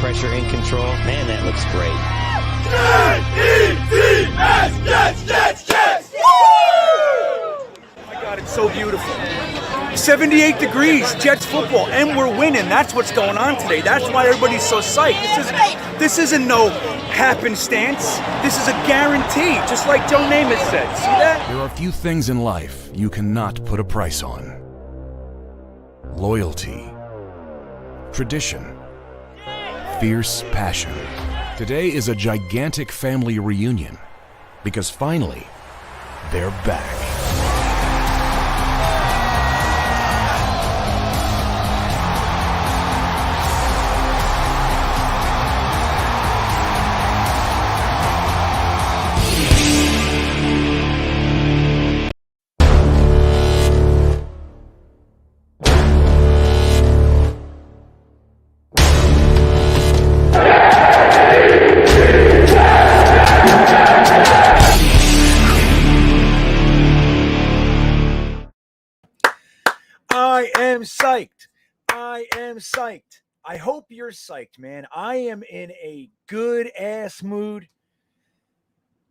pressure and control. Man, that looks great. Jets! Jets! Jets! Oh my God, it's so beautiful. 78 degrees, Jets football, and we're winning. That's what's going on today. That's why everybody's so psyched. This isn't no happenstance. This is a guarantee, just like Joe Namath said. See that? There are few things in life you cannot put a price on. Loyalty, tradition, fierce passion. Today is a gigantic family reunion because finally, they're back. I am psyched. I hope you're psyched, man. I am in a good ass mood.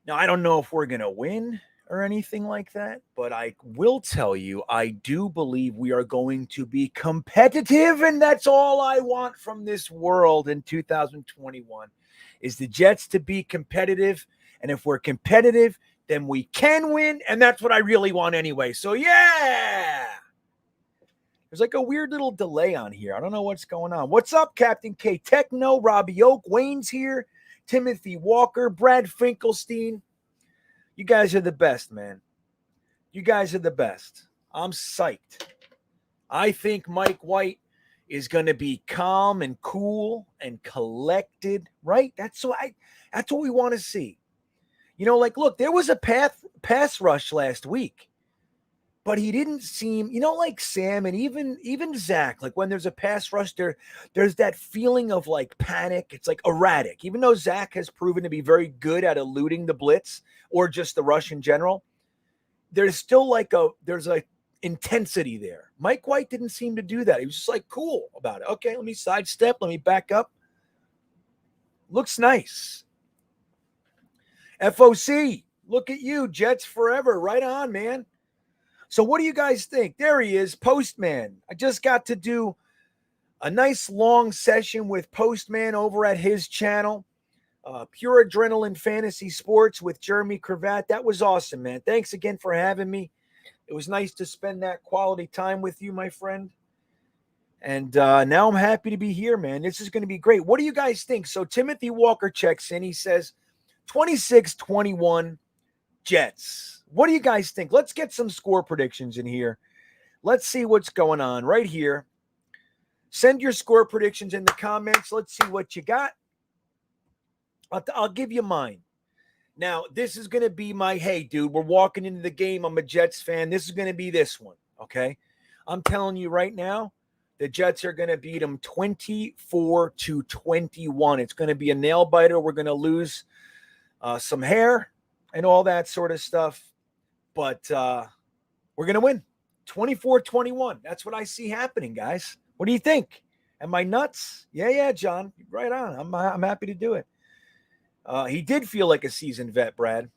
Now, I don't know if we're going to win or anything like that, but I will tell you, I do believe we are going to be competitive, and that's all I want from this world in 2021 is the Jets to be competitive. And if we're competitive, then we can win, and that's what I really want anyway. So, yeah! There's like a weird little delay on here. I don't know what's going on. What's up, Captain K? Techno, Robbie Oak, Wayne's here, Timothy Walker, Brad Finkelstein. You guys are the best, man. You guys are the best. I'm psyched. I think Mike White is going to be calm and cool and collected, right? That's what we want to see. You know, like, look, there was a pass rush last week. But he didn't seem, you know, like Sam and even Zach, like when there's a pass rush, there's that feeling of like panic. It's like erratic. Even though Zach has proven to be very good at eluding the blitz or just the rush in general, there's still there's a intensity there. Mike White didn't seem to do that. He was just like cool about it. Okay, let me sidestep. Let me back up. Looks nice. FOC, look at you. Jets forever. Right on, man. So what do you guys think? There he is, Postman. I just got to do a nice long session with Postman over at his channel, Pure Adrenaline Fantasy Sports with Jeremy Cravat. That was awesome, man. Thanks again for having me. It was nice to spend that quality time with you, my friend. And now I'm happy to be here, man. This is going to be great. What do you guys think? So Timothy Walker checks in. He says 26-21 Jets. What do you guys think? Let's get some score predictions in here. Let's see what's going on right here. Send your score predictions in the comments. Let's see what you got. I'll give you mine. Now, this is going to be my, hey, dude, we're walking into the game. I'm a Jets fan. This is going to be this one, okay? I'm telling you right now, the Jets are going to beat them 24-21. It's going to be a nail biter. We're going to lose some hair and all that sort of stuff. But we're going to win 24-21. That's what I see happening, guys. What do you think? Am I nuts? Yeah, John. Right on. I'm happy to do it. He did feel like a seasoned vet, Brad.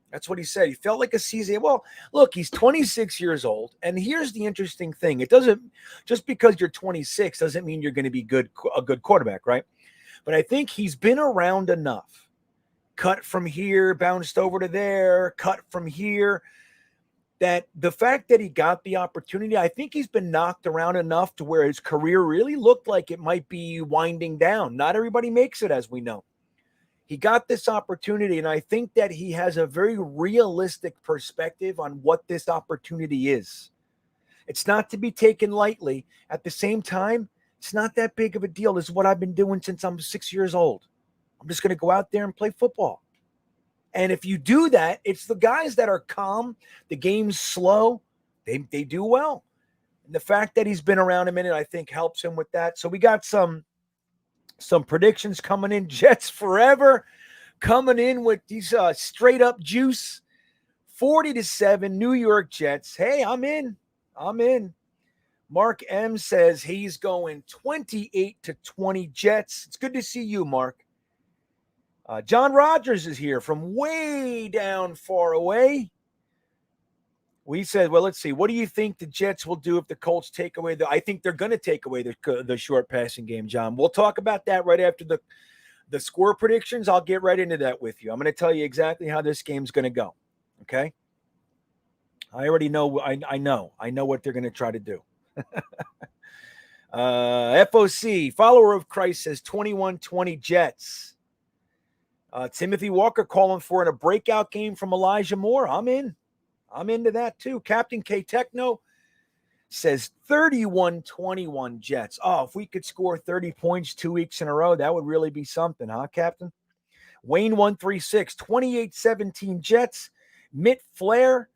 That's what he said. He felt like a seasoned. Well, look, he's 26 years old. And here's the interesting thing. It doesn't, just because you're 26 doesn't mean you're going to be a good quarterback, right? But I think he's been around enough. Cut from here, bounced over to there, cut from here. That the fact that he got the opportunity, I think he's been knocked around enough to where his career really looked like it might be winding down. Not everybody makes it, as we know. He got this opportunity, and I think that he has a very realistic perspective on what this opportunity is. It's not to be taken lightly. At the same time, it's not that big of a deal. This is what I've been doing since I'm 6 years old. I'm just going to go out there and play football. And if you do that, it's the guys that are calm, the game's slow, they do well. And the fact that he's been around a minute, I think, helps him with that. So we got some predictions coming in. Jets forever coming in with these straight up juice. 40-7 New York Jets. Hey, I'm in. Mark M says he's going 28-20 Jets. It's good to see you, Mark. John Rogers is here from way down far away. We said, well, let's see. What do you think the Jets will do if the Colts take away I think they're going to take away the short passing game, John. We'll talk about that right after the score predictions. I'll get right into that with you. I'm going to tell you exactly how this game's going to go. Okay? I already know. I know what they're going to try to do. FOC, follower of Christ, says 21-20 Jets. Timothy Walker calling for a breakout game from Elijah Moore. I'm into that too. Captain K Techno says 31-21 Jets. Oh, if we could score 30 points 2 weeks in a row, that would really be something, huh, Captain? Wayne 136, 28-17 Jets. Mitt Flair,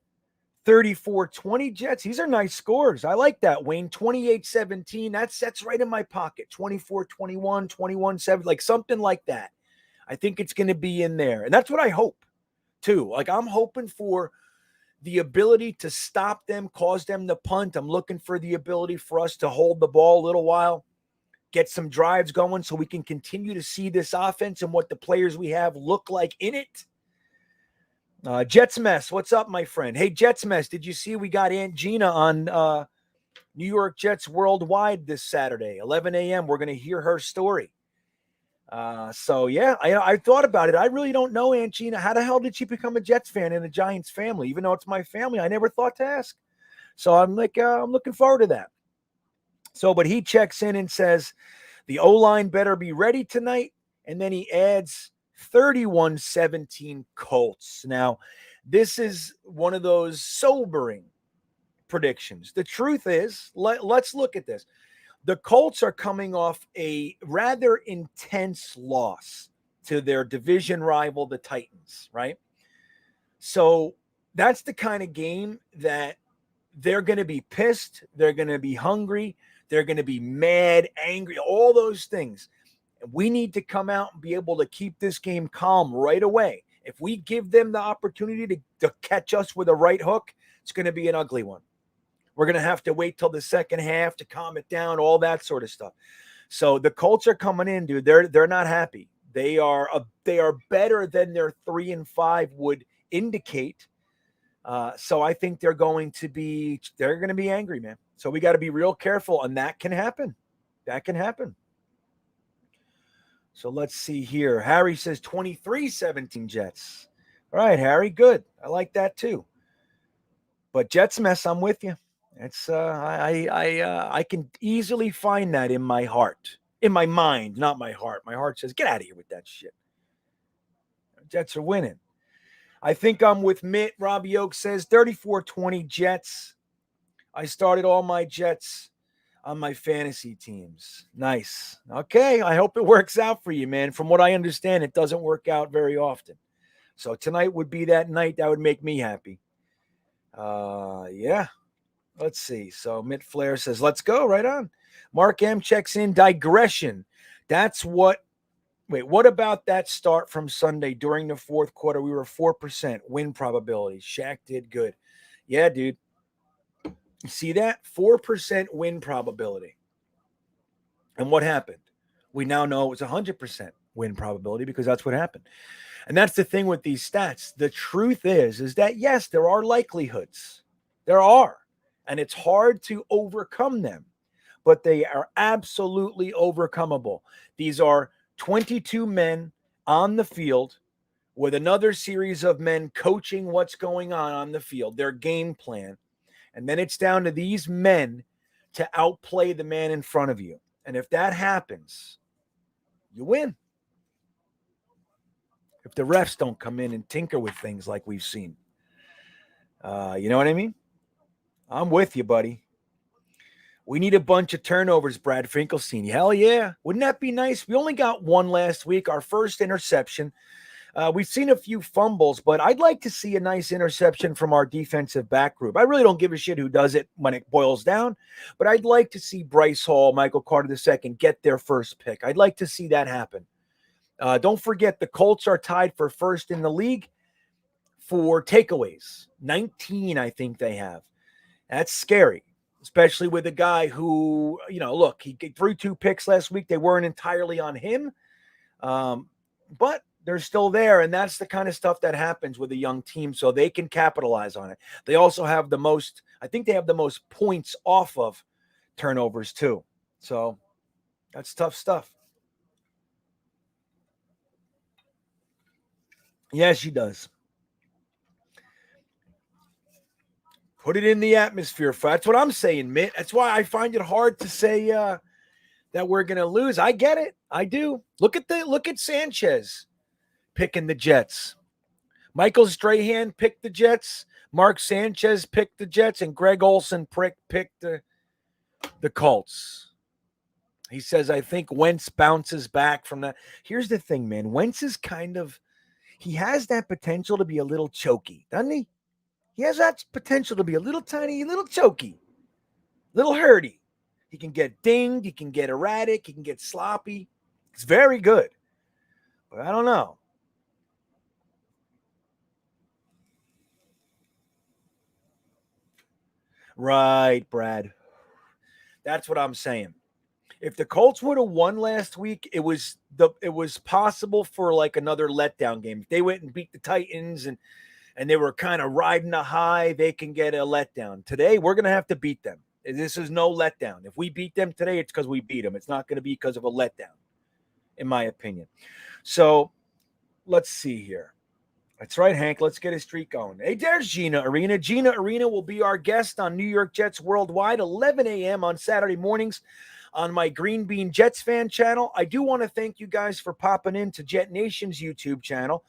34-20 Jets. These are nice scores. I like that, Wayne. 28-17. That's right in my pocket. 24-21, 21-7, like something like that. I think it's going to be in there. And that's what I hope, too. Like, I'm hoping for the ability to stop them, cause them to punt. I'm looking for the ability for us to hold the ball a little while, get some drives going so we can continue to see this offense and what the players we have look like in it. Jets Mess, what's up, my friend? Hey, Jets Mess, did you see we got Aunt Gina on New York Jets Worldwide this Saturday, 11 a.m.? We're going to hear her story. So, yeah, I thought about it. I really don't know Aunt Gina. How the hell did she become a Jets fan in a Giants family? Even though it's my family, I never thought to ask. So I'm looking forward to that. So, but he checks in and says the O-line better be ready tonight. And then he adds 31-17 Colts. Now, this is one of those sobering predictions. The truth is, let's look at this. The Colts are coming off a rather intense loss to their division rival, the Titans, right? So that's the kind of game that they're going to be pissed. They're going to be hungry. They're going to be mad, angry, all those things. We need to come out and be able to keep this game calm right away. If we give them the opportunity to catch us with a right hook, it's going to be an ugly one. We're going to have to wait till the second half to calm it down, all that sort of stuff. So the Colts are coming in, dude. They're not happy. They are better than their 3-5 would indicate. So I think they're going to be angry, man. So we got to be real careful, and that can happen. That can happen. So let's see here. Harry says 23-17 Jets. All right, Harry, good. I like that too. But Jets Mess, I'm with you. It's I can easily find that in my heart, in my mind, not my heart. My heart says, get out of here with that shit. Jets are winning. I think I'm with Mitt. Robbie Oak says 34-20 Jets. I started all my Jets on my fantasy teams. Nice. Okay, I hope it works out for you, man. From what I understand, it doesn't work out very often. So tonight would be that night. That would make me happy. Yeah. Let's see. So Mitt Flair says, let's go. Right on. Mark M checks in. Digression. What about that start from Sunday during the fourth quarter? We were 4% win probability. Shaq did good. Yeah, dude. You see that? 4% win probability. And what happened? We now know it was 100% win probability because that's what happened. And that's the thing with these stats. The truth is that, yes, there are likelihoods. There are. And it's hard to overcome them. But they are absolutely overcomable. These are 22 men on the field with another series of men coaching what's going on the field, their game plan. And then it's down to these men to outplay the man in front of you. And if that happens, you win. If the refs don't come in and tinker with things like we've seen. You know what I mean? I'm with you, buddy. We need a bunch of turnovers, Brad Finkelstein. Hell yeah. Wouldn't that be nice? We only got one last week, our first interception. We've seen a few fumbles, but I'd like to see a nice interception from our defensive back group. I really don't give a shit who does it when it boils down, but I'd like to see Bryce Hall, Michael Carter II get their first pick. I'd like to see that happen. Don't forget the Colts are tied for first in the league for takeaways. 19, I think they have. That's scary. especially with a guy who, look, he threw 2 picks last week. They weren't entirely on him, but they're still there, and that's the kind of stuff that happens with a young team, so they can capitalize on it. They also have I think they have the most points off of turnovers too. So that's tough stuff. Yes, she does. Put it in the atmosphere. That's what I'm saying, Mitt. That's why I find it hard to say that we're going to lose. I get it. I do. Look at Sanchez picking the Jets. Michael Strahan picked the Jets. Mark Sanchez picked the Jets, and Greg Olson picked the Colts. He says, I think Wentz bounces back from that. Here's the thing, man. Wentz is he has that potential to be a little choky, doesn't he? He has that potential to be a little tiny, little choky, little hurty. He can get dinged. He can get erratic. He can get sloppy. It's very good. But I don't know. Right, Brad. That's what I'm saying. If the Colts would have won last week, it was possible for like another letdown game. If they went and beat the Titans and they were kind of riding a high, they can get a letdown. Today, we're going to have to beat them. This is no letdown. If we beat them today, it's because we beat them. It's not going to be because of a letdown, in my opinion. So let's see here. That's right, Hank. Let's get a streak going. Hey, there's Gina Arena. Gina Arena will be our guest on New York Jets Worldwide, 11 a.m. on Saturday mornings on my GreenBean Jetsfan channel. I do want to thank you guys for popping into Jetnation's YouTube channel.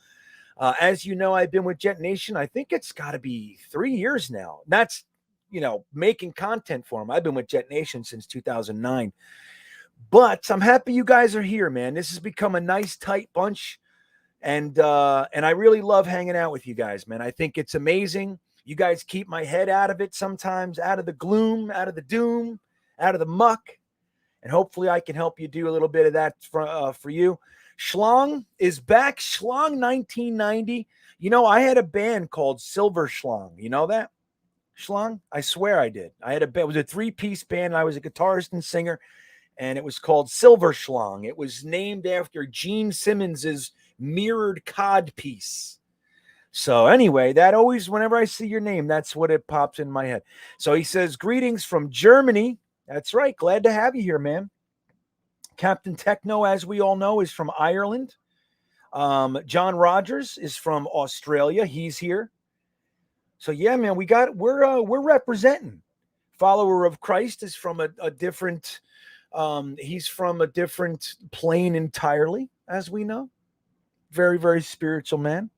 As you know, I've been with Jetnation. I think it's got to be 3 years now. That's, making content for them. I've been with Jetnation since 2009. But I'm happy you guys are here, man. This has become a nice, tight bunch. And I really love hanging out with you guys, man. I think it's amazing. You guys keep my head out of it sometimes, out of the gloom, out of the doom, out of the muck. And hopefully I can help you do a little bit of that for you. Schlong is back. Schlong 1990. I had a band called Silver Schlong. You know that? Schlong? I swear I did. I had a band. It was a 3-piece band. I was a guitarist and singer, and it was called Silver Schlong. It was named after Gene Simmons's mirrored cod piece. So anyway, that always, whenever I see your name, that's what it pops in my head. So he says, greetings from Germany. That's right. Glad to have you here, man. Captain Techno, as we all know, is from Ireland. John Rogers is from Australia. He's here. So yeah, man, we're representing. Follower of Christ is from a different. He's from a different plane entirely, as we know. Very, very spiritual man.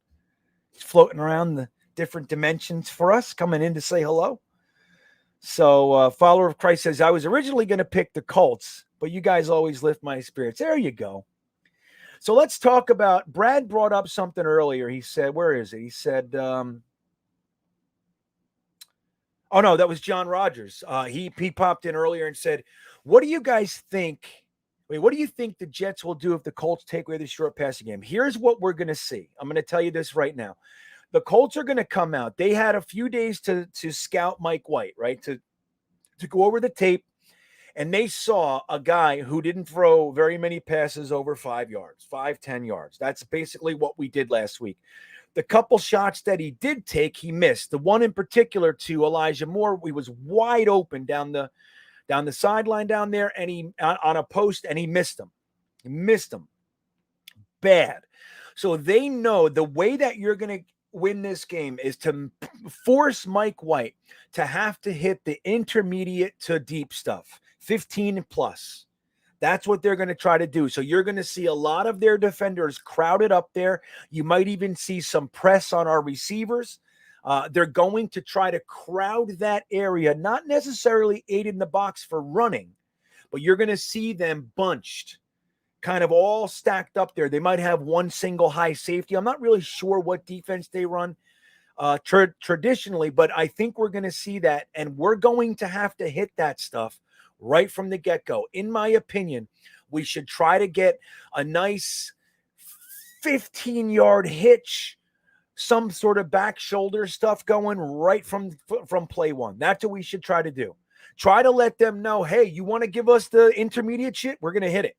He's floating around the different dimensions for us, coming in to say hello. So follower of Christ says, I was originally going to pick the Colts, but you guys always lift my spirits. There you go. So let's talk about, Brad brought up something earlier. He said, where is it? He said, oh no, that was John Rogers. He popped in earlier and said, what do you guys think? What do you think the Jets will do if the Colts take away the short passing game? Here's what we're going to see. I'm going to tell you this right now. The Colts are going to come out. They had a few days to scout Mike White, right? To go over the tape. And they saw a guy who didn't throw very many passes over 5 yards, 10 yards. That's basically what we did last week. The couple shots that he did take, he missed. The one in particular to Elijah Moore, he was wide open down the sideline down there, and he on a post, and he missed him. He missed him. Bad. So they know the way that you're going to win this game is to force Mike White to have to hit the intermediate to deep stuff, 15 plus. That's what they're going to try to do. So you're going to see a lot of their defenders crowded up there. You might even see some press on our receivers. They're going to try to crowd that area, not necessarily 8 in the box for running, but you're going to see them bunched, kind of all stacked up there. They might have one single high safety. I'm not really sure what defense they run traditionally, but I think we're going to see that, and we're going to have to hit that stuff right from the get-go. In my opinion, we should try to get a nice 15-yard hitch, some sort of back shoulder stuff going right from play one. That's what we should try to do. Try to let them know, hey, you want to give us the intermediate shit? We're going to hit it.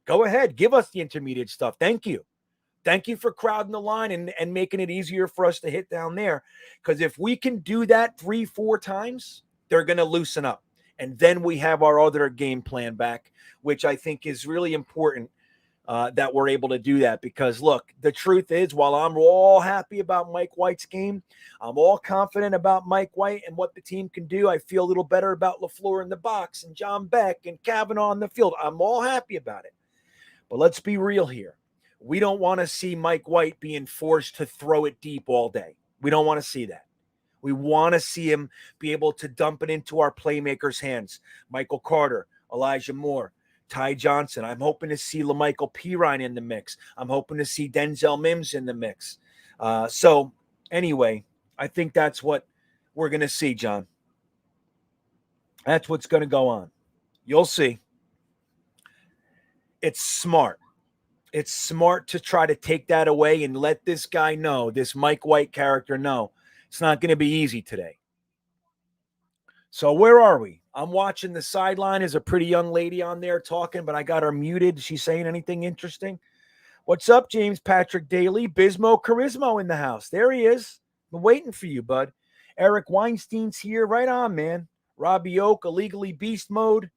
Go ahead. Give us the intermediate stuff. Thank you. Thank you for crowding the line and making it easier for us to hit down there. Because if we can do that 3-4 times, they're going to loosen up. And then we have our other game plan back, which I think is really important that we're able to do that. Because, look, the truth is, while I'm all happy about Mike White's game, I'm all confident about Mike White and what the team can do. I feel a little better about LaFleur in the box and John Beck and Kavanaugh on the field. I'm all happy about it. But let's be real here. We don't want to see Mike White being forced to throw it deep all day. We don't want to see that. We want to see him be able to dump it into our playmakers' hands. Michael Carter, Elijah Moore, Ty Johnson. I'm hoping to see LaMichael Pirine in the mix. I'm hoping to see Denzel Mims in the mix. So anyway, I think that's what we're going to see, John. That's what's going to go on. You'll see. It's smart. It's smart to try to take that away and let this guy know, this Mike White character know, it's not going to be easy today. So where are we? I'm watching the sideline. There's a pretty young lady on there talking, but I got her muted. Is she saying anything interesting? What's up, James Patrick Daly? Bismo Charismo in the house. There he is. I'm waiting for you, bud. Eric Weinstein's here. Right on, man. Robbie Oak, illegally beast mode.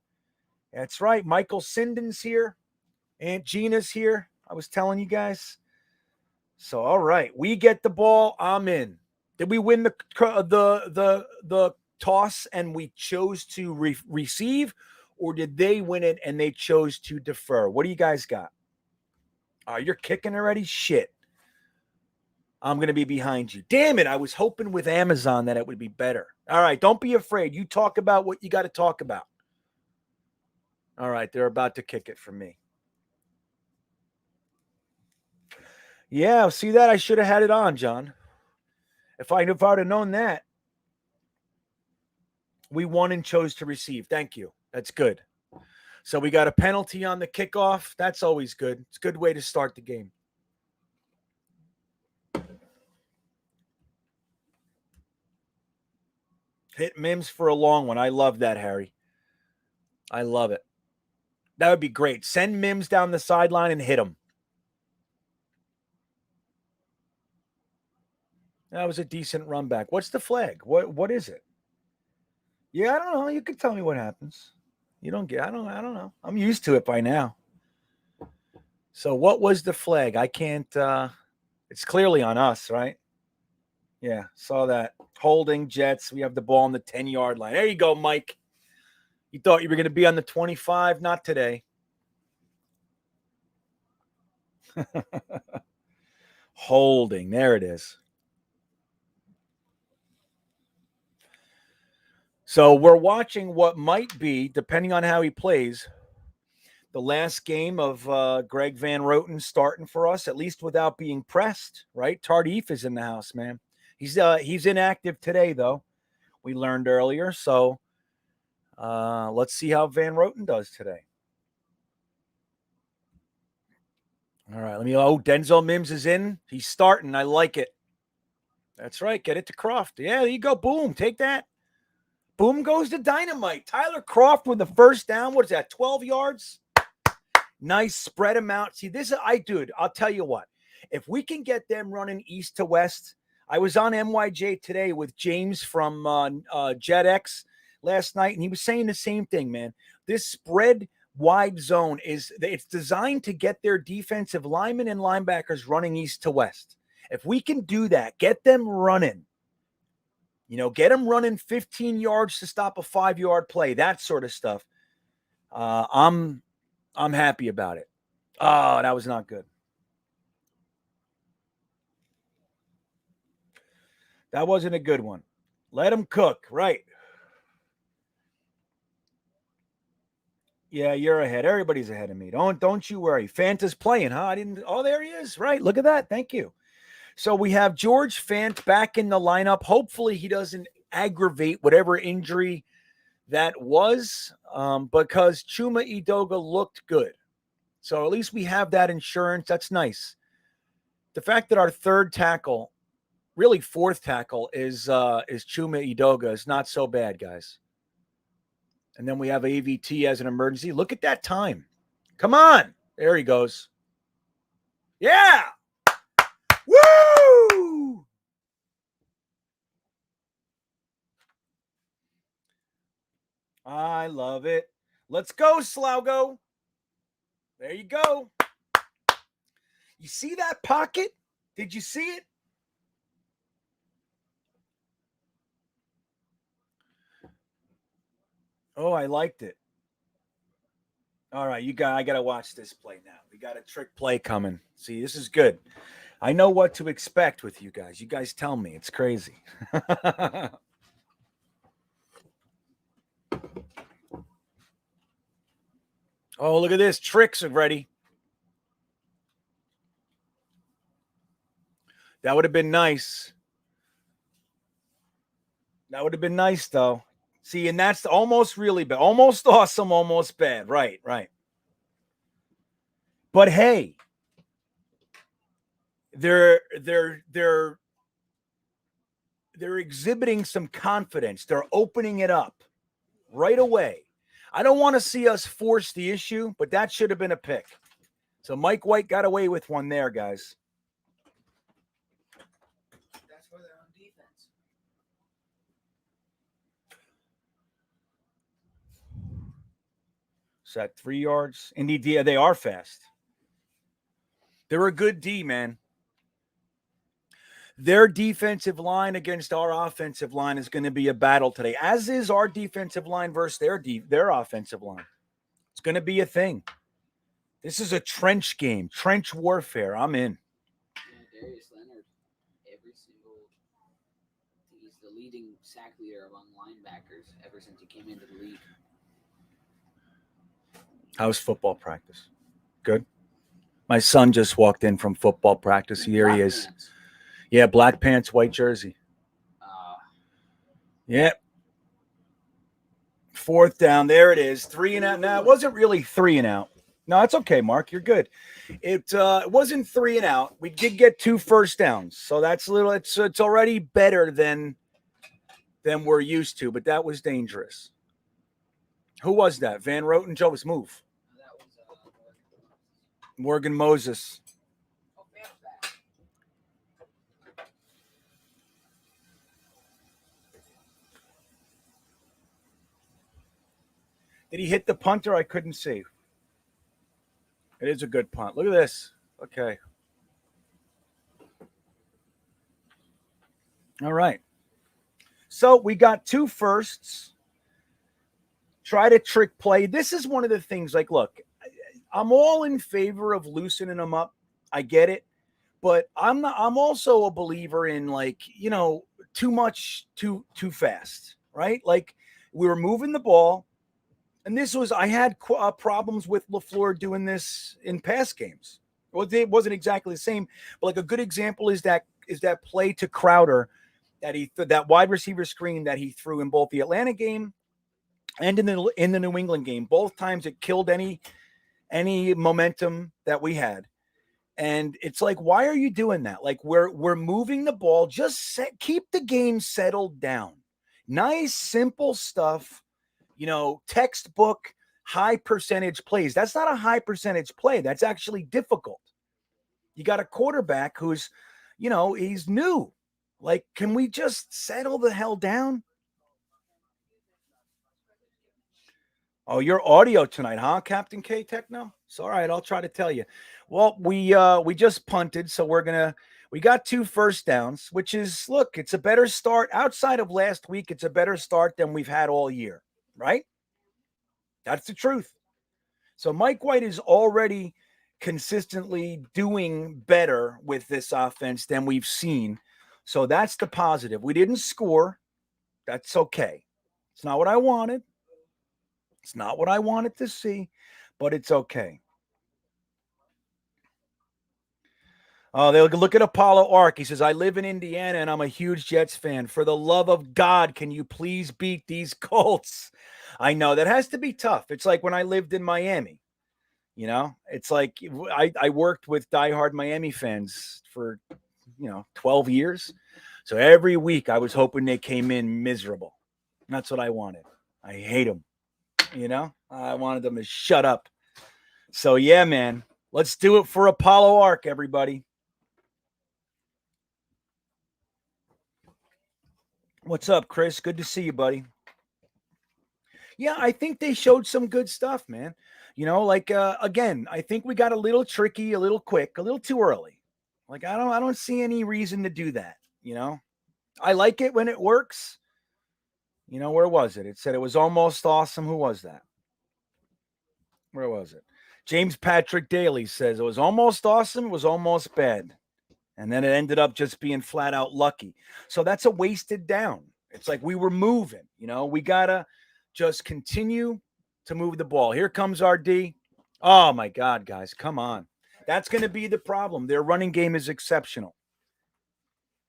That's right. Michael Sinden's here. Aunt Gina's here. I was telling you guys. So, all right, we get the ball. I'm in. Did we win the toss and we chose to receive, or did they win it and they chose to defer? What do you guys got? You're kicking already? Shit. I'm going to be behind you. Damn it. I was hoping with Amazon that it would be better. All right, don't be afraid. You talk about what you got to talk about. All right, they're about to kick it for me. Yeah, see that? I should have had it on, John. If I would have known that. We won and chose to receive. Thank you. That's good. So we got a penalty on the kickoff. That's always good. It's a good way to start the game. Hit Mims for a long one. I love that, Harry. I love it. That would be great. Send Mims down the sideline and hit him. That was a decent run back. What's the flag? What is it? Yeah, I don't know. You can tell me what happens. You don't get. I don't know. I'm used to it by now. So what was the flag? I can't. It's clearly on us, right? Yeah, saw that. Holding Jets. We have the ball on the 10-yard line. There you go, Mike. You thought you were going to be on the 25? Not today. Holding. There it is. So we're watching what might be, depending on how he plays, the last game of Greg Van Roten starting for us, at least without being pressed, right? Tardif is in the house, man. He's inactive today, though. We learned earlier. So let's see how Van Roten does today. All right, Denzel Mims is in. He's starting. I like it. That's right. Get it to Croft. Yeah, there you go. Boom. Take that. Boom goes the dynamite. Tyler Croft with the first down. What is that, 12 yards? Nice, spread them out. See, I'll tell you what. If we can get them running east to west, I was on MYJ today with James from JetX last night, and he was saying the same thing, man. This spread wide zone it's designed to get their defensive linemen and linebackers running east to west. If we can do that, get them running. Get them running 15 yards to stop a 5-yard play, that sort of stuff. I'm happy about it. Oh, that was not good. That wasn't a good one. Let them cook, right? Yeah, you're ahead. Everybody's ahead of me. Don't you worry. Fanta's playing, huh? There he is. Right. Look at that. Thank you. So we have George Fant back in the lineup. Hopefully he doesn't aggravate whatever injury that was, because Chuma Edoga looked good. So at least we have that insurance. That's nice. The fact that our third tackle, really fourth tackle, is Chuma Edoga is not so bad, guys. And then we have AVT as an emergency. Look at that time. Come on. There he goes. Yeah. Woo! I love it. Let's go, Slaugo. There you go. You see that pocket? Did you see it? Oh, I liked it. All right, I got to watch this play now. We got a trick play coming. See, this is good. I know what to expect with you guys. You guys tell me. It's crazy. Oh, look at this. Tricks are ready. That would have been nice. That would have been nice, though. See, and that's almost really bad. Almost awesome, almost bad. Right, right. But hey, they're exhibiting some confidence. They're opening it up right away. I don't want to see us force the issue, but that should have been a pick. So Mike White got away with one there, guys. That's why they're on defense. Is that 3 yards? Indeed, they are fast. They're a good D, man. Their defensive line against our offensive line is going to be a battle today, as is our defensive line versus their offensive line. It's going to be a thing. This is a trench game, trench warfare. I'm in. Yeah, Darius Leonard, he's the leading sack leader among linebackers ever since he came into the league. How's football practice? Good. My son just walked in from football practice. Here he is. Pants. Yeah, black pants, white jersey. Yep. 4th down. There it is. 3 and out. Now, it wasn't really 3 and out. No, it's okay, Mark. You're good. It wasn't 3 and out. We did get 2 first downs. So that's a little, it's already better than we're used to, but that was dangerous. Who was that? Van Roten? Joe's move. That was Morgan Moses. oh, Van's back. Did he hit the punter? I couldn't see. It is a good punt. Look at this. Okay. All right. So we got 2 firsts. Try to trick play. This is one of the things, like, look, I'm all in favor of loosening them up. I get it. But I'm also a believer in, like, too much too fast, right? Like, we were moving the ball. And I had problems with LaFleur doing this in past games. Well, it wasn't exactly the same, but like a good example is that play to Crowder that wide receiver screen that he threw in both the Atlanta game and in the New England game. Both times it killed any momentum that we had. And it's like, why are you doing that? Like, we're moving the ball. Just keep the game settled down. Nice, simple stuff. Textbook high percentage plays. That's not a high percentage play. That's actually difficult. You got a quarterback who's, he's new. Like, can we just settle the hell down? Oh, your audio tonight, huh, Captain K Techno? It's all right. I'll try to tell you. Well, we just punted, so we got 2 first downs, which is, look, it's a better start. Outside of last week, it's a better start than we've had all year. Right? That's the truth. So Mike White is already consistently doing better with this offense than we've seen. So that's the positive. We didn't score. That's okay. It's not what I wanted. It's not what I wanted to see, but it's okay. Oh, they'll look at Apollo Ark. He says, I live in Indiana and I'm a huge Jets fan. For the love of God, can you please beat these Colts? I know that has to be tough. It's like when I lived in Miami. It's like I worked with diehard Miami fans for, 12 years. So every week I was hoping they came in miserable. That's what I wanted. I hate them. You know, I wanted them to shut up. So, yeah, man, let's do it for Apollo Arc, everybody. What's up, Chris? Good to see you, buddy. Yeah, I think they showed some good stuff, man. You know, like again, I think we got a little tricky, a little quick, a little too early. Like I don't see any reason to do that, you know. I like it when it works. You know, where was it? It said it was almost awesome. Who was that? Where was it? James Patrick Daly says it was almost awesome, it was almost bad. And then it ended up just being flat out lucky. So that's a wasted down. It's like we were moving, you know, we got to just continue to move the ball. Here comes RD. Oh my God, guys, come on. That's going to be the problem. Their running game is exceptional.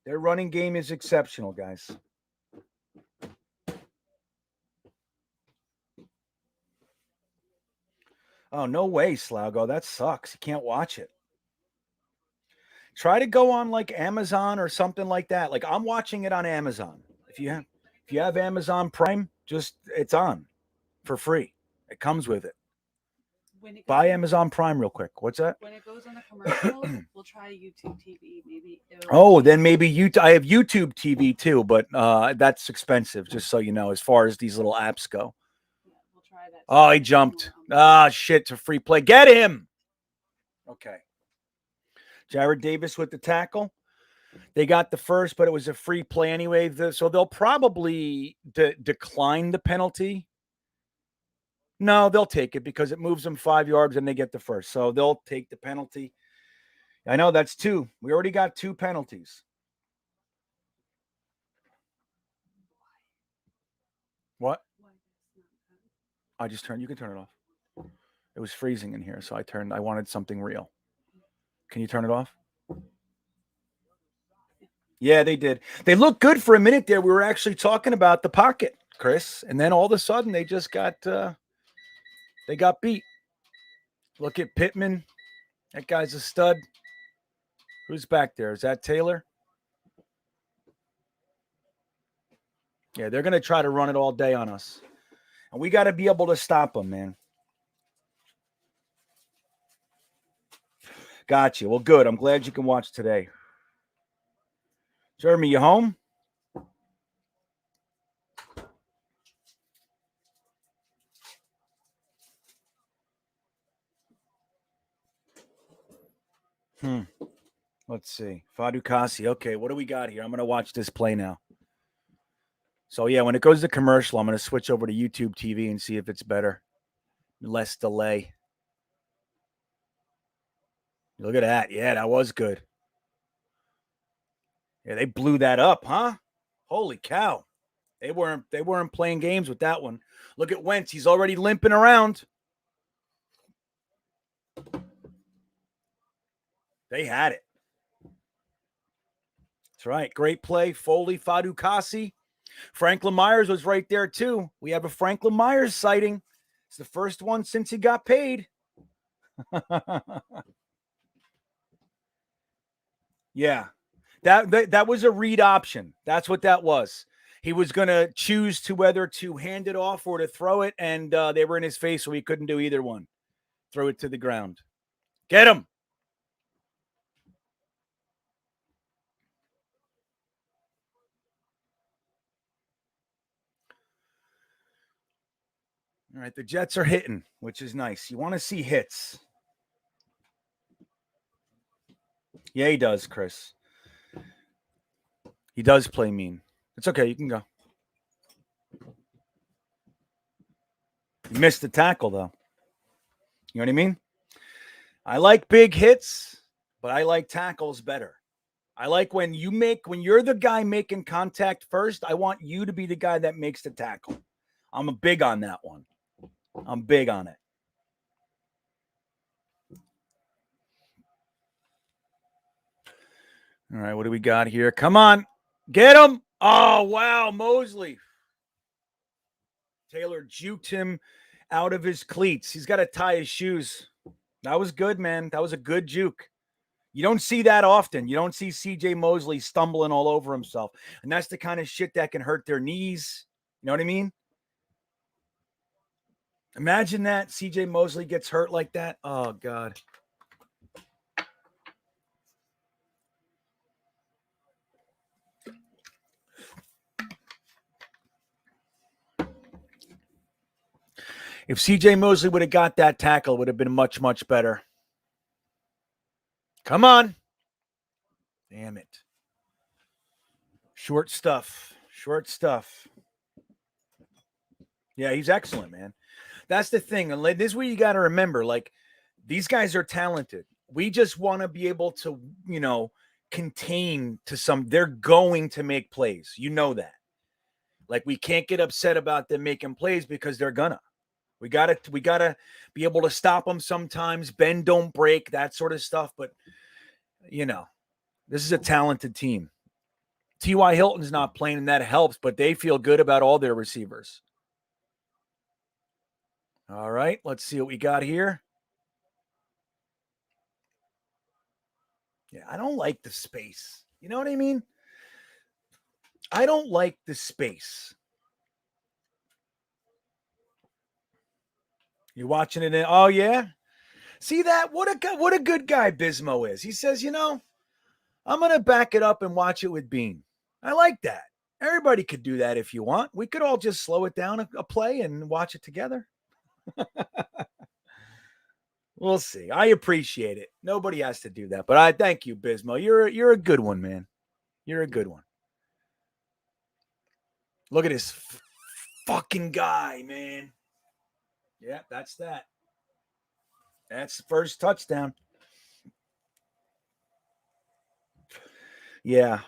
Their running game is exceptional, guys. Oh, no way, Slaugo. That sucks. You can't watch it. Try to go on like Amazon or something like that. Like I'm watching it on Amazon. If you have Amazon Prime, just it's on for free. It comes with it. Buy Amazon Prime real quick. What's that? When it goes on the commercial, we'll try YouTube TV. Maybe. Oh, then maybe I have YouTube TV too, but that's expensive. Just so you know, as far as these little apps go. Yeah, we'll try that. Oh, he jumped. Ah, shit! To free play. Get him. Okay. Jared Davis with the tackle. They got the first, but it was a free play anyway. So they'll probably decline the penalty. No, they'll take it because it moves them 5 yards and they get the first. So they'll take the penalty. I know that's 2. We already got 2 penalties. What? I just turned. You can turn it off. It was freezing in here, so I wanted something real. Can you turn it off? Yeah, they did. They looked good for a minute there. We were actually talking about the pocket, Chris, and then all of a sudden they just got they got beat. Look at Pittman. That guy's a stud. Who's back there? Is that Taylor? Yeah, they're going to try to run it all day on us. And we got to be able to stop them, man. Gotcha. Well, good. I'm glad you can watch today. Jeremy, you home? Let's see. Fadukasi. Okay, what do we got here? I'm going to watch this play now. So, yeah, when it goes to commercial, I'm going to switch over to YouTube TV and see if it's better. Less delay. Look at that. Yeah, that was good. Yeah, they blew that up, huh? Holy cow. They weren't playing games with that one. Look at Wentz. He's already limping around. They had it. That's right. Great play. Foley, Fadukasi. Franklin Myers was right there, too. We have a Franklin Myers sighting. It's the first one since he got paid. Yeah. That was a read option. That's what that was. He was going to choose to whether to hand it off or to throw it, and they were in his face, so he couldn't do either one. Throw it to the ground. Get him. All right, the Jets are hitting, which is nice. You want to see hits. Yeah, he does, Chris. He does play mean. It's okay. You can go. You missed the tackle, though. You know what I mean? I like big hits, but I like tackles better. I like when you're the guy making contact first, I want you to be the guy that makes the tackle. I'm big on that one. I'm big on it. All right, what do we got here? Come on. Get him. Oh, wow, Mosley. Taylor juked him out of his cleats. He's got to tie his shoes. That was good, man. That was a good juke. You don't see that often. You don't see CJ Mosley stumbling all over himself. And that's the kind of shit that can hurt their knees. You know what I mean? Imagine that CJ Mosley gets hurt like that. Oh, God. If CJ Mosley would have got that tackle, it would have been much, much better. Come on. Damn it. Short stuff. Short stuff. Yeah, he's excellent, man. That's the thing. And this is what you got to remember. Like, these guys are talented. We just want to be able to, contain to some. They're going to make plays. You know that. Like, we can't get upset about them making plays because they're gonna. We gotta be able to stop them sometimes. Bend, don't break, that sort of stuff. But this is a talented team. T.Y. Hilton's not playing, and that helps. But they feel good about all their receivers. All right, let's see what we got here. Yeah, I don't like the space. You know what I mean? I don't like the space. You're watching it in, oh, yeah? See that? What a good guy Bismo is. He says, I'm going to back it up and watch it with Bean. I like that. Everybody could do that if you want. We could all just slow it down a play and watch it together. We'll see. I appreciate it. Nobody has to do that, but I thank you, Bismo. You're a good one, man. You're a good one. Look at this fucking guy, man. Yeah, that's that. That's the first touchdown. Yeah.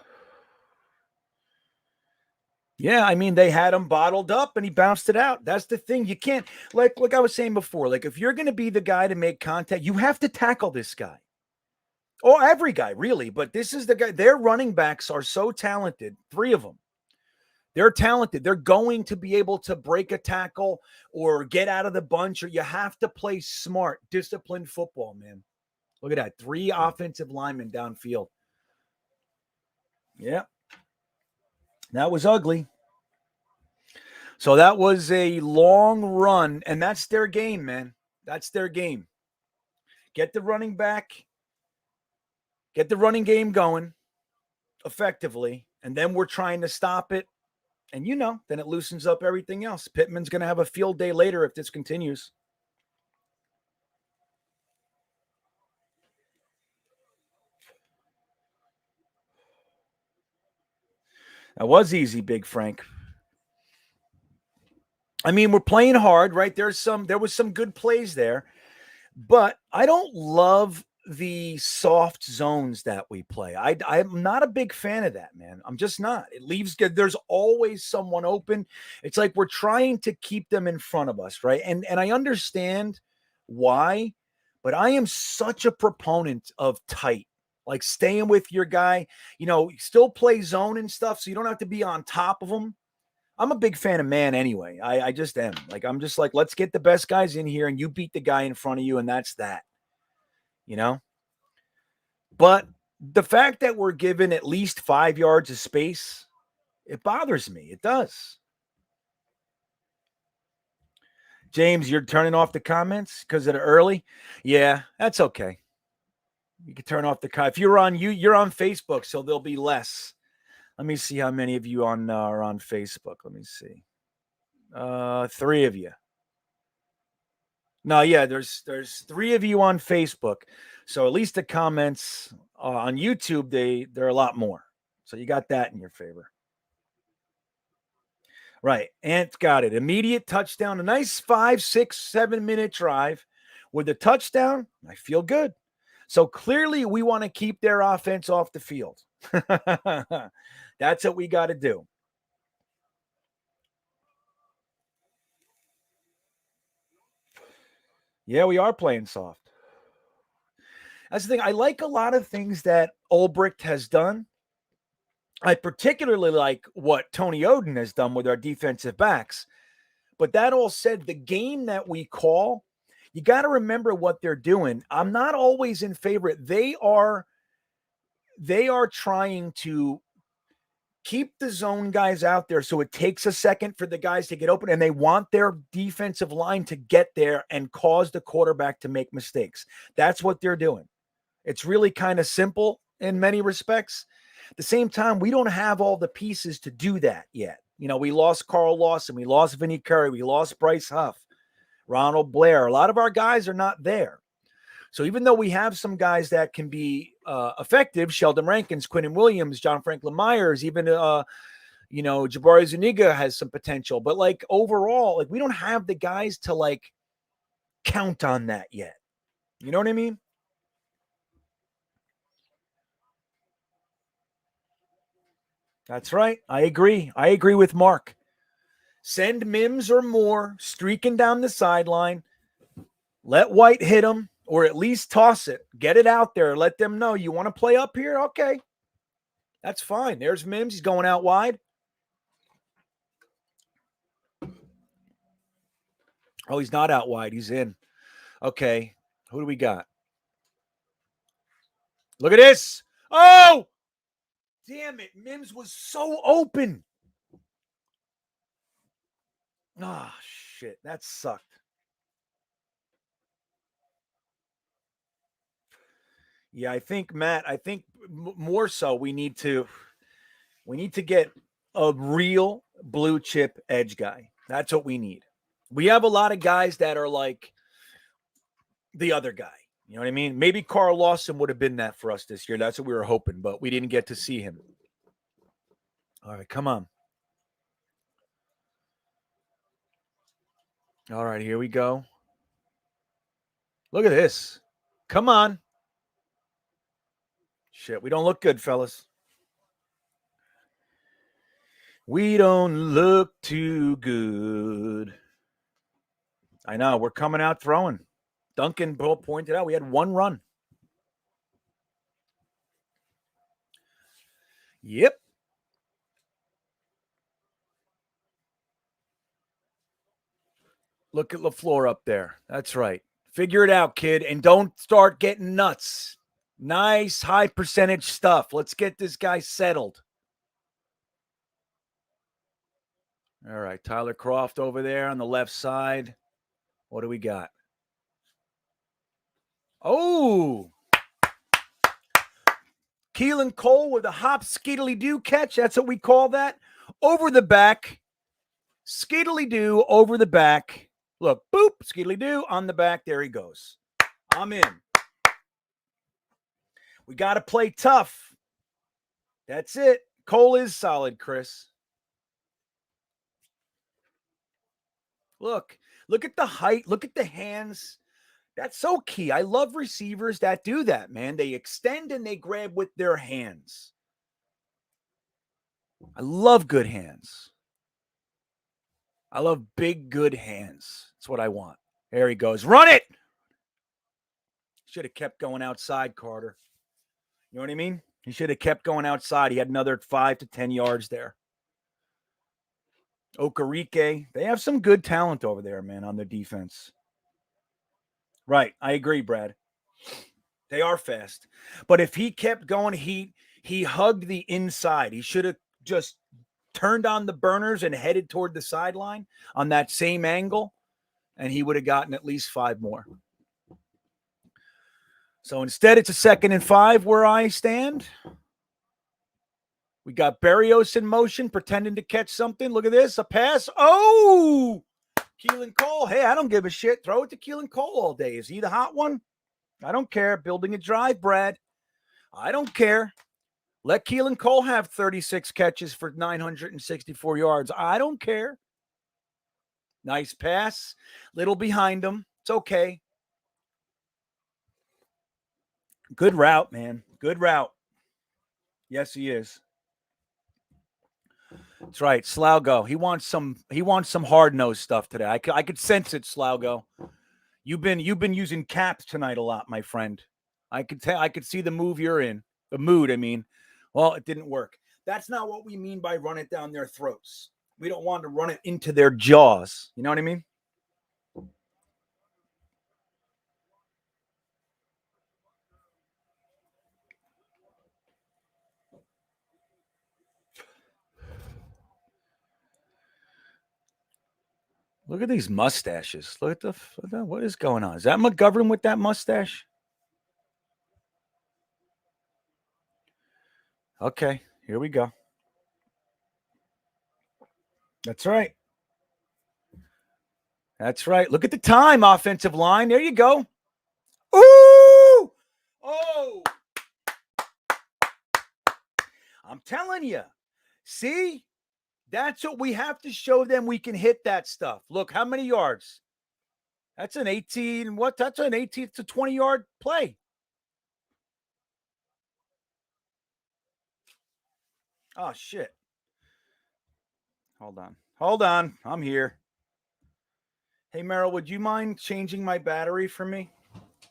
Yeah, I mean, they had him bottled up and he bounced it out. That's the thing. You can't, like I was saying before, like if you're going to be the guy to make contact, you have to tackle this guy. Or every guy, really. But this is the guy. Their running backs are so talented, 3 of them. They're talented. They're going to be able to break a tackle or get out of the bunch, or you have to play smart, disciplined football, man. Look at that. 3 offensive linemen downfield. Yeah. That was ugly. So that was a long run, and that's their game, man. That's their game. Get the running back, get the running game going effectively, and then we're trying to stop it. And then it loosens up everything else. Pittman's going to have a field day later if this continues. That was easy, Big Frank. I mean, we're playing hard, right? There was some good plays there, but I don't love the soft zones that we play. I'm not a big fan of that, man. I'm just not. It leaves good. There's always someone open. It's like we're trying to keep them in front of us, right? And I understand why, but I am such a proponent of tight. Like staying with your guy, still play zone and stuff, so you don't have to be on top of them. I'm a big fan of man anyway. I just am. Like, I'm just like, let's get the best guys in here and you beat the guy in front of you, and that's that. But the fact that we're given at least 5 yards of space, it bothers me. It does. James, you're turning off the comments because of the early? Yeah, that's okay. You can turn off the if you're on you're on Facebook, so there'll be less. Let me see how many of you are on Facebook. Let me see. 3 of you. No, yeah, there's 3 of you on Facebook. So at least the comments on YouTube, they're a lot more. So you got that in your favor. Right. Ant's got it. Immediate touchdown. A nice 5, 6, 7 minute drive with a touchdown. I feel good. So clearly we want to keep their offense off the field. That's what we got to do. Yeah, we are playing soft. That's the thing. I like a lot of things that Ulbricht has done. I particularly like what Tony Oden has done with our defensive backs. But that all said, the game that we call, you got to remember what they're doing. I'm not always in favor. They are trying to keep the zone guys out there so it takes a second for the guys to get open, and they want their defensive line to get there and cause the quarterback to make mistakes. That's what they're doing. It's really kind of simple in many respects. At the same time, we don't have all the pieces to do that yet. You know, we lost Carl Lawson, we lost Vinnie Curry, we lost Bryce Huff, Ronald Blair. A lot of our guys are not there. So even though we have some guys that can be effective, Sheldon Rankins, Quinnen Williams, John Franklin Myers, even Jabari Zuniga has some potential. But like overall, like we don't have the guys to like count on that yet. You know what I mean? That's right. I agree. I agree with Mark. Send Mims or Moore streaking down the sideline. Let White hit him, or at least toss it. Get it out there. Let them know you want to play up here. Okay. That's fine. There's Mims. He's going out wide. Oh, he's not out wide. He's in. Okay. Who do we got? Look at this. Oh! Damn it. Mims was so open. Oh, shit. That sucked. Yeah, I think, Matt, more so we need to get a real blue chip edge guy. That's what we need. We have a lot of guys that are like the other guy. You know what I mean? Maybe Carl Lawson would have been that for us this year. That's what we were hoping, but we didn't get to see him. All right, come on. All right, here we go. Look at this. Come on. Shit, we don't look good, fellas. We don't look too good. I know. We're coming out throwing. Duncan Bull pointed out we had one run. Yep. Look at LaFleur up there. That's right. Figure it out, kid, and don't start getting nuts. Nice high percentage stuff. Let's get this guy settled. All right, Tyler Croft over there on the left side. What do we got? Oh! Keelan Cole with a hop skiddly-doo catch. That's what we call that. Over the back. Skiddly-doo over the back. Look, boop, skiddly-doo on the back. There he goes. I'm in. We got to play tough. That's it. Cole is solid, Chris. Look at the height. Look at the hands. That's so key. I love receivers that do that, man. They extend and they grab with their hands. I love good hands. I love big, good hands. That's what I want. There he goes. Run it! Should have kept going outside, Carter. You know what I mean? He should have kept going outside. He had another 5 to 10 yards there. Okereke. They have some good talent over there, man, on their defense. Right. I agree, Brad. They are fast. But if he kept going, he hugged the inside. He should have just turned on the burners and headed toward the sideline on that same angle, and he would have gotten at least 5 more. So instead, it's a 2nd and 5 where I stand. We got Berrios in motion, pretending to catch something. Look at this, a pass. Oh! Keelan Cole. Hey, I don't give a shit. Throw it to Keelan Cole all day. Is he the hot one? I don't care. Building a drive, Brad. I don't care. Let Keelan Cole have 36 catches for 964 yards. I don't care. Nice pass. Little behind him. It's okay. Good route, man. Good route. Yes, he is. That's right, Slaugo. He wants some hard-nosed stuff today. I could sense it, Slaugo. You've been using caps tonight a lot, my friend. I could see the move you're in. The mood, I mean. Well, it didn't work. That's not what we mean by run it down their throats. We don't want to run it into their jaws. You know what I mean? Look at these mustaches. Look at what is going on? Is that McGovern with that mustache? Okay, here we go. That's right. That's right. Look at the time, offensive line. There you go. Ooh! Oh! I'm telling you. See? That's what we have to show them we can hit that stuff. Look, how many yards? That's an 18. What? That's an 18 to 20-yard play. Oh, shit. Hold on. Hold on. I'm here. Hey, Merrill, would you mind changing my battery for me?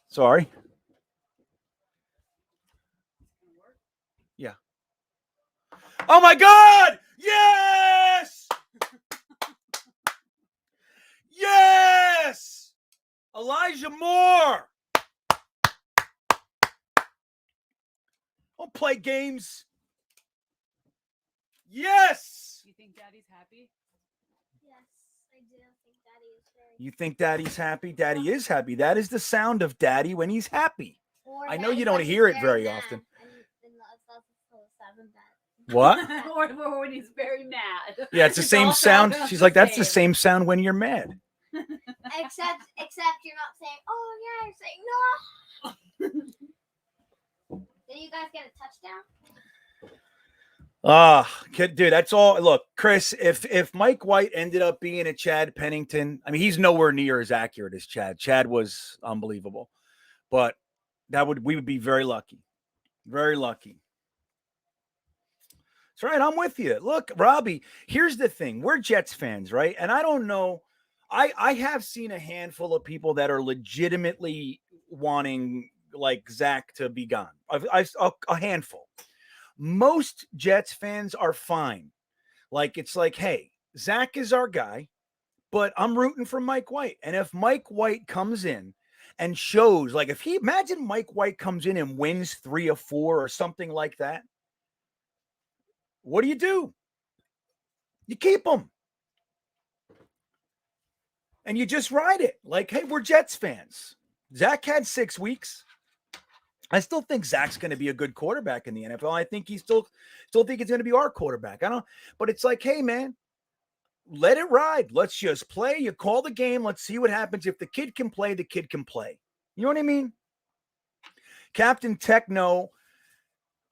Sorry. Yeah. Oh, my God! Yes! Yes! Elijah Moore! Don't play games. Yes! You think Daddy's happy? Yes, I do think Daddy is very. You think Daddy's happy? Daddy is happy. That is the sound of Daddy when he's happy. Or I know Daddy you don't when hear he's it very mad. often. And that's so sad that. What? or when he's very mad. Yeah, it's the same all sound. sound She's the like, that's the same. same sound when you're mad. Except you're not saying, oh yeah, you're saying no. Did you guys get a touchdown? Dude, that's all. Look, Chris, if Mike White ended up being a Chad Pennington, I mean, he's nowhere near as accurate as Chad. Chad was unbelievable, but we would be very lucky. Very lucky. That's right. I'm with you. Look, Robbie, here's the thing. We're Jets fans, right? And I don't know. I have seen a handful of people that are legitimately wanting like Zach to be gone. A handful. Most Jets fans are fine. Like, it's like, hey, Zach is our guy, but I'm rooting for Mike White. And if Mike White comes in and shows, like, imagine Mike White comes in and wins 3 or 4 or something like that. What do? You keep him. And you just ride it. Like, hey, we're Jets fans. Zach had 6 weeks. I still think Zach's going to be a good quarterback in the NFL. I think he still think it's going to be our quarterback. But it's like, hey, man, let it ride. Let's just play. You call the game. Let's see what happens. If the kid can play, the kid can play. You know what I mean? Captain Techno,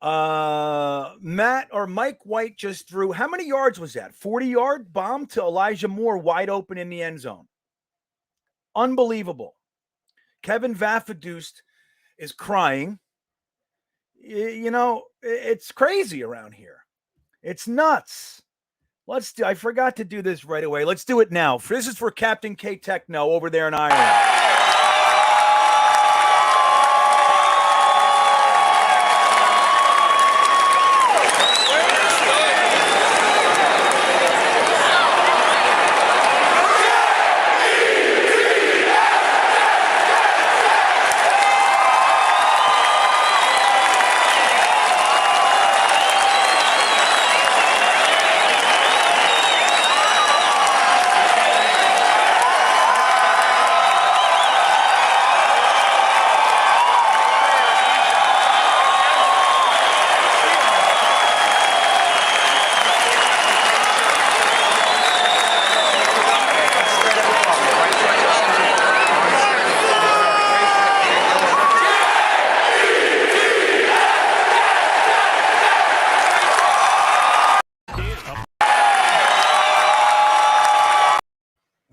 Matt or Mike White just threw, how many yards was that? 40-yard bomb to Elijah Moore wide open in the end zone. Unbelievable. Kevin Vafadust is crying. You know, it's crazy around here. It's nuts. I forgot to do this right away. Let's do it now. This is for Captain K Techno over there in Ireland.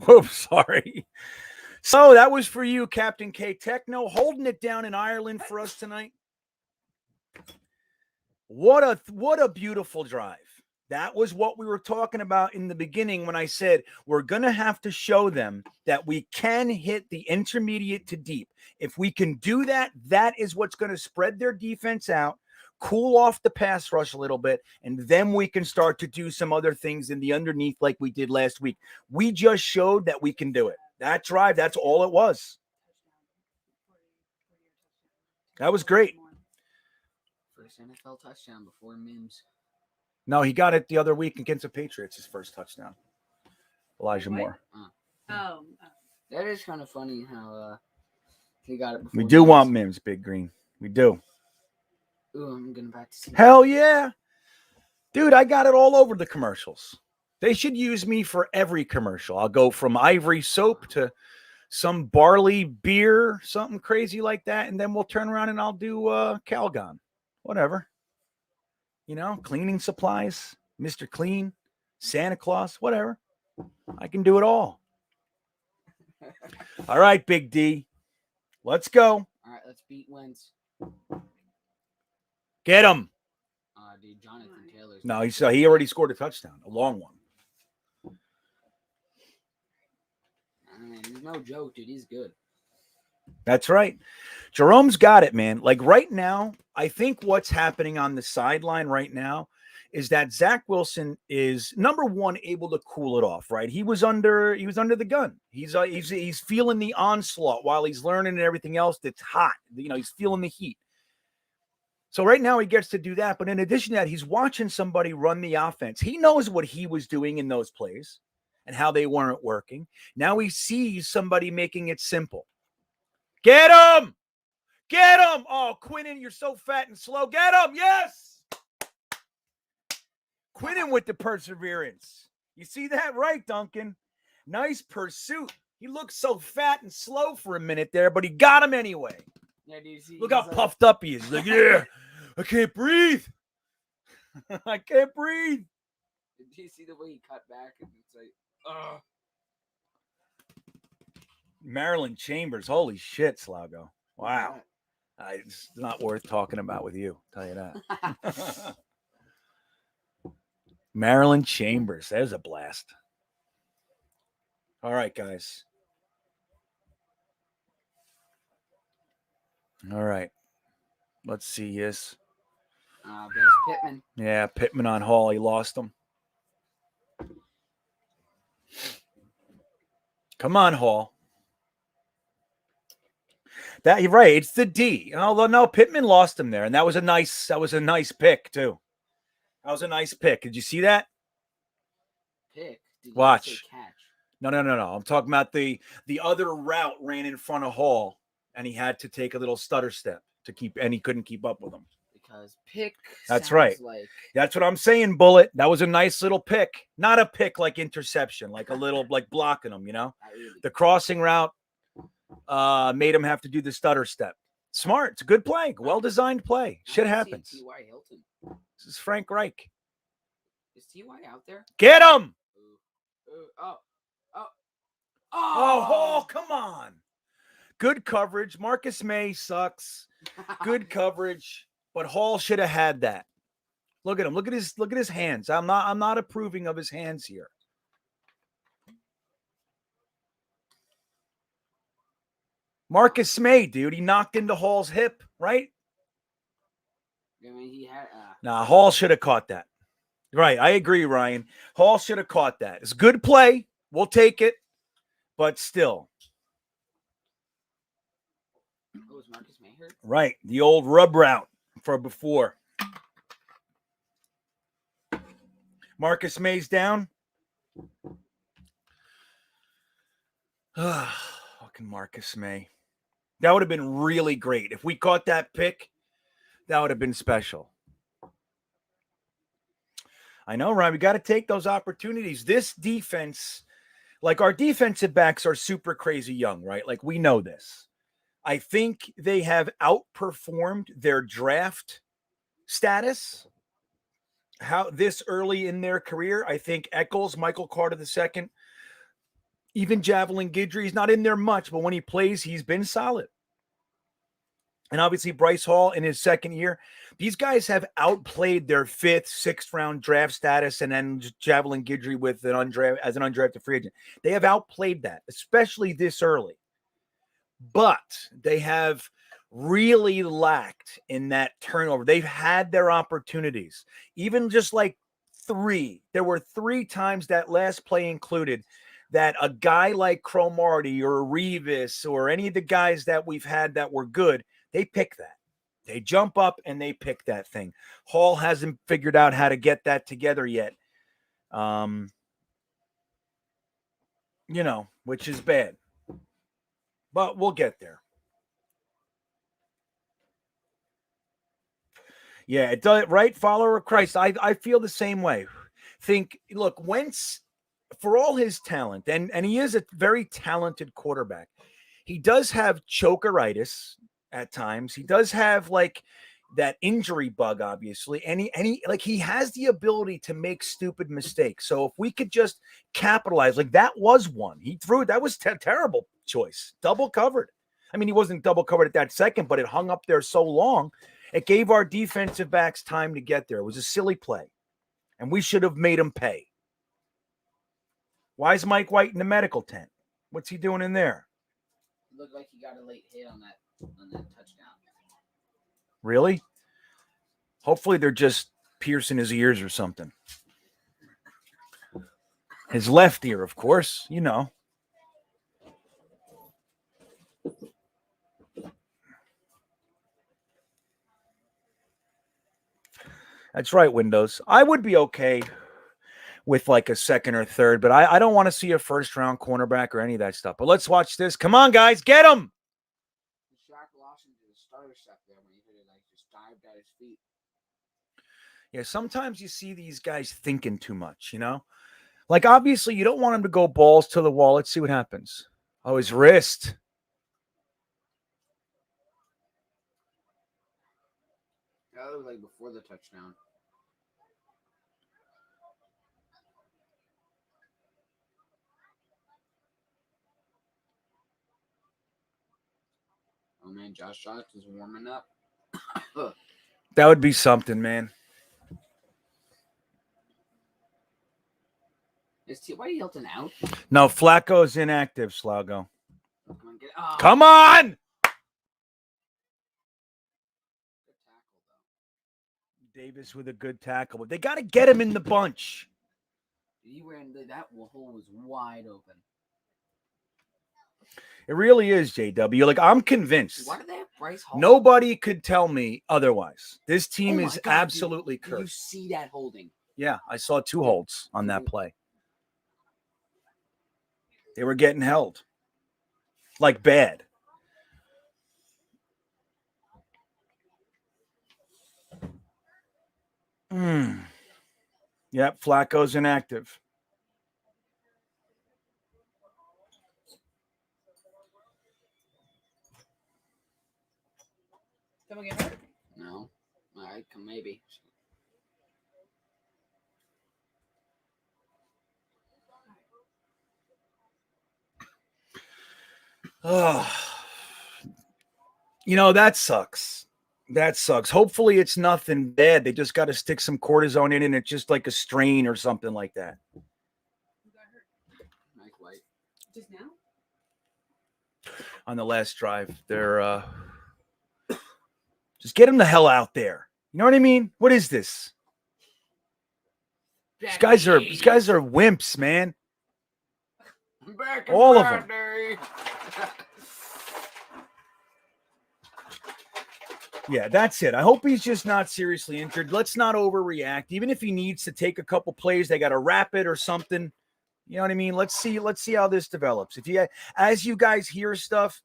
Oops, sorry. So that was for you, Captain K Techno, holding it down in Ireland for us tonight. What a beautiful drive. That was what we were talking about in the beginning when I said we're going to have to show them that we can hit the intermediate to deep. If we can do that, that is what's going to spread their defense out, cool off the pass rush a little bit, and then we can start to do some other things in the underneath like we did last week. We just showed that we can do it. That drive, that's all it was. That was great. First NFL touchdown before Mims. No, he got it the other week against the Patriots, his first touchdown. Elijah Moore. Oh. That is kind of funny how he got it before. We do want Mims, Big Green. We do. Ooh, I'm going back to see. Hell yeah. Dude, I got it all over the commercials. They should use me for every commercial. I'll go from Ivory soap to some barley beer, something crazy like that, and then we'll turn around and I'll do Calgon. Whatever. You know, cleaning supplies, Mr. Clean, Santa Claus, whatever. I can do it all. All right, Big D. Let's go. All right, let's beat Wentz. Get him. Dude, Jonathan Taylor's. No, he already scored a touchdown, a long one. I mean, he's no joke, dude. He's good. That's right. Jerome's got it, man. Like right now, I think what's happening on the sideline right now is that Zach Wilson is number one able to cool it off. Right, he was under the gun. He's feeling the onslaught while he's learning and everything else. That's hot. You know, he's feeling the heat. So right now he gets to do that. But in addition to that, he's watching somebody run the offense. He knows what he was doing in those plays and how they weren't working. Now he sees somebody making it simple. Get him! Get him! Oh, Quinnen, you're so fat and slow. Get him! Yes! Quinnen with the perseverance. You see that? Right, Duncan? Nice pursuit. He looked so fat and slow for a minute there, but he got him anyway. Yeah, dude, see, Look how puffed up he is. He's like, yeah, I can't breathe. I can't breathe. Did you see the way he cut back? And it's like, ugh. Maryland Chambers. Holy shit, Slago. Wow. It's not worth talking about with you. I'll tell you that. Maryland Chambers. There's a blast. All right, guys. All right. Let's see this. There's Pittman. Yeah, Pittman on Hall. He lost him. Come on, Hall. That you're right. It's the D. Although no, Pittman lost him there, and that was a nice pick too. That was a nice pick. Did you see that? Pick. Did Watch. You say catch? No. I'm talking about the other route ran in front of Hall, and he had to take a little stutter step to keep, and he couldn't keep up with him. Because pick. That's right. Like... That's what I'm saying, Bullet. That was a nice little pick. Not a pick like interception, like a little like blocking him, you know? Really the crossing route made him have to do the stutter step. Smart. It's a good play. Well-designed play. Shit happens. T.Y. Hilton. This is Frank Reich. Is T.Y. out there? Get him! Oh, Hall, come on. Good coverage. Marcus May sucks. Good coverage. But Hall should have had that. Look at him. Look at his hands. I'm not approving of his hands here. Marcus May, dude. He knocked into Hall's hip, right? I mean, he had. Nah, Hall should have caught that. Right. I agree, Ryan. Hall should have caught that. It's a good play. We'll take it. But still. Oh, is Marcus May hurt? Right. The old rub route for before. Marcus May's down. Fucking Marcus May. That would have been really great. If we caught that pick, that would have been special. I know, Ryan. We got to take those opportunities. This defense, like our defensive backs are super crazy young, right? Like we know this. I think they have outperformed their draft status. How this early in their career, I think Eccles, Michael Carter II, even Javelin Guidry, he's not in there much, but when he plays, he's been solid. And obviously Bryce Hall in his second year. These guys have outplayed their 5th, 6th round draft status, and then Javelin Guidry with an undrafted free agent. They have outplayed that, especially this early. But they have really lacked in that turnover. They've had their opportunities, even just like 3. There were 3 times that last play included that a guy like Cromartie or Revis or any of the guys that we've had that were good, they pick that. They jump up and they pick that thing. Hall hasn't figured out how to get that together yet. You know, which is bad. But we'll get there. Yeah, it does, right? Follower of Christ. I feel the same way. Look, Wentz, for all his talent, and he is a very talented quarterback, he does have chokeritis at times. He does have like that injury bug, obviously, and he has the ability to make stupid mistakes. So if we could just capitalize, like that was one. He threw it. That was terrible choice. Double covered. I mean, he wasn't double covered at that second, but it hung up there so long. It gave our defensive backs time to get there. It was a silly play, and we should have made him pay. Why is Mike White in the medical tent? What's he doing in there? It looked like he got a late hit on that touchdown. Really? Hopefully they're just piercing his ears or something. His left ear, of course, you know. That's right, Windows. I would be okay with like a second or third, but I don't want to see a first-round cornerback or any of that stuff. But let's watch this. Come on, guys. Get him. Shaq Lawson did a stutter step there when he hit it, like just dived at his feet. Yeah, sometimes you see these guys thinking too much, you know? Like, obviously, you don't want him to go balls to the wall. Let's see what happens. Oh, his wrist. That was like before the touchdown. Oh man, Josh Johnson's warming up. That would be something, man. Is T.Y. Hilton out? No, Flacco's inactive, Slago. Come on, get it. Oh, Come on! good tackle, though. Davis with a good tackle. But they got to get him in the bunch. He ran, that hole was wide open. It really is, JW. Like, I'm convinced. Why do they have Bryce Hall? Nobody could tell me otherwise. This team Oh my is God, absolutely did you cursed. see that holding? Yeah, I saw 2 holds on that play. They were getting held. Like bad. Yep, Flacco's inactive. Someone get hurt? No. All right, maybe. Oh, you know, that sucks. That sucks. Hopefully it's nothing bad. They just got to stick some cortisone in and it's just like a strain or something like that. Who got hurt? Mike White. Just now? On the last drive, they're just get him the hell out there. You know what I mean? What is this? These guys are wimps, man. All of them. Yeah, that's it. I hope he's just not seriously injured. Let's not overreact. Even if he needs to take a couple plays, they got to wrap it or something. You know what I mean? Let's see how this develops. As you guys hear stuff,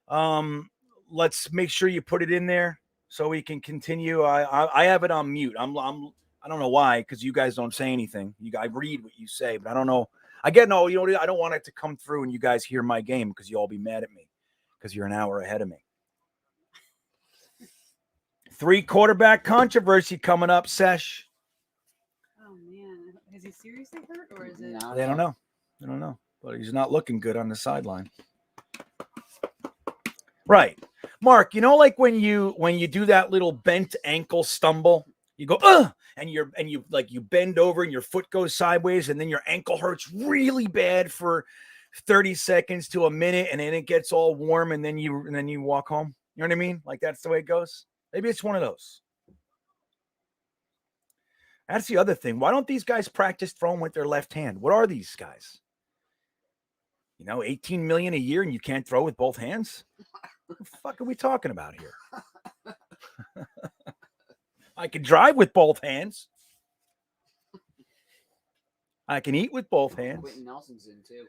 let's make sure you put it in there so we can continue. I have it on mute. I don't know why, because you guys don't say anything. I read what you say, but I don't know. I don't want it to come through and you guys hear my game because you all be mad at me because you're an hour ahead of me. 3 quarterback controversy coming up, Sesh. Oh man, is he seriously hurt or is it? No, They don't know. They don't know. But he's not looking good on the sideline. Right. Mark, you know, like when you do that little bent ankle stumble, you go, and you bend over and your foot goes sideways and then your ankle hurts really bad for 30 seconds to a minute and then it gets all warm and then you walk home. You know what I mean? Like that's the way it goes. Maybe it's one of those. That's the other thing. Why don't these guys practice throwing with their left hand? What are these guys? You know, $18 million a year and you can't throw with both hands? What the fuck are we talking about here? I can drive with both hands. I can eat with both hands. Quentin Nelson's in too.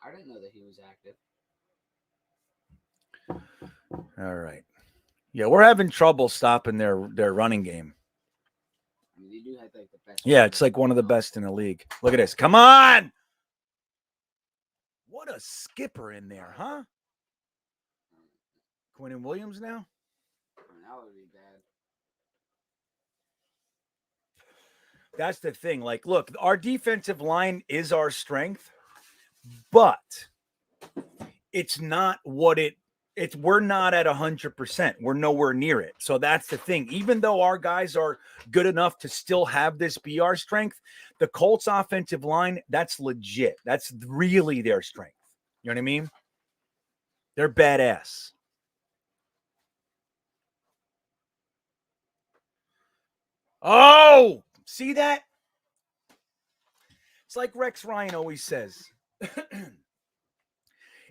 I didn't know that he was active. All right. Yeah, we're having trouble stopping their running game. I mean, they do have like the best. Yeah, it's like one of the best in the league. Look at this. Come on. What a skipper in there, huh? Quentin Williams now? I mean, that would be bad. That's the thing. Like, look, our defensive line is our strength, but it's not what it's we're not at 100%. We're nowhere near it. So that's the thing. Even though our guys are good enough to still have this be our strength, the Colts offensive line, that's legit. That's really their strength. You know what I mean? They're badass. Oh, see that? It's like Rex Ryan always says.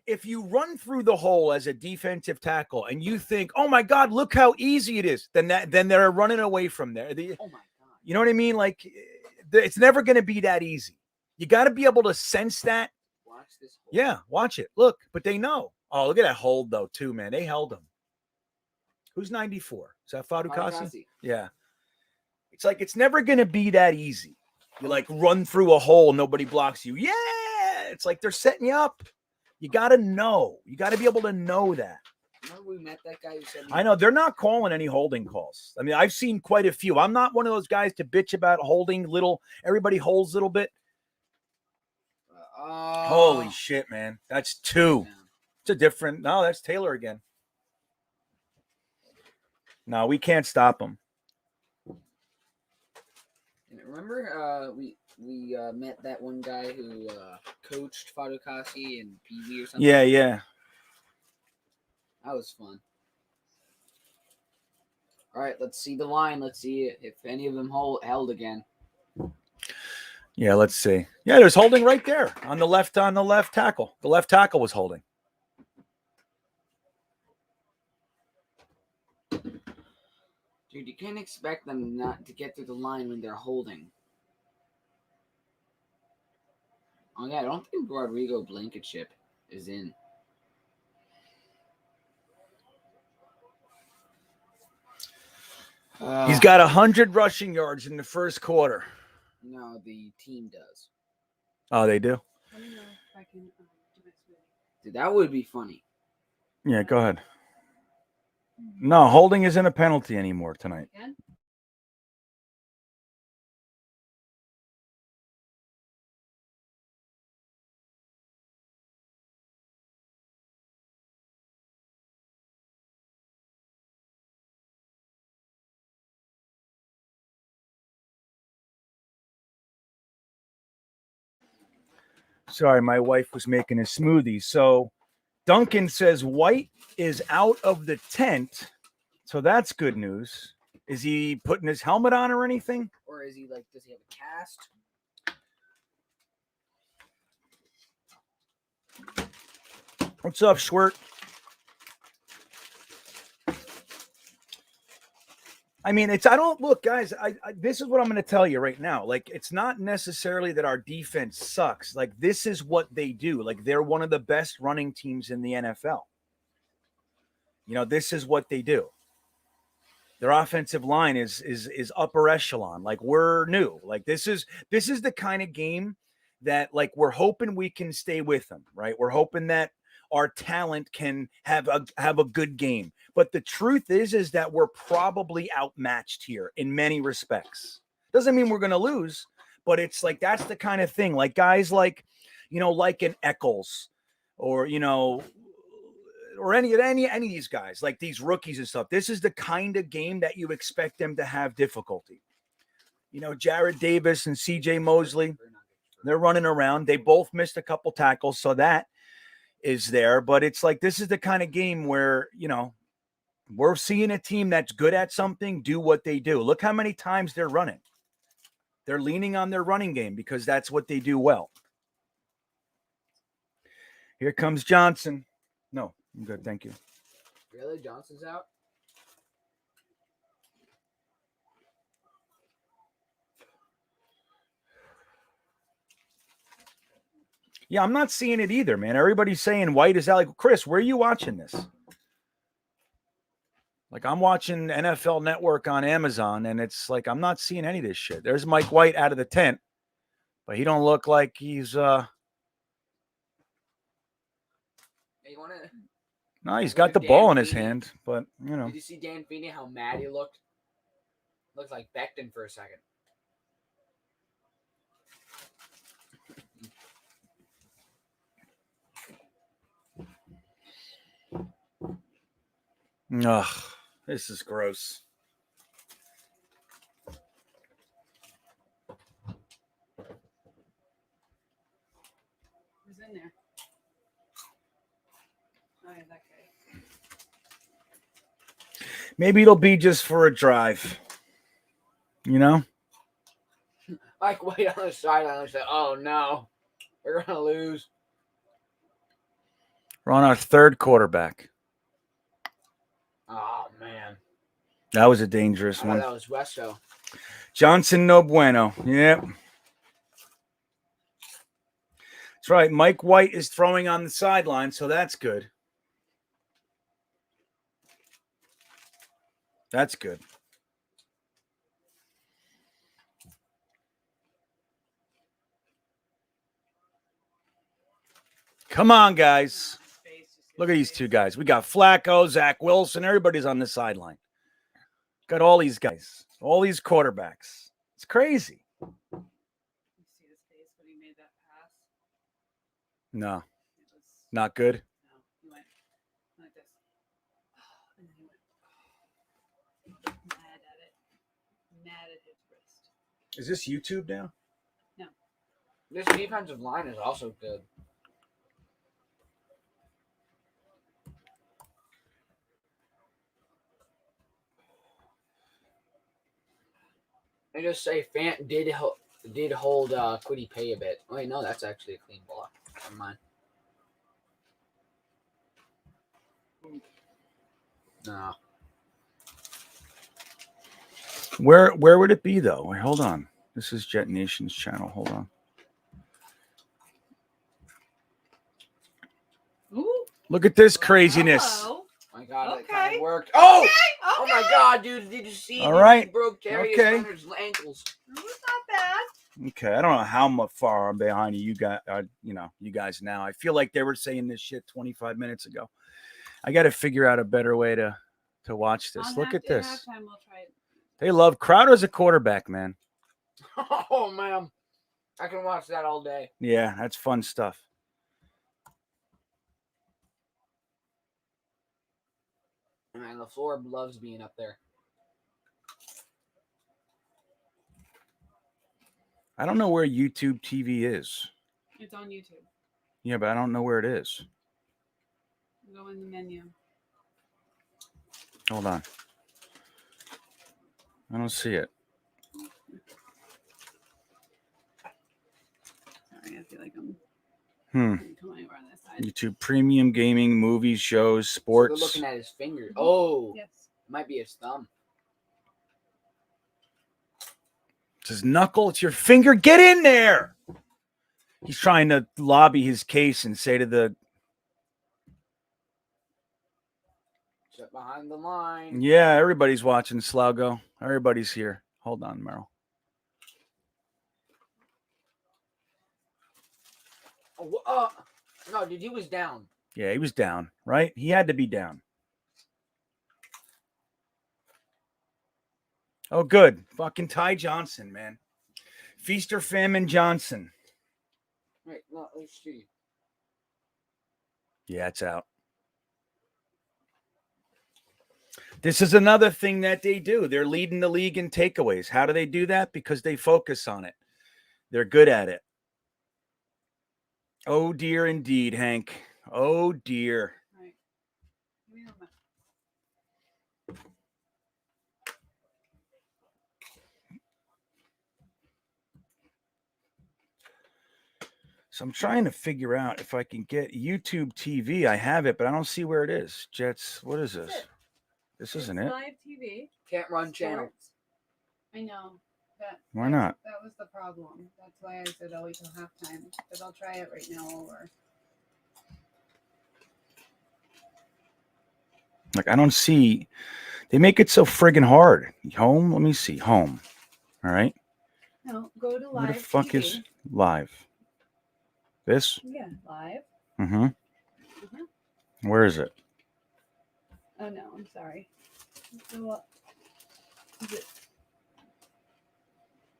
If you run through the hole as a defensive tackle and you think, "Oh my God, look how easy it is," then they're running away from there. Oh my God. You know what I mean? Like, it's never going to be that easy. You got to be able to sense that. Watch this. Hole. Yeah, watch it. Look, but they know. Oh, look at that hold though, too, man. They held him. Who's 94? Is that Fadukasi? Yeah. It's like it's never going to be that easy. You like run through a hole, nobody blocks you. Yeah, it's like they're setting you up. You got to know. You got to be able to know that. Remember we met that guy who said I know they're not calling any holding calls. I mean, I've seen quite a few. I'm not one of those guys to bitch about holding little. Everybody holds a little bit. Holy shit, man. That's 2. Yeah. It's a different. No, that's Taylor again. No, we can't stop him. Remember we met that one guy who coached Fadukasi and PV or something? Yeah. That was fun. All right, let's see the line. Let's see if any of them held again. Yeah, let's see. Yeah, there's holding right there on the left tackle. The left tackle was holding. Dude, you can't expect them not to get through the line when they're holding. Oh yeah, I don't think Rodrigo Blankenship is in. He's got 100 rushing yards in the first quarter. No, the team does. Oh, they do? Let me know if I can do this video. Dude, that would be funny. Yeah, go ahead. No, holding isn't a penalty anymore tonight. Again? Sorry, my wife was making a smoothie. So Duncan says White is out of the tent. So that's good news. Is he putting his helmet on or anything? Or is he like, does he have a cast? What's up, Schwert? I mean, I don't look, guys. This is what I'm going to tell you right now. Like, it's not necessarily that our defense sucks. Like, this is what they do. Like, they're one of the best running teams in the NFL. You know, this is what they do. Their offensive line is upper echelon. Like, we're new. Like, this is the kind of game that, like, we're hoping we can stay with them, right? We're hoping that our talent can have a good game. But the truth is that we're probably outmatched here in many respects. Doesn't mean we're going to lose, but it's like, that's the kind of thing. Like guys like, you know, like an Eccles or, you know, or any of these guys, like these rookies and stuff. This is the kind of game that you expect them to have difficulty. You know, Jared Davis and CJ Mosley, they're running around. They both missed a couple tackles, so that is there. But it's like, this is the kind of game where, you know, we're seeing a team that's good at something do what they do. Look how many times they're running. They're leaning on their running game because that's what they do well. Here comes Johnson. No, I'm good. Thank you. Really? Johnson's out? Yeah, I'm not seeing it either, man. Everybody's saying White is out. Like, Chris, where are you watching this? Like, I'm watching NFL Network on Amazon, and it's like I'm not seeing any of this shit. There's Mike White out of the tent, but he don't look like he's Hey, you wanna no, he's look got at the Dan ball in his Feeney? hand, but you know. Did you see Dan Feeney, how mad he looked? Looks like Becton for a second. Ugh, this is gross. Who's in there? Oh, yeah, that guy. Maybe it'll be just for a drive. You know? Mike White on the sideline said, "Oh no, we're gonna lose." We're on our third quarterback. Oh man, That was a dangerous I thought one. that was Westo. Johnson, no bueno. Yep. That's right. Mike White is throwing on the sideline, so that's good. That's good. Come on, guys. Look at these two guys. We got Flacco, Zach Wilson. Everybody's on the sideline. Got all these guys, all these quarterbacks. It's crazy. You see his face when he made that pass? No, It was not good. no. He went like this, and then he went mad at it, mad at his wrist. Is this YouTube now? This defensive line is also good. They just say Fant did hold Quiddy Pay a bit. Wait, no, that's actually a clean block. Never mind. No. Where would it be though? Wait, hold on. This is Jetnation's channel. Hold on. Ooh. Look at this craziness. Hello. My God, it Okay. kind of worked. Oh! Okay. Oh my God, dude! Did you see? All Dude, right. He broke Darius Okay. Leonard's ankles. It was not bad. Okay, I don't know how much far I'm behind you guys. You guys now. I feel like they were saying this shit 25 minutes ago. I got to figure out a better way to watch this. Look at this. Halftime, we'll try it. They love Crowder's a quarterback, man. Oh man, I can watch that all day. Yeah, that's fun stuff. Man, LaFleur loves being up there. I don't know where YouTube TV is. It's on YouTube. Yeah, but I don't know where it is. Go in the menu. Hold on. I don't see it. Sorry, I feel like I'm Hmm. coming over on this side. YouTube Premium Gaming, movies, shows, So sports. they're looking at his finger. Oh, Yes. might be his thumb. It's his knuckle. It's your finger. Get in there. He's trying to lobby his case and say to the Shut behind the line. yeah, everybody's watching Slaugo. Everybody's here. Hold on, Merrill. Oh, no, dude, he was down. Yeah, he was down, right? He had to be down. Oh, good. Fucking Ty Johnson, man. Feast or famine Johnson. Wait, no, let's see. Yeah, it's out. This is another thing that they do. They're leading the league in takeaways. How do they do that? Because they focus on it. They're good at it. Oh, dear, indeed, Hank. Oh, dear. All right. Give me a moment. So I'm trying to figure out if I can get YouTube TV. I have it, but I don't see where it is. Jets, what is this? That's it. This isn't It's it. live TV. Can't run channel. Sports. I know. Why not? That was the problem. That's why I said I'll wait till halftime. But I'll try it right now over. Like, I don't see. They make it so friggin' hard. Home? Let me see. Home. All right. No, go to live. Where the fuck TV. is live? This? Yeah, live. Mm-hmm. Mhm. Where is it? Oh no, I'm sorry. So what? Is it?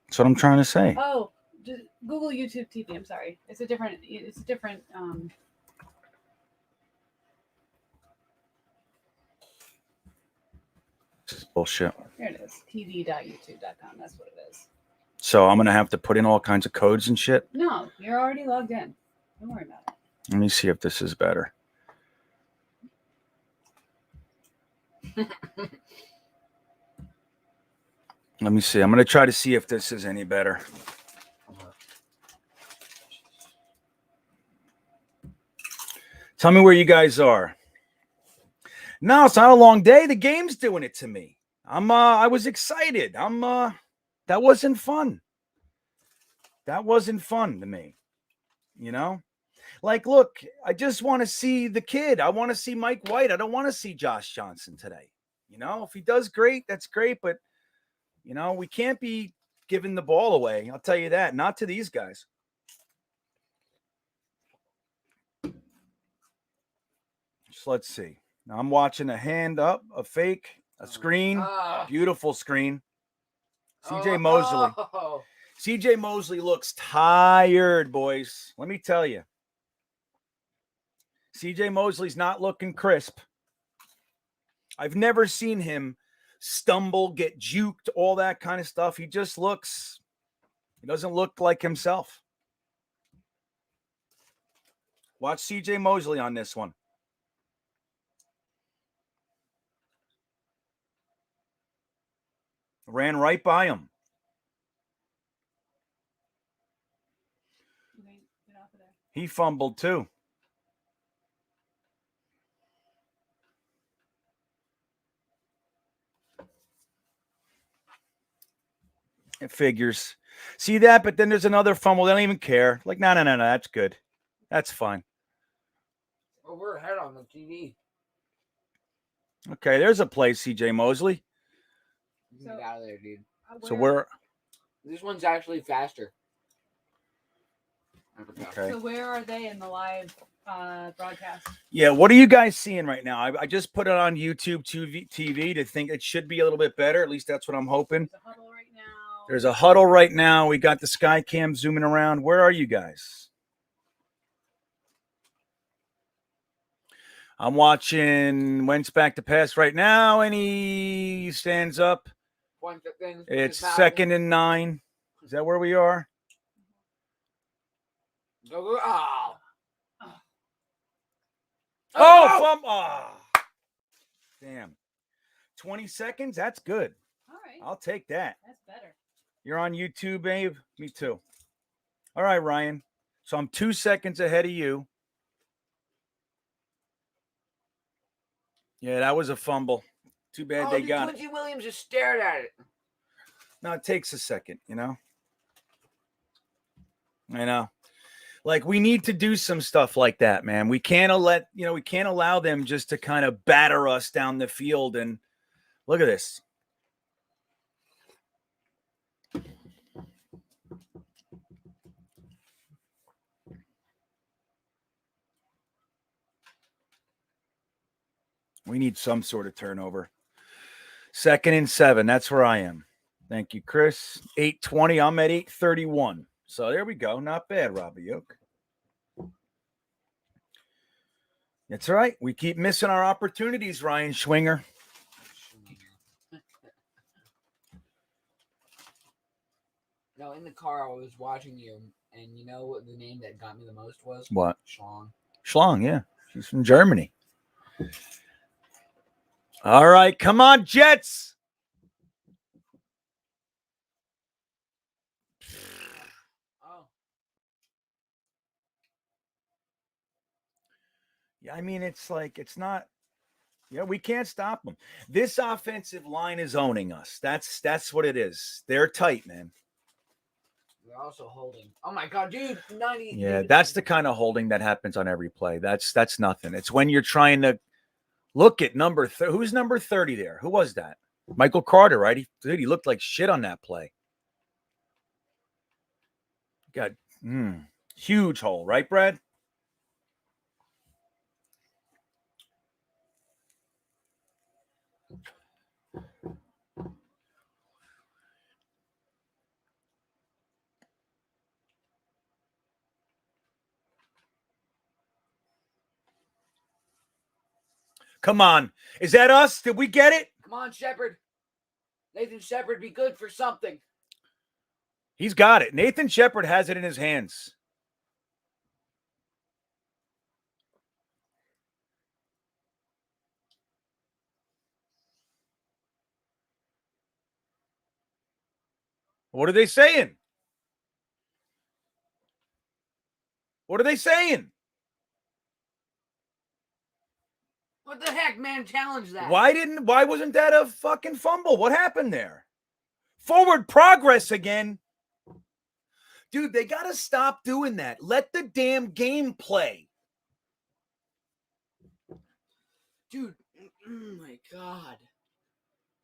That's what I'm trying to say. Oh, just Google YouTube TV. I'm sorry. It's a different. This is bullshit. Here it is. tv.youtube.com. That's what it is. So I'm gonna have to put in all kinds of codes and shit. No, you're already logged in. Don't worry about it. Let me see if this is better. Let me see. I'm gonna try to see if this is any better. Tell me where you guys are. No, it's not a long day. The game's doing it to me. I was excited. That wasn't fun. That wasn't fun to me. You know? Like, look, I just want to see the kid. I want to see Mike White. I don't want to see Josh Johnson today. You know, if he does great, that's great. But, you know, we can't be giving the ball away. I'll tell you that. Not to these guys. So let's see. Now I'm watching a hand up, a fake, a screen. Beautiful screen. CJ Mosley. CJ Mosley looks tired, boys. Let me tell you. CJ Mosley's not looking crisp. I've never seen him stumble, get juked, all that kind of stuff. He doesn't look like himself. Watch CJ Mosley on this one. Ran right by him. Okay, get off of there. He fumbled too. It figures. See that? But then there's another fumble. They don't even care. Like, no. That's good. That's fine. Well, we're ahead on the TV. Okay, there's a play, CJ Mosley. Get out of there, dude. So we're... This one's actually faster. Okay. So where are they in the live broadcast? Yeah, what are you guys seeing right now? I just put it on YouTube TV to think it should be a little bit better. At least that's what I'm hoping. There's a huddle right now. There's a huddle right now. We got the sky cam zooming around. Where are you guys? I'm watching Wentz back to pass right now, and he stands up. It's 2nd and 9. Is that where we are? Go. Oh. Oh! Damn. 20 seconds? That's good. All right. I'll take that. That's better. You're on YouTube, babe? Me too. All right, Ryan. So I'm 2 seconds ahead of you. Yeah, that was a fumble. Too bad they got Quincy Williams just stared at it. No, it takes a second, you know? I know. Like, we need to do some stuff like that, man. We can't allow them just to kind of batter us down the field. And look at this. We need some sort of turnover. 2nd and 7. That's where I am. Thank you, Chris. 8:20. I'm at 8:31. So there we go. Not bad, Robbie Yoke. That's all right. We keep missing our opportunities, Ryan Schwinger. No, in the car I was watching you, and you know what the name that got me the most was? What? Schlong. Schlong, yeah. She's from Germany. All right. Come on, Jets. Yeah, I mean, it's like, it's not Yeah, we can't stop them. This offensive line is owning us. That's what it is. They're tight, man. They're also holding. Oh my god, dude! 90. Yeah, dude. that's the kind of holding that happens on every play. That's nothing. It's when you're trying to look at number who's number 30 there. Who was that? Michael Carter, right? He looked like shit on that play. Got huge hole, right, Brad? Come on. Is that us? Did we get it? Come on, Shepard. Nathan Shepard, be good for something. He's got it. Nathan Shepard has it in his hands. What are they saying? What are they saying? What the heck, man? Challenge that. Why wasn't that a fucking fumble? What happened there? Forward progress again. Dude, they got to stop doing that. Let the damn game play. Dude, oh my god.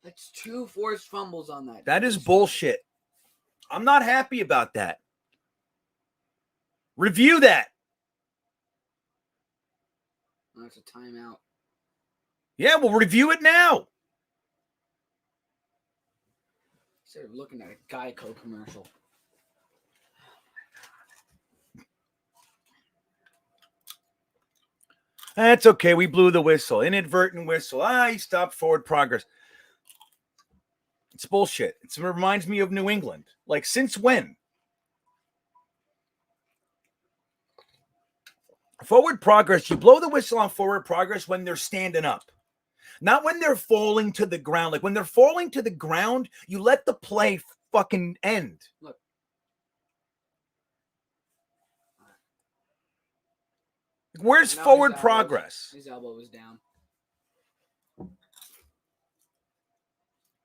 That's 2 forced fumbles on that. That is bullshit. I'm not happy about that. Review that. That's a timeout. Yeah, we'll review it now. Instead of looking at a Geico commercial. That's okay. We blew the whistle. Inadvertent whistle. He stopped forward progress. It's bullshit. It reminds me of New England. Like, since when? Forward progress. You blow the whistle on forward progress when they're standing up. Not when they're falling to the ground. Like, when they're falling to the ground, you let the play fucking end. Look. Where's forward progress? His elbow was down.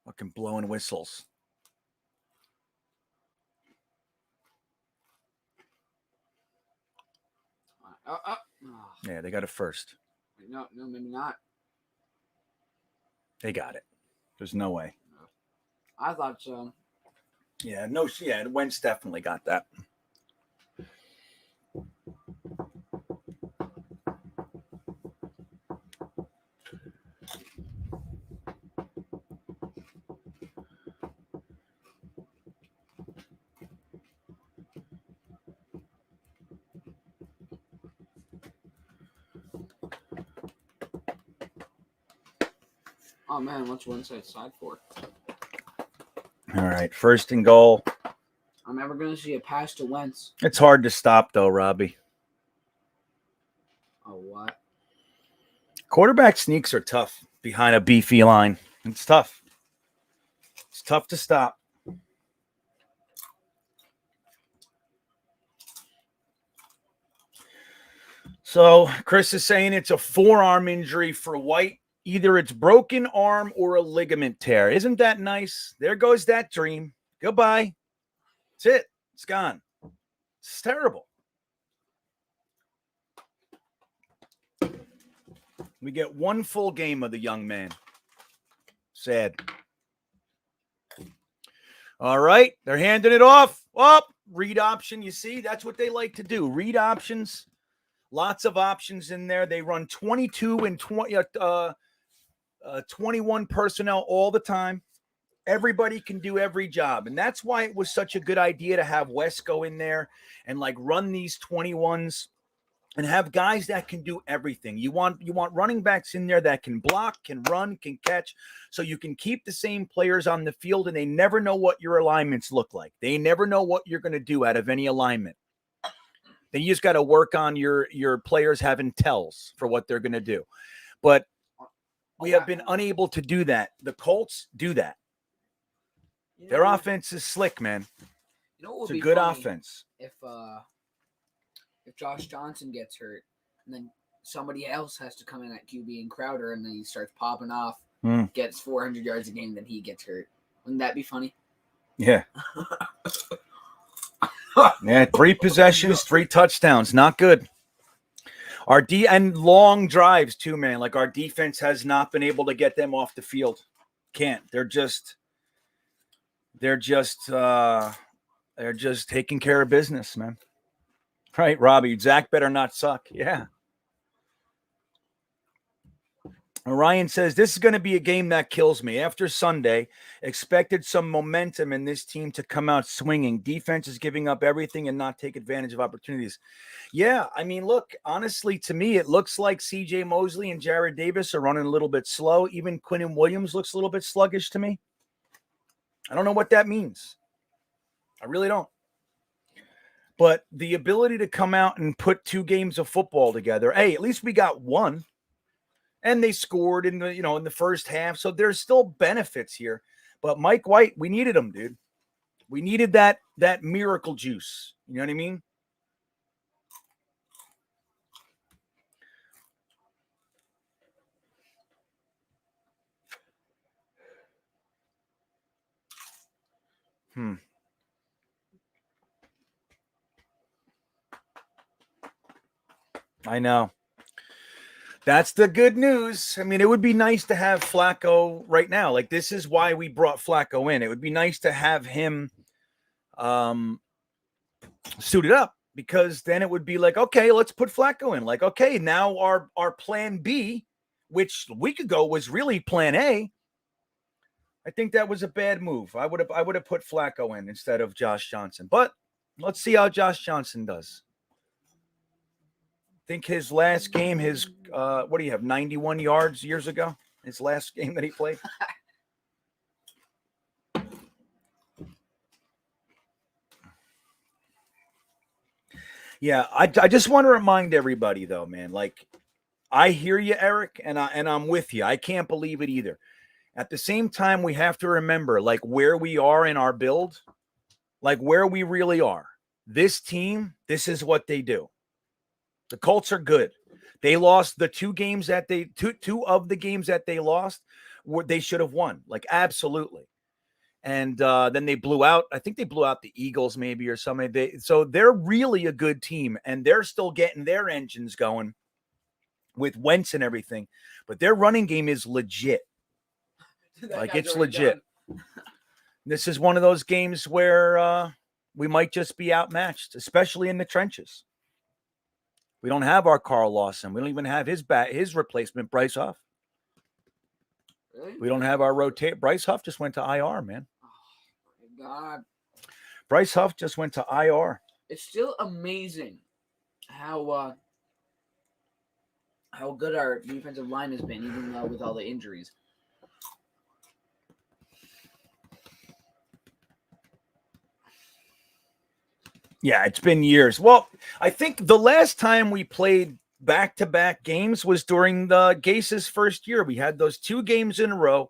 Fucking blowing whistles. Yeah, they got it first. No, maybe not. They got it. There's no way. I thought so. Yeah, no, yeah, Wentz definitely got that. Oh man, what's one side for? All right, 1st and goal. I'm never going to see a pass to Wentz. It's hard to stop, though, Robbie. Oh, what? Quarterback sneaks are tough behind a beefy line. It's tough. It's tough to stop. So Chris is saying it's a forearm injury for White. Either it's broken arm or a ligament tear. Isn't that nice? There goes that dream. Goodbye. That's it. It's gone. It's terrible. We get one full game of the young man. Sad. All right. They're handing it off. Read option. You see, that's what they like to do. Read options. Lots of options in there. They run 22 and 21 personnel all the time. Everybody can do every job. And that's why it was such a good idea to have Wes go in there and like run these 21s and have guys that can do everything. You want running backs in there that can block, can run, can catch, so you can keep the same players on the field and they never know what your alignments look like. They never know what you're going to do out of any alignment. Then you just got to work on your players having tells for what they're going to do. But we have been unable to do that. The Colts do that. Their offense is slick, man. You know what would it's a be good funny offense. If Josh Johnson gets hurt and then somebody else has to come in at QB and Crowder, and then he starts popping off, Hmm. gets 400 yards a game, then he gets hurt. Wouldn't that be funny? Yeah. Yeah, 3 possessions, 3 touchdowns. Not good. Our and long drives too, man. Like our defense has not been able to get them off the field. Can't. They're just taking care of business, man. Right, Robbie. Zach better not suck. Yeah. Orion says, this is going to be a game that kills me. After Sunday, expected some momentum in this team to come out swinging. Defense is giving up everything and not take advantage of opportunities. Yeah, I mean, look, honestly, to me, it looks like C.J. Mosley and Jared Davis are running a little bit slow. Even Quinnen Williams looks a little bit sluggish to me. I don't know what that means. I really don't. But the ability to come out and put 2 games of football together, hey, at least we got one. And they scored in the first half. So there's still benefits here. But Mike White, we needed him, dude. We needed that miracle juice. You know what I mean? I know. That's the good news. I mean, it would be nice to have Flacco right now. Like, this is why we brought Flacco in. It would be nice to have him suited up, because then it would be like, okay, let's put Flacco in. Like, okay, now our plan B, which a week ago was really plan A, I think that was a bad move. I would have put Flacco in instead of Josh Johnson. But let's see how Josh Johnson does. I think his last game, what do you have, 91 yards years ago? His last game that he played? Yeah, I just want to remind everybody, though, man, like, I hear you, Eric, and I'm with you. I can't believe it either. At the same time, we have to remember, like, where we are in our build, like, where we really are. This team, this is what they do. The Colts are good. They lost the 2 games that two of the games that they lost, they should have won. Like, absolutely. And then they blew out. I think they blew out the Eagles maybe or something. So they're really a good team, and they're still getting their engines going with Wentz and everything. But their running game is legit. Like, it's legit. This is one of those games where we might just be outmatched, especially in the trenches. We don't have our Carl Lawson. We don't even have his replacement, Bryce Huff. Really? We don't have our rotate. Bryce Huff just went to IR, man. Oh, my God. Bryce Huff just went to IR. It's still amazing how good our defensive line has been, even with all the injuries. Yeah, it's been years. Well, I think the last time we played back-to-back games was during the Gase's first year. We had those 2 games in a row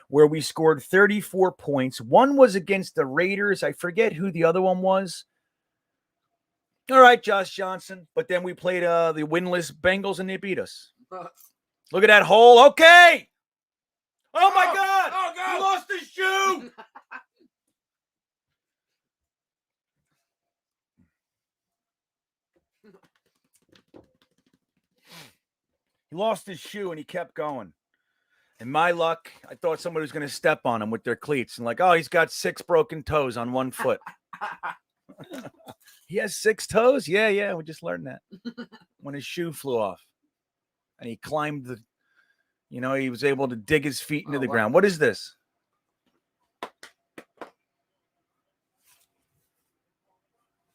where we scored 34 points. One was against the Raiders. I forget who the other one was. All right, Josh Johnson. But then we played the winless Bengals, and they beat us. Look at that hole. Okay. Oh, my God. Oh, God. He lost his shoe. He lost his shoe, and he kept going. And my luck, I thought somebody was going to step on him with their cleats. And like, oh, he's got 6 broken toes on one foot. He has 6 toes? Yeah, we just learned that. When his shoe flew off. And he climbed he was able to dig his feet into the ground. What is this?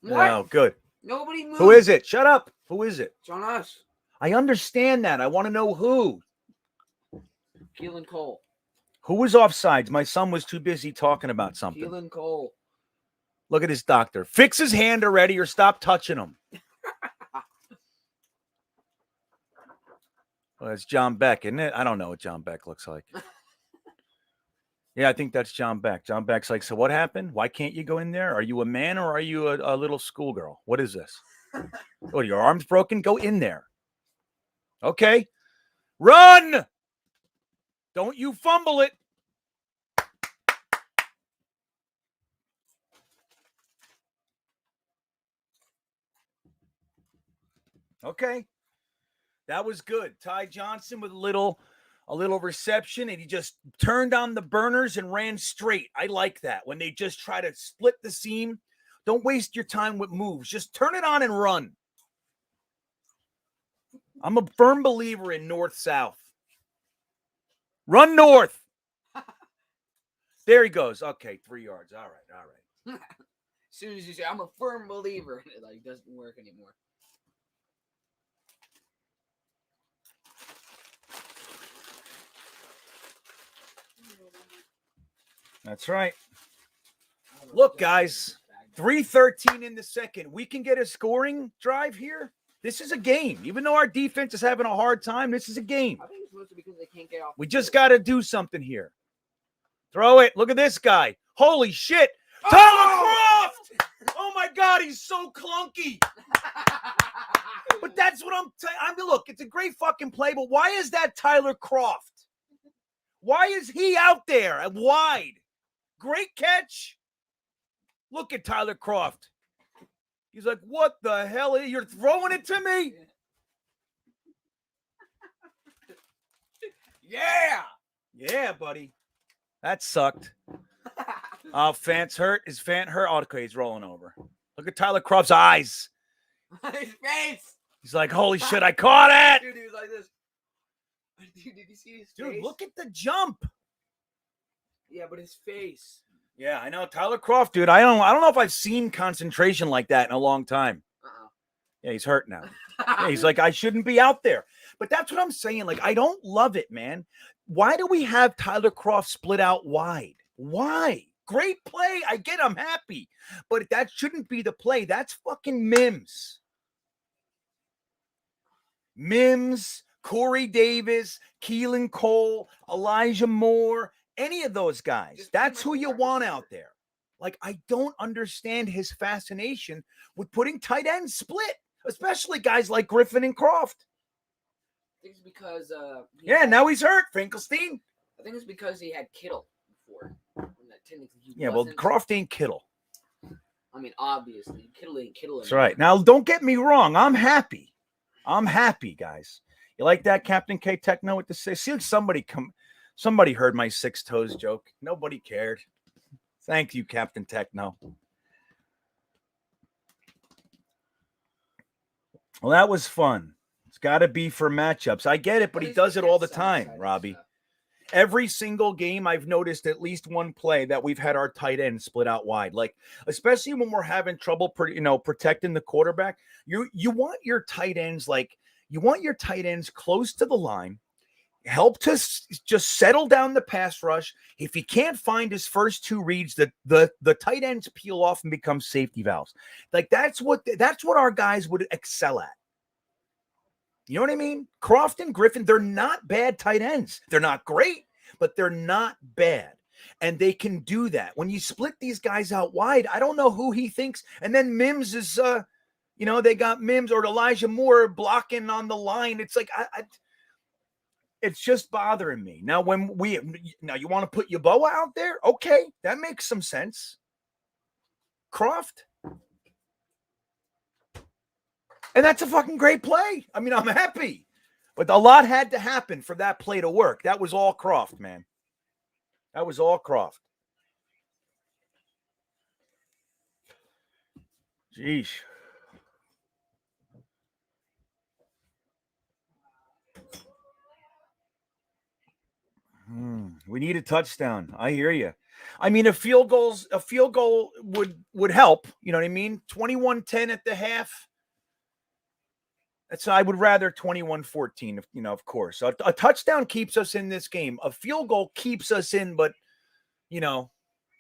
What? Oh, good. Nobody moved. Who is it? Shut up. Who is it? It's on us. I understand that. I want to know who. Keelan Cole. Who was offsides? My son was too busy talking about something. Keelan Cole. Look at his doctor. Fix his hand already or stop touching him. Well, it's John Beck, isn't it? I don't know what John Beck looks like. Yeah, I think that's John Beck. John Beck's like, so what happened? Why can't you go in there? Are you a man or are you a little schoolgirl? What is this? What, your arm's broken? Go in there. Okay. Run. Don't you fumble it. Okay. That was good. Ty Johnson with a little reception, and he just turned on the burners and ran straight. I like that. When they just try to split the seam, don't waste your time with moves. Just turn it on and run. I'm a firm believer in north-south. Run north. There he goes. Okay, 3 yards. All right. As soon as you say, I'm a firm believer, it like doesn't work anymore. That's right. Look, guys, 3:13 in the second. We can get a scoring drive here. This is a game. Even though our defense is having a hard time, this is a game. I think it's mostly because they can't get off. We just got to do something here. Throw it. Look at this guy. Holy shit. Tyler Croft! Oh, my God. He's so clunky. But that's what I'm saying. I mean, look, it's a great fucking play, but why is that Tyler Croft? Why is he out there wide? Great catch. Look at Tyler Croft. He's like, what the hell? You're throwing it to me? Yeah. Yeah, buddy. That sucked. Fant's hurt. Is Fant hurt? Oh, okay, he's rolling over. Look at Tyler Croft's eyes. His face. He's like, holy shit, I caught it. Dude, he was like this. Dude, did you see his face? Dude, look at the jump. Yeah, but his face. Yeah, I know. Tyler Croft, dude. I don't know if I've seen concentration like that in a long time. Yeah, he's hurt now. Yeah, he's like, I shouldn't be out there. But that's what I'm saying. Like, I don't love it, man. Why do we have Tyler Croft split out wide? Why? Great play. I get I'm happy. But that shouldn't be the play. That's fucking Mims. Mims, Corey Davis, Keelan Cole, Elijah Moore, any of those guys. That's who you want out there. Like, I don't understand his fascination with putting tight ends split, especially guys like Griffin and Croft. I think it's because now he's hurt, Finkelstein. I think it's because he had Kittle before. Well, Croft ain't Kittle. I mean, obviously, Kittle ain't Kittle. That's right. Now, don't get me wrong. I'm happy. I'm happy, guys. You like that, Captain K Techno with the six? See, somebody heard my six toes joke. Nobody cared. Thank you, Captain Techno. Well, that was fun. It's got to be for matchups. I get it, but he does it all the time, Robbie. Every single game, I've noticed at least one play that we've had our tight end split out wide. Like, especially when we're having trouble, protecting the quarterback. You want your tight ends close to the line. Help to just settle down the pass rush. If he can't find his first two reads, the tight ends peel off and become safety valves. Like, that's what our guys would excel at. You know what I mean? Croft and Griffin, they're not bad tight ends. They're not great, but they're not bad. And they can do that. When you split these guys out wide, I don't know who he thinks. And then Mims is, they got Mims or Elijah Moore blocking on the line. It's like, it's just bothering me. Now, you want to put Yeboah out there? Okay, that makes some sense. Croft. And that's a fucking great play. I mean, I'm happy. But a lot had to happen for that play to work. That was all Croft, man. That was all Croft. Jeez. We need a touchdown. I hear you. I mean, a field goal would help. You know what I mean? 21-10 at the half. I would rather 21-14, of course. A touchdown keeps us in this game. A field goal keeps us in, but,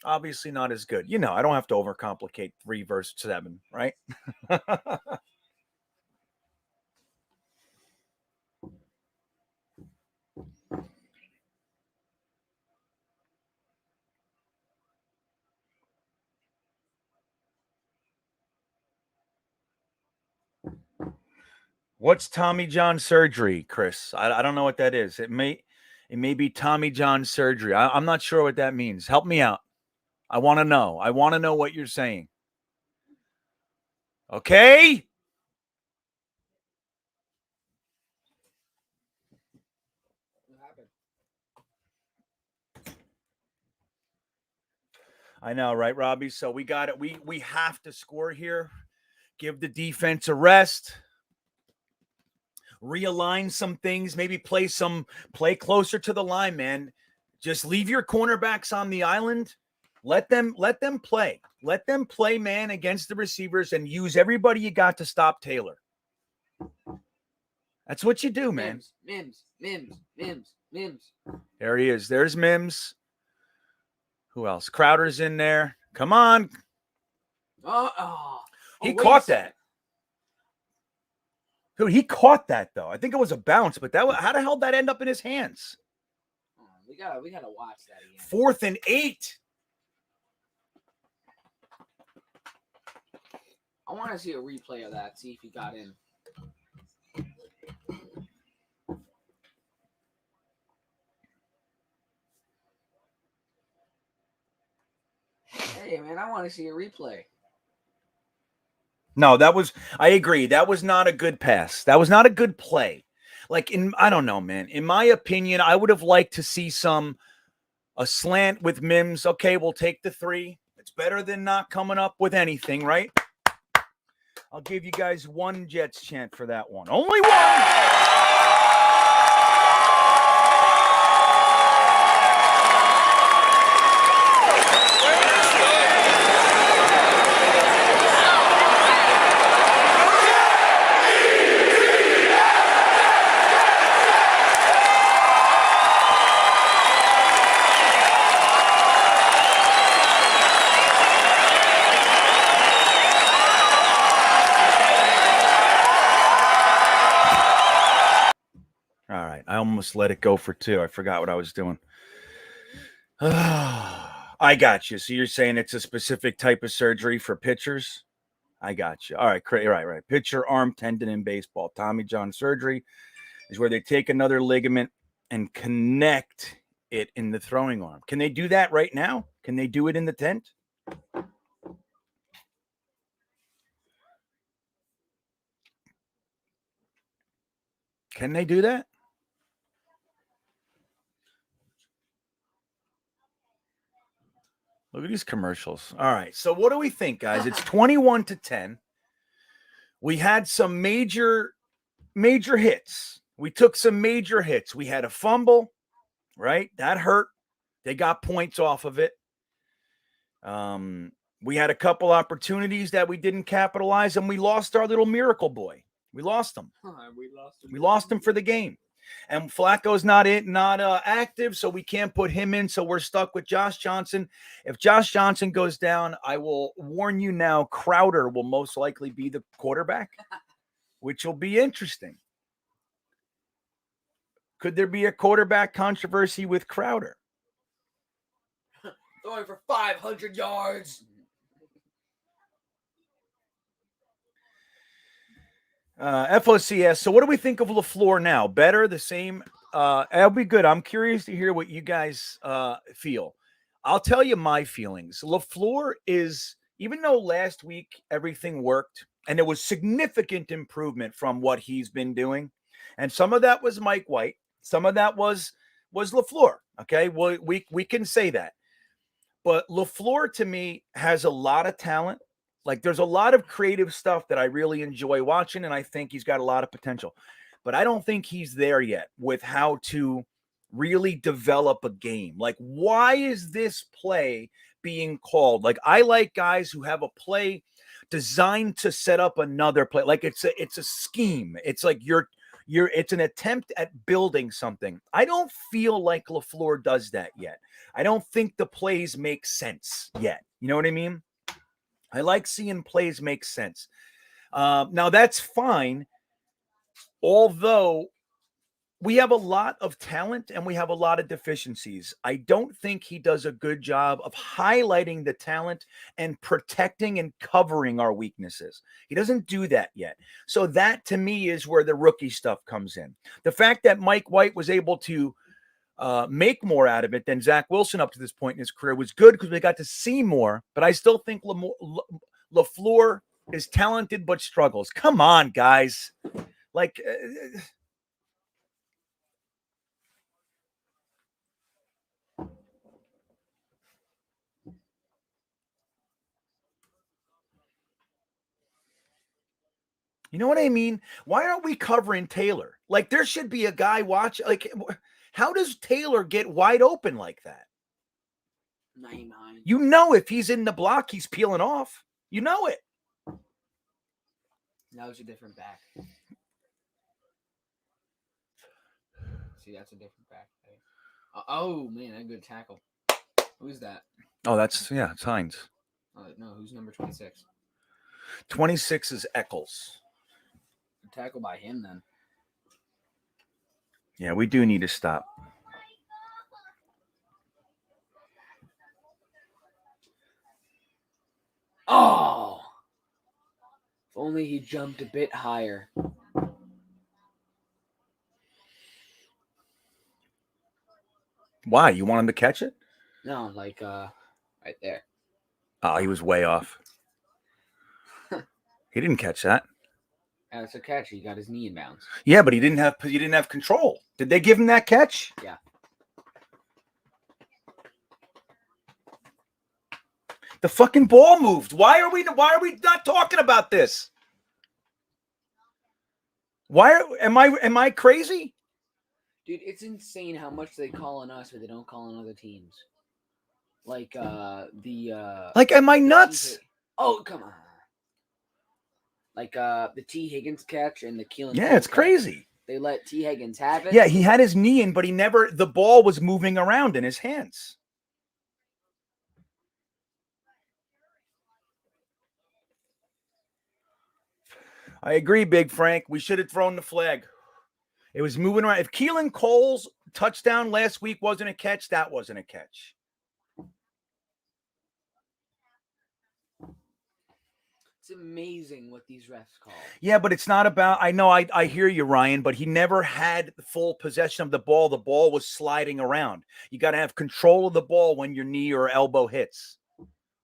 obviously not as good. I don't have to overcomplicate 3 versus 7, right? What's Tommy John surgery, Chris? I don't know what that is. It may be Tommy John surgery. I'm not sure what that means. Help me out. I want to know. I want to know what you're saying. Okay? I know, right, Robbie? So we got it. We have to score here. Give the defense a rest. Realign some things. Maybe play closer to the line, man. Just leave your cornerbacks on the island. Let them play. Let them play, man, against the receivers and use everybody you got to stop Taylor. That's what you do, man. Mims. There he is. There's Mims. Who else? Crowder's in there. Come on. He caught that. Dude, he caught that, though. I think it was a bounce, but how the hell did that end up in his hands? We gotta watch that again. 4th and 8. I want to see a replay of that. See if he got in. Hey, man, I want to see a replay. No, I agree. That was not a good pass. That was not a good play. I don't know, man. In my opinion, I would have liked to see a slant with Mims. Okay, we'll take the 3. It's better than not coming up with anything, right? I'll give you guys one Jets chant for that one. Only one. I almost let it go for 2. I forgot what I was doing. I got you. So you're saying it's a specific type of surgery for pitchers? I got you. All right, right. Pitcher arm tendon in baseball. Tommy John surgery is where they take another ligament and connect it in the throwing arm. Can they do that right now? Can they do it in the tent? Can they do that? Look at these commercials. All right. So what do we think, guys? It's 21-10. We had some major hits. We took some major hits. We had a fumble, right? That hurt. They got points off of it. We had a couple opportunities that we didn't capitalize, and we lost our little miracle boy. We lost him. We lost him for the game. And Flacco's not active, so we can't put him in. So we're stuck with Josh Johnson. If Josh Johnson goes down, I will warn you now, Crowder will most likely be the quarterback, which will be interesting. Could there be a quarterback controversy with Crowder? Throwing for 500 yards. FOCS. So what do we think of LaFleur now? Better, the same? That'll be good. I'm curious to hear what you guys feel. I'll tell you my feelings. LaFleur is, even though last week everything worked and there was significant improvement from what he's been doing, and some of that was Mike White, some of that was LaFleur. Okay, well, we can say that. But LaFleur, to me, has a lot of talent. Like, there's a lot of creative stuff that I really enjoy watching, and I think he's got a lot of potential. But I don't think he's there yet with how to really develop a game. Like, why is this play being called? Like, I like guys who have a play designed to set up another play. Like, it's a scheme. It's like it's an attempt at building something. I don't feel like LaFleur does that yet. I don't think the plays make sense yet. You know what I mean? I like seeing plays make sense. Now, that's fine. Although we have a lot of talent and we have a lot of deficiencies. I don't think he does a good job of highlighting the talent and protecting and covering our weaknesses. He doesn't do that yet. So that to me is where the rookie stuff comes in. The fact that Mike White was able to make more out of it than Zach Wilson up to this point in his career was good because we got to see more. But I still think LaFleur is talented but struggles. Come on, guys. Like, you know what I mean? Why aren't we covering Taylor? Like, there should be a guy watch. Like, how does Taylor get wide open like that? 99. You know, if he's in the block, he's peeling off. You know it. That was a different back. See, that's a different back. Oh, man, a good tackle. Who's that? Oh, it's Hines. No, who's number 26? 26 is Eccles. Tackle by him, then. Yeah, we do need to stop. Oh! If only he jumped a bit higher. Why? You want him to catch it? No, like, right there. Oh, he was way off. He didn't catch that. That's a catch. He got his knee in bounds. Yeah, but he didn't have control. Did they give him that catch? Yeah. The fucking ball moved. Why are we not talking about this? Am I crazy? Dude, it's insane how much they call on us, but they don't call on other teams. Like Like, am I nuts? Oh, come on. Like the T. Higgins catch and the Keelan. Yeah, it's crazy. They let T. Higgins have it. Yeah, he had his knee in, but the ball was moving around in his hands. I agree, Big Frank. We should have thrown the flag. It was moving around. If Keelan Cole's touchdown last week wasn't a catch, that wasn't a catch. It's amazing what these refs call. Yeah, but it's not about. I know. I hear you, Ryan. But he never had full possession of the ball. The ball was sliding around. You got to have control of the ball when your knee or elbow hits,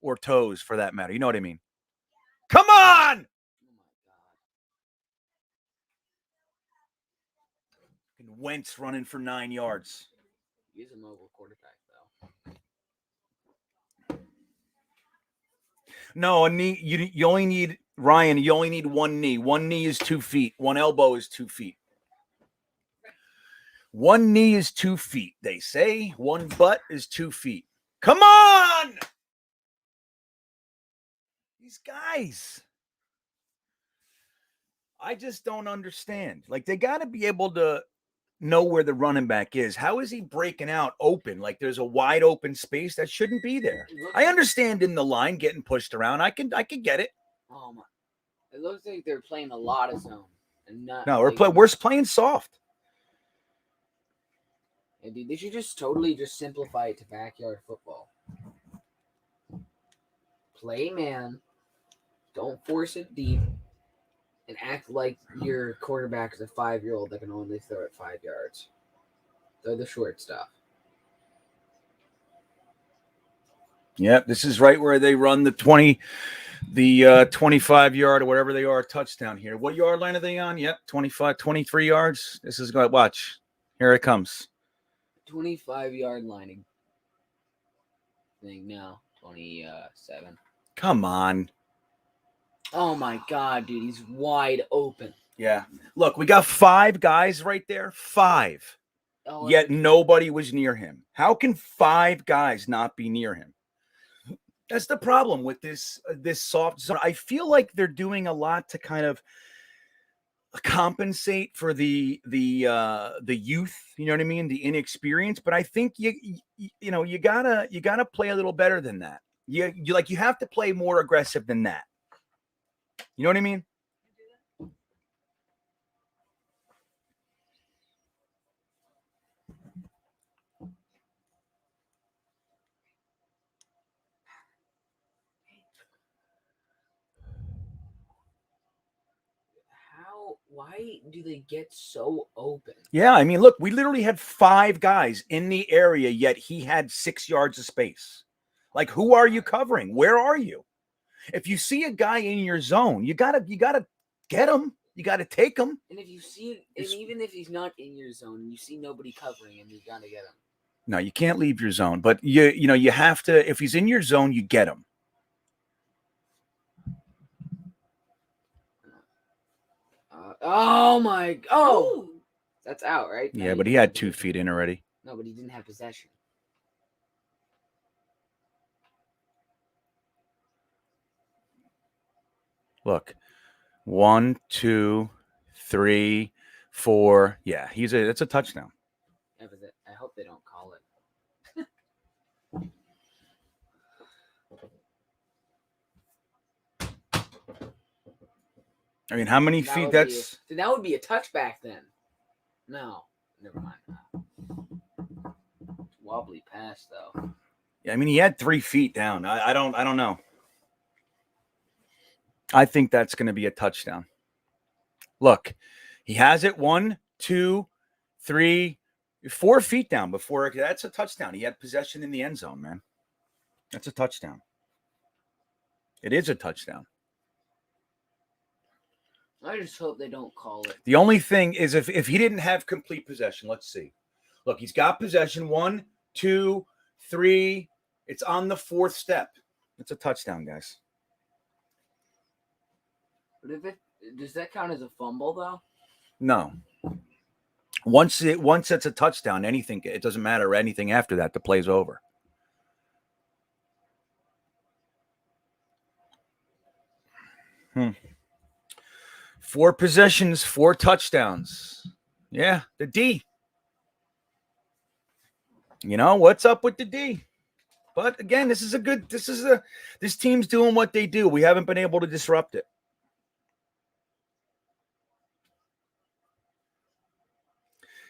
or toes, for that matter. You know what I mean? Come on! Wentz running for 9 yards. He's a mobile quarterback, though. No, a knee. You only need, Ryan. You only need one knee. One knee is 2 feet. One elbow is 2 feet. One knee is 2 feet. They say one butt is 2 feet. Come on, these guys. I just don't understand. Like, they got to be able to know where the running back is. How is he breaking out open? Like, there's a wide open space that shouldn't be there. I understand in the line getting pushed around. I can get it. Oh my! It looks like they're playing a lot of zone and not. No, we're playing soft. Yeah, dude, they should just totally simplify it to backyard football. Play man, don't force it deep, and act like your quarterback is a 5-year-old that can only throw it 5 yards. Throw the short stuff. Yep, this is right where they run the 25-yard or whatever they are touchdown here. What yard line are they on? Yep, 23 yards. This is going to watch. Here it comes. 25-yard lining thing now. 27. Come on. Oh my God, dude, he's wide open. Yeah. Look, we got 5 guys right there. 5. Oh, Yet nobody was near him. How can 5 guys not be near him? That's the problem with this soft zone. I feel like they're doing a lot to kind of compensate for the youth, you know what I mean, the inexperience. But I think you gotta play a little better than that. You have to play more aggressive than that. You know what I mean? Why do they get so open? Yeah, I mean, look, we literally had 5 guys in the area, yet he had 6 yards of space. Like, who are you covering? Where are you? If you see a guy in your zone, you gotta get him. You gotta take him. And if you see, and even if he's not in your zone, and you see nobody covering him, you gotta get him. No, you can't leave your zone, but you have to. If he's in your zone, you get him. Oh my! Oh, that's out, right? Yeah, but he had 2 feet in already. No, but he didn't have possession. Look, 1, 2, 3, 4. Yeah, that's a touchdown. Yeah, but I hope they don't call it. I mean, how many feet? That would be a touchback then. No, never mind. Wobbly pass though. Yeah, I mean, he had 3 feet down. I don't know. I think that's going to be a touchdown. Look, he has it 1, 2, 3, 4 feet down before. That's a touchdown. He had possession in the end zone, man. That's a touchdown. It is a touchdown. I just hope they don't call it. The only thing is if he didn't have complete possession, let's see. Look, he's got possession 1, 2, 3. It's on the 4th step. It's a touchdown, guys. But does that count as a fumble though? No. Once it's a touchdown, it doesn't matter anything after that. The play's over. Hmm. 4 possessions, 4 touchdowns. Yeah, the D. You know, what's up with the D? But again, this team's doing what they do. We haven't been able to disrupt it.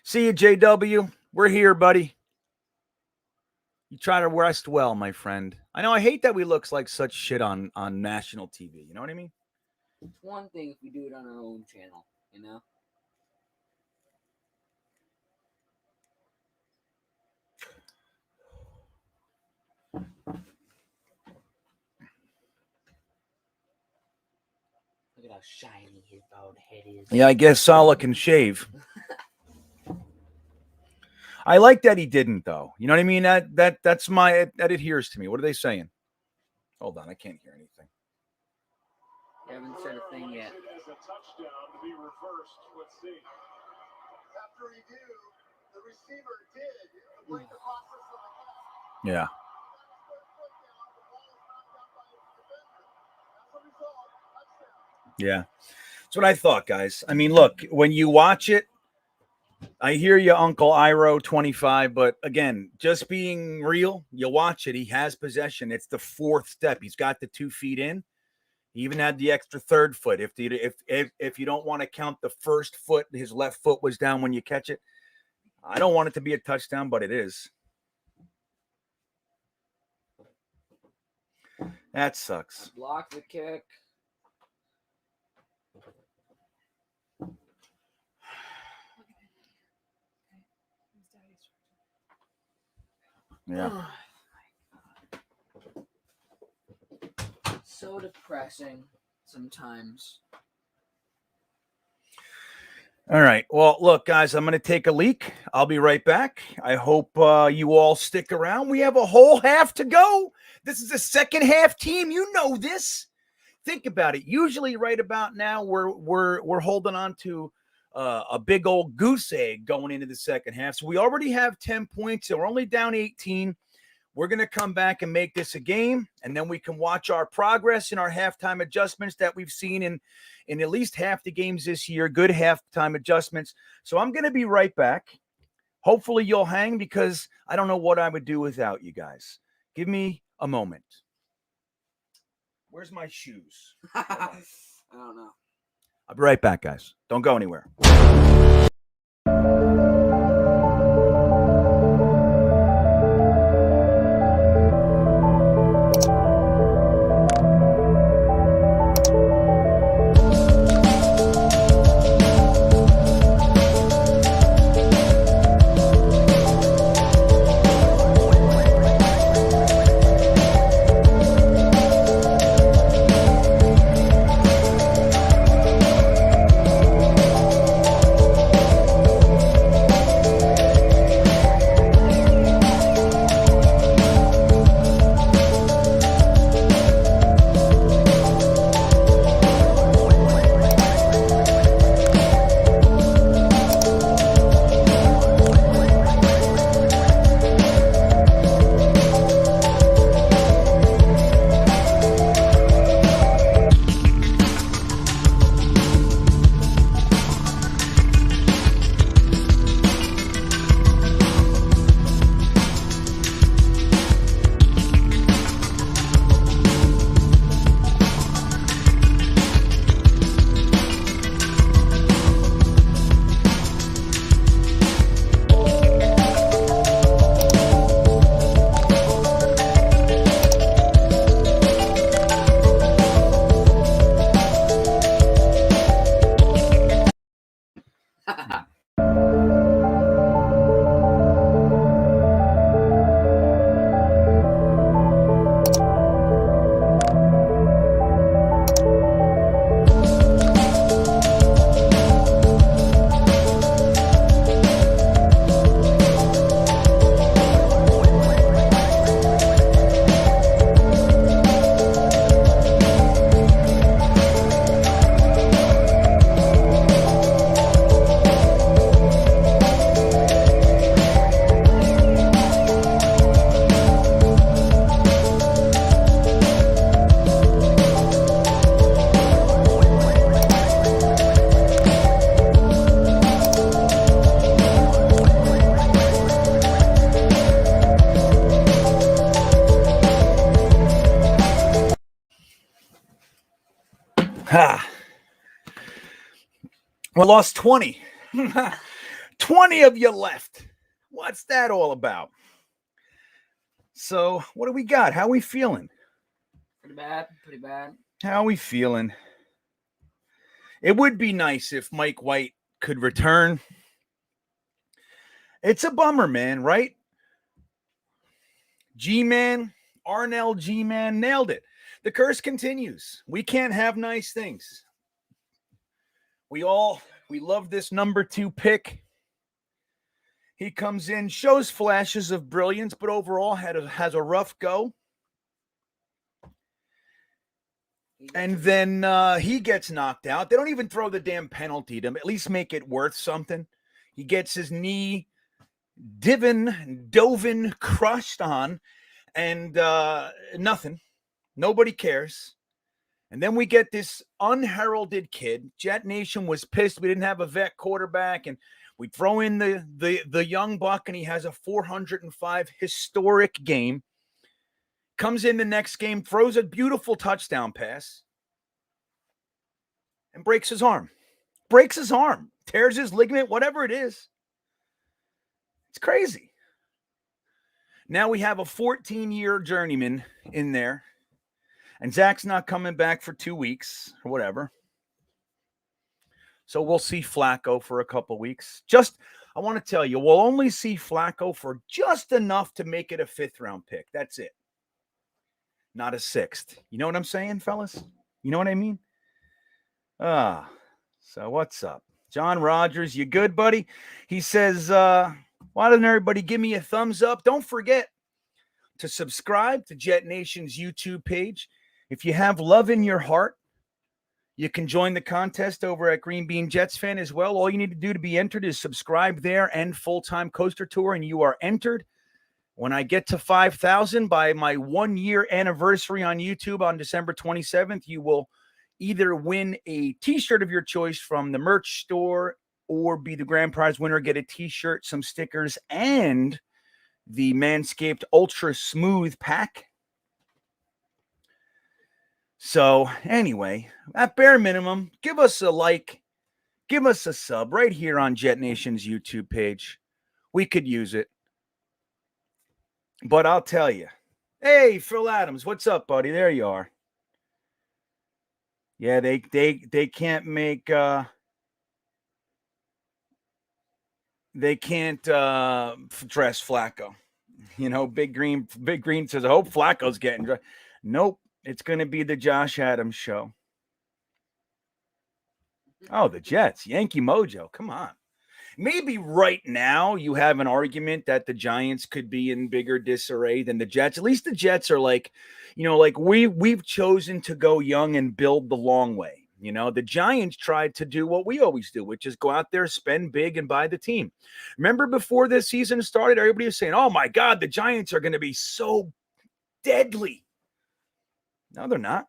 See you, JW. We're here, buddy. You try to rest well, my friend. I know I hate that we look like such shit on national TV. You know what I mean? It's one thing if we do it on our own channel, you know? Look at how shiny his bald head is. Yeah, I guess Salah can shave. I like that he didn't, though. You know what I mean? That adheres to me. What are they saying? Hold on, I can't hear anything. I haven't said a thing yet. Yeah. Yeah. That's what I thought, guys. I mean, look, when you watch it, I hear you, Uncle Iro 25, but again, just being real, you watch it. He has possession. It's the 4th step. He's got the 2 feet in. He even had the extra 3rd foot. If you don't want to count the 1st foot, his left foot was down when you catch it. I don't want it to be a touchdown, but it is. That sucks. Block the kick. Yeah. Oh, so depressing sometimes. All right. Well, look, guys, I'm going to take a leak. I'll be right back. I hope you all stick around. We have a whole half to go. This is a second half team. You know this. Think about it. Usually right about now, we're holding on to a big old goose egg going into the second half. So we already have 10 points and we're only down 18. We're going to come back and make this a game, and then we can watch our progress in our halftime adjustments that we've seen in at least half the games this year, good halftime adjustments. So I'm going to be right back. Hopefully you'll hang because I don't know what I would do without you guys. Give me a moment. Where's my shoes? I don't know. I'll be right back, guys. Don't go anywhere. Well, lost 20. 20 of you left. What's that all about? So, what do we got? How we feeling? Pretty bad. Pretty bad. How we feeling? It would be nice if Mike White could return. It's a bummer, man, right? G-Man, Arnell G-Man nailed it. The curse continues. We can't have nice things. We love this number 2 pick. He comes in, shows flashes of brilliance, but overall has a rough go. And then he gets knocked out. They don't even throw the damn penalty to him. At least make it worth something. He gets his knee dove crushed on, and nothing. Nobody cares. And then we get this unheralded kid. Jetnation was pissed we didn't have a vet quarterback, and we throw in the young buck, and he has a 405 historic game. Comes in the next game, throws a beautiful touchdown pass, and breaks his arm. Tears his ligament, whatever it is. It's crazy. Now we have a 14-year journeyman in there, and Zach's not coming back for 2 weeks or whatever. So we'll see Flacco for a couple weeks. I want to tell you, we'll only see Flacco for just enough to make it a 5th-round pick. That's it. Not a 6th. You know what I'm saying, fellas? You know what I mean? So what's up? John Rogers, you good, buddy? He says, why doesn't everybody give me a thumbs up? Don't forget to subscribe to Jet Nation's YouTube page. If you have love in your heart, you can join the contest over at GreenBean Jetsfan as well. All you need to do to be entered is subscribe there and Full-Time Coaster Tour, and you are entered. When I get to 5,000 by my 1-year anniversary on YouTube on December 27th, you will either win a T-shirt of your choice from the merch store or be the grand prize winner, get a T-shirt, some stickers, and the Manscaped Ultra Smooth Pack. So anyway, at bare minimum, give us a like, give us a sub right here on Jet Nation's YouTube page. We could use it. But I'll tell you. Hey, Phil Adams, what's up, buddy? There you are. Yeah, they can't make they can't dress Flacco. You know, Big Green says, I hope Flacco's getting dressed. Nope, it's going to be the Josh Adams show. Oh, the Jets, Yankee Mojo. Come on. Maybe right now you have an argument that the Giants could be in bigger disarray than the Jets. At least the Jets are like, you know, like we've chosen to go young and build the long way. You know, the Giants tried to do what we always do, which is go out there, spend big, and buy the team. Remember before this season started, everybody was saying, oh my God, the Giants are going to be so deadly. No, they're not.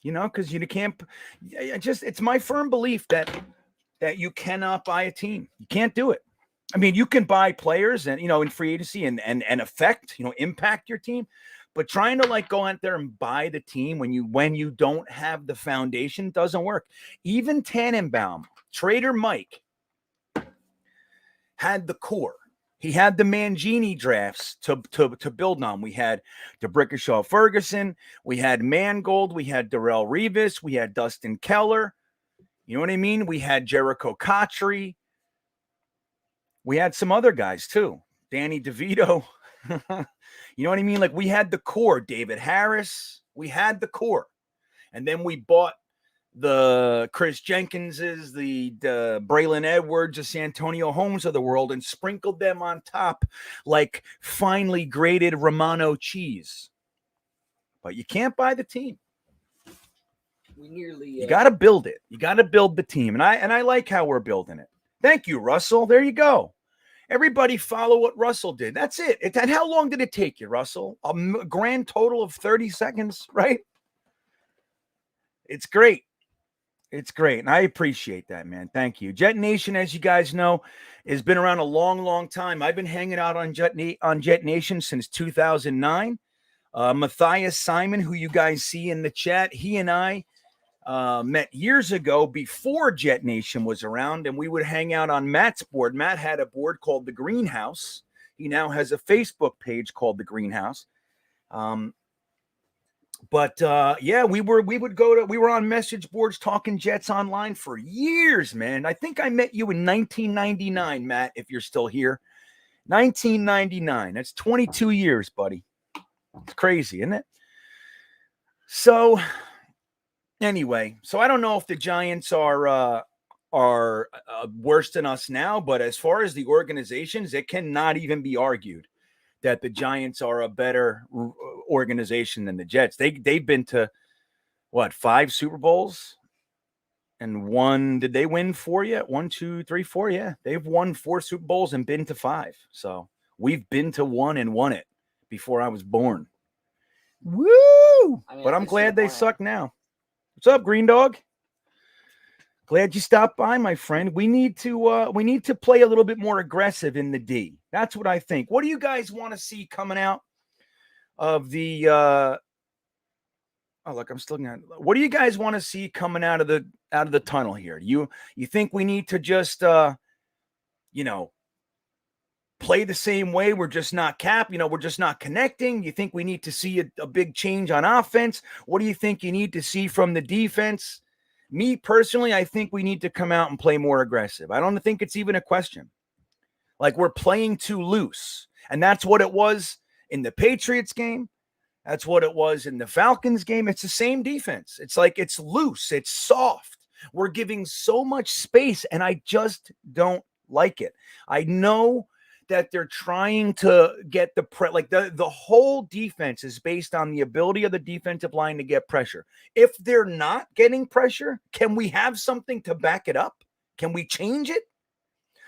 You know, because you can't, it's my firm belief that you cannot buy a team. You can't do it. I mean, you can buy players and, you know, in free agency and affect, you know, impact your team, but trying to like go out there and buy the team when you don't have the foundation doesn't work. Even Tannenbaum, Trader Mike had the core. He had the Mangini drafts to build on. We had DeBrickashaw Ferguson. We had Mangold. We had Darrelle Revis. We had Dustin Keller. You know what I mean? We had Jericho Cotchery. We had some other guys too. Danny DeVito. You know what I mean? Like we had the core. David Harris. We had the core. And then we bought the Chris Jenkinses, the Braylon Edwards, the Santonio Holmes of the world and sprinkled them on top like finely grated Romano cheese. But you can't buy the team. You got to build it. You got to build the team. And I like how we're building it. Thank you, Russell. There you go. Everybody follow what Russell did. That's it. And how long did it take you, Russell? A grand total of 30 seconds, right? It's great. It's great. And I appreciate that, man. Thank you. Jet Nation, as you guys know, has been around a long, long time. I've been hanging out on Jet Nation since 2009. Matthias Simon, who you guys see in the chat, he and I met years ago before Jetnation was around, and we would hang out on Matt's board. Matt had a board called the Greenhouse. He now has a Facebook page called the Greenhouse. Yeah, we were on message boards talking Jets online for years, man. I think I met you in 1999, Matt, if you're still here. 1999. That's 22 years, buddy. It's crazy, isn't it? So anyway, I don't know if the Giants are worse than us now, but as far as the organizations, it cannot even be argued that the Giants are a better organization than the Jets. They've been to what, 5 Super Bowls and one. Did they win 4 yet? 1, 2, 3, 4. Yeah, they've won 4 Super Bowls and been to 5. So we've been to 1 and won it before I was born. Woo! But I'm glad they suck now. What's up, Green Dog? Glad you stopped by, my friend. We need to play a little bit more aggressive in the D. That's what I think. What do you guys want to see coming out of the oh, look, I'm still looking at. What do you guys want to see coming out of the tunnel here? You think we need to just play the same way? We're just not we're just not connecting. You think we need to see a big change on offense? What do you think you need to see from the defense? Me personally, I think we need to come out and play more aggressive. I don't think it's even a question. Like, we're playing too loose. And that's what it was in the Patriots game. That's what it was in the Falcons game. It's the same defense. It's like it's loose. It's soft. We're giving so much space, and I just don't like it. I know that they're trying to get the whole defense is based on the ability of the defensive line to get pressure. If they're not getting pressure, can we have something to back it up? Can we change it?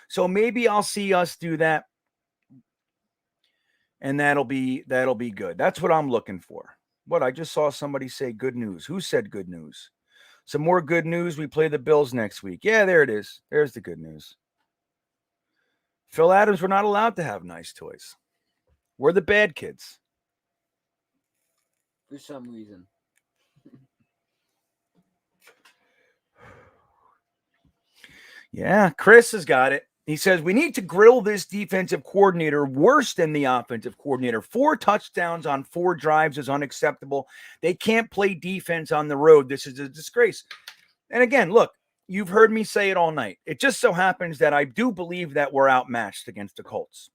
So maybe I'll see us do that, and that'll be good. That's what I'm looking for. What, I just saw somebody say good news. Who said good news? Some more good news. We play the Bills next week. Yeah, there it is. There's the good news. Phil Adams, we're not allowed to have nice toys. We're the bad kids. For some reason. Yeah, Chris has got it. He says, we need to grill this defensive coordinator worse than the offensive coordinator. 4 touchdowns on 4 drives is unacceptable. They can't play defense on the road. This is a disgrace. And again, look, you've heard me say it all night. It just so happens that I do believe that we're outmatched against the Colts.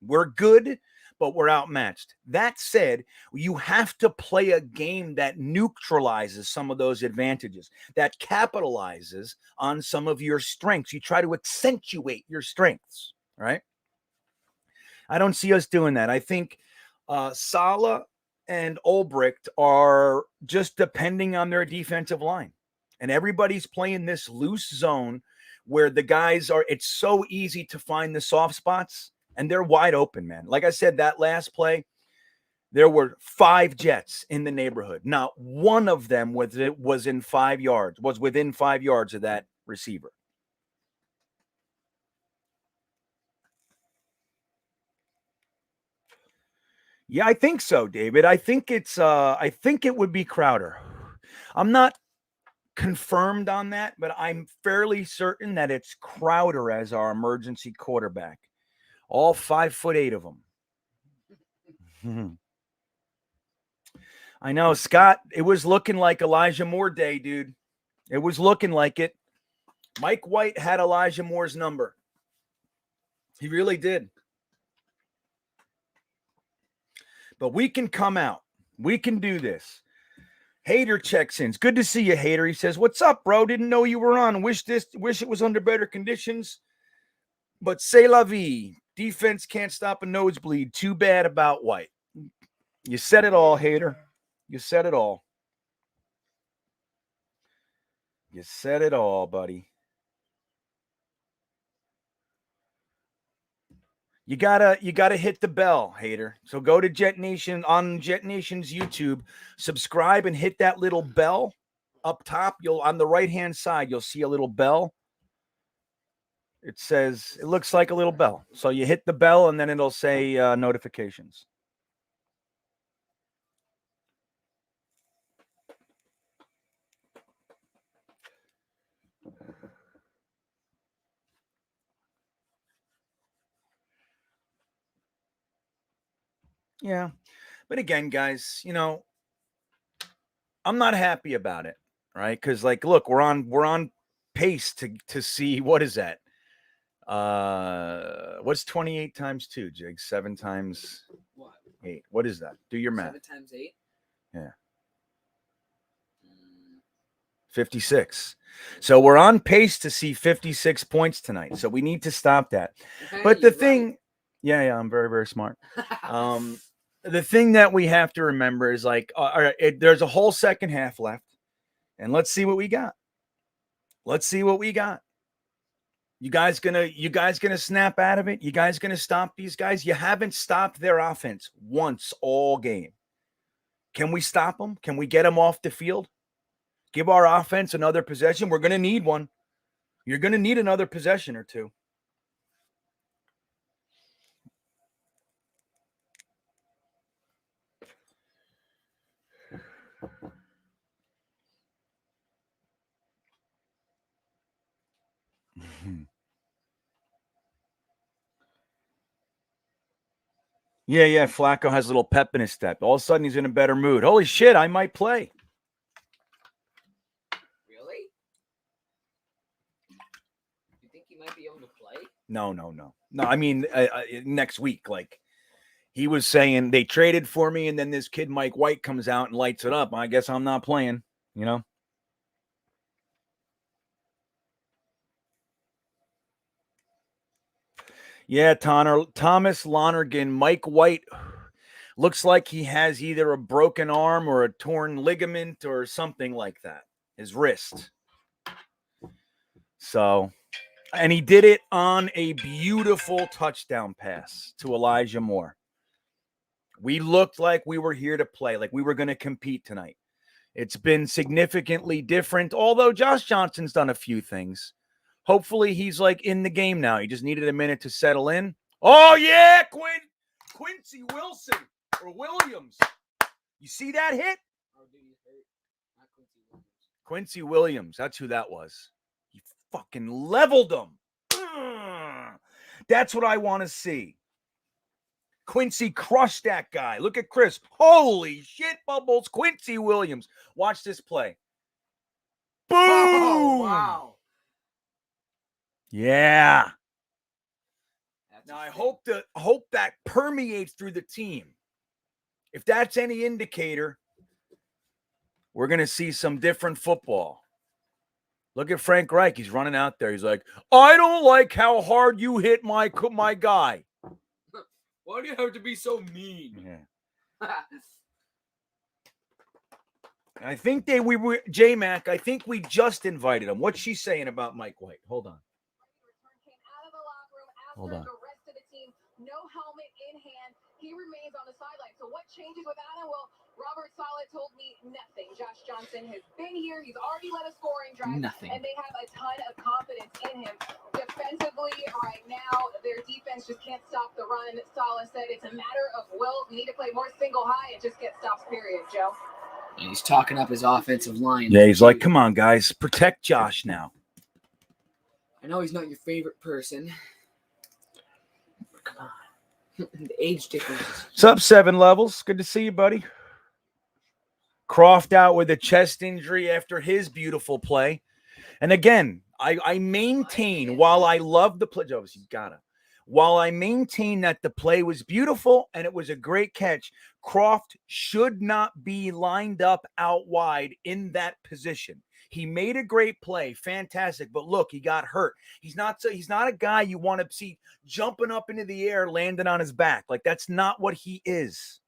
We're good, but we're outmatched. That said, you have to play a game that neutralizes some of those advantages, that capitalizes on some of your strengths. You try to accentuate your strengths, right? I don't see us doing that. I think Saleh and Ulbricht are just depending on their defensive line. And everybody's playing this loose zone where the guys are, it's so easy to find the soft spots, and they're wide open, man. Like I said, that last play, there were 5 Jets in the neighborhood. Not one of them was within 5 yards of that receiver. Yeah, I think so, David. I think it would be Crowder. I'm not confirmed on that, but I'm fairly certain that it's Crowder as our emergency quarterback. All 5'8" of them. I know, Scott. It was looking like Elijah Moore day, dude. It was looking like it. Mike White had Elijah Moore's number. He really did. But we can come out. We can do this. Hater checks in. It's good to see you, Hater. He says, "What's up, bro? Didn't know you were on. Wish it was under better conditions. But c'est la vie. Defense can't stop a nosebleed. Too bad about White." You said it all, Hater. You said it all. You said it all, buddy. You gotta hit the bell, Hater. So go to Jetnation on Jetnation's YouTube, subscribe and hit that little bell up top. On the right-hand side, you'll see a little bell. It looks like a little bell. So you hit the bell and then it'll say notifications. Yeah. But again, guys, I'm not happy about it, right? Because look, we're on pace to see what is that? What's 28 times 2, Jig? 7 times What? 8. What is that? Do your math. 7 times 8? Yeah. 56. So we're on pace to see 56 points tonight. So we need to stop that. Okay, But the you're thing, right. yeah, I'm very, very smart. The thing that we have to remember is all right, there's a whole second half left, and let's see what we got. Let's see what we got. You guys gonna snap out of it? You guys gonna stop these guys? You haven't stopped their offense once all game. Can we stop them? Can we get them off the field? Give our offense another possession. We're gonna need one. You're gonna need another possession or two. Yeah. Flacco has a little pep in his step. All of a sudden, he's in a better mood. Holy shit, I might play. Really? You think he might be able to play? No. I mean, next week. He was saying they traded for me, and then this kid Mike White comes out and lights it up. I guess I'm not playing. Yeah, Thomas Lonergan, Mike White looks like he has either a broken arm or a torn ligament or something like that. His wrist. So, and he did it on a beautiful touchdown pass to Elijah Moore. We looked like we were here to play, like we were going to compete tonight. It's been significantly different, although Josh Johnson's done a few things. Hopefully he's in the game now. He just needed a minute to settle in. Oh, yeah, Quincy Wilson or Williams. You see that hit? Oh, dude, he's hurt. Not Quincy Williams. Quincy Williams. That's who that was. He fucking leveled him. That's what I want to see. Quincy crushed that guy. Look at Chris. Holy shit, Bubbles. Quincy Williams. Watch this play. Boom! Oh, wow. Yeah. That's Now I insane. hope that permeates through the team. If that's any indicator, we're going to see some different football. Look at Frank Reich. He's running out there. He's like, I don't like how hard you hit my guy. Why do you have to be so mean? Yeah. I think J-Mac, I think we just invited him. What's she saying about Mike White? Hold on. Hold on. The rest of the team, no helmet in hand. He remains on the sideline. So what changes without him? Well, Robert Saleh told me nothing. Josh Johnson has been here. He's already led a scoring drive. Nothing. And they have a ton of confidence in him. Defensively, right now, their defense just can't stop the run. Saleh said it's a matter of will. We need to play more single high and just get stops, period, Joe. And he's talking up his offensive line. Yeah, he's like, come on, guys. Protect Josh now. I know he's not your favorite person. Come on. The age difference. What's up, 7 Levels? Good to see you, buddy. Croft out with a chest injury after his beautiful play. And again, I maintain, while I love the play, Jovis, you gotta. While I maintain that the play was beautiful and it was a great catch, Croft should not be lined up out wide in that position. He made a great play, fantastic, but look, he got hurt. He's not a guy you want to see jumping up into the air, landing on his back. That's not what he is.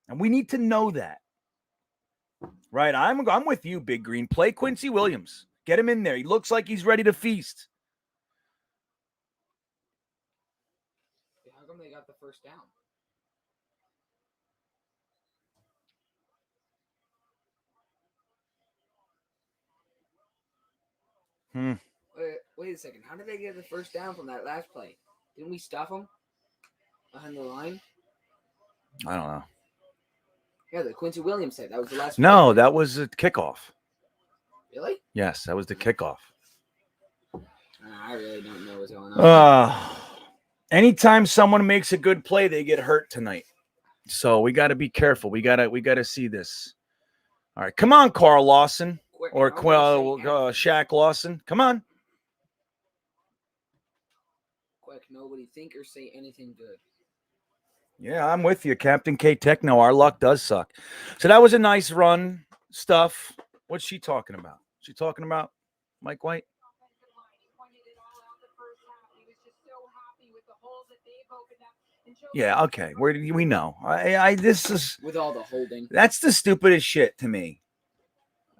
And we need to know that. Right, I'm with you, Big Green. Play Quincy Williams. Get him in there. He looks like he's ready to feast. How come they got the first down? Wait a second. How did they get the first down from that last play? Didn't we stuff them behind the line? I don't know. Yeah, the Quincy Williams said that was the last. No, play. that was a kickoff. Really? Yes, that was the kickoff. I really don't know what's going on. Anytime someone makes a good play, they get hurt tonight. So we got to be careful. We got to see this. All right, come on, Carl Lawson Quick, or I was gonna say Shaq Lawson. Come on. quick, nobody think or say anything good. Yeah, I'm with you, Captain K Techno. Our luck does suck. So that was a nice run stuff. What's she talking about? She talking about Mike White? Offensive line. He pointed it all out the first half. He was just so happy with the holes that they've opened up. And Yeah, okay. We know. This is With all the holding. that's the stupidest shit to me.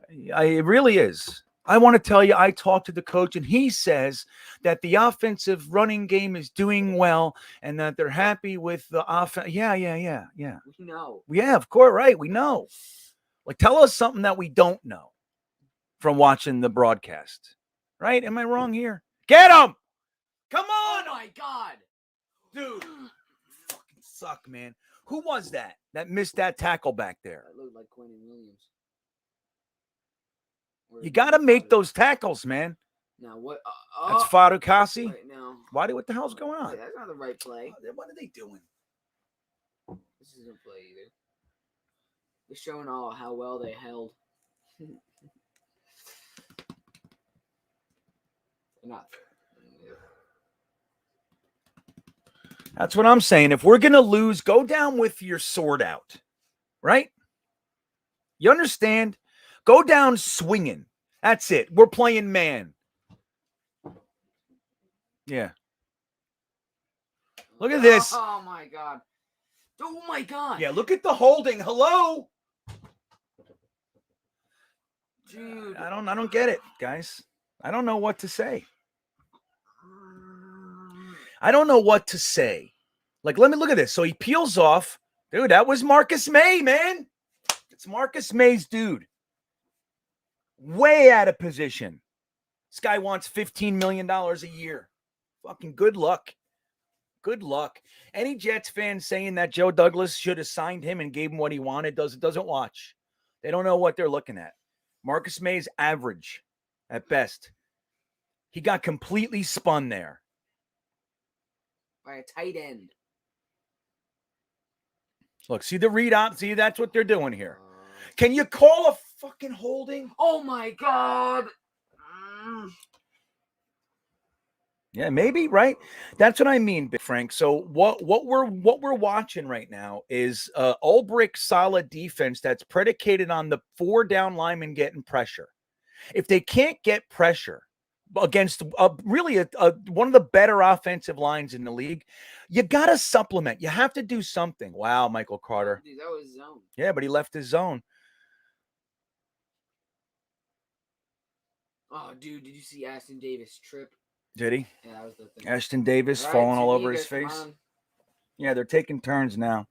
It really is. I want to tell you, I talked to the coach, and he says that the offensive running game is doing well, and that they're happy with the offense. Yeah. We know. Yeah, of course, right. We know. Like, tell us something that we don't know from watching the broadcast. Right? Am I wrong here? Get him! Come on! Oh my God, Dude. Fucking suck, man. Who was that missed that tackle back there? that looked like Quentin Williams. You got to make those tackles, man. Now what? That's Fadukasi. Right now. What the hell's going on? Wait, that's not the right play. What are they doing? This isn't play either. They're showing all how well they held. They're not. That's what I'm saying. If we're going to lose, go down with your sword out. Right? You understand? Go down swinging. That's it. We're playing man. Yeah. Look at this. Oh my God. Oh my God. Yeah, look at the holding. Hello? Dude. I don't get it, guys. I don't know what to say. I don't know what to say. Like, let me look at this. So he peels off. Dude, that was Marcus May, man. It's Marcus May's dude. Way out of position. This guy wants $15 million a year. Fucking good luck. Good luck. Any Jets fan saying that Joe Douglas should have signed him and gave him what he wanted doesn't watch. They don't know what they're looking at. Marcus May's average at best. He got completely spun there. By a tight end. Look, see the read out. See, that's what they're doing here. Can you call a fucking holding? Oh my God. Yeah, maybe, right? That's what I mean, Big Frank. So what we're watching right now is Ulbrich solid defense that's predicated on the 4 down linemen getting pressure. If they can't get pressure against really one of the better offensive lines in the league, you got to supplement. You have to do something. Wow, Michael Carter. Dude, that was zone. Yeah, but he left his zone. Oh, dude, did you see Aston Davis trip? Did he? Yeah, that was the thing. Ashton Davis All right, falling all over Tanika, his come face. on. Yeah, they're taking turns now.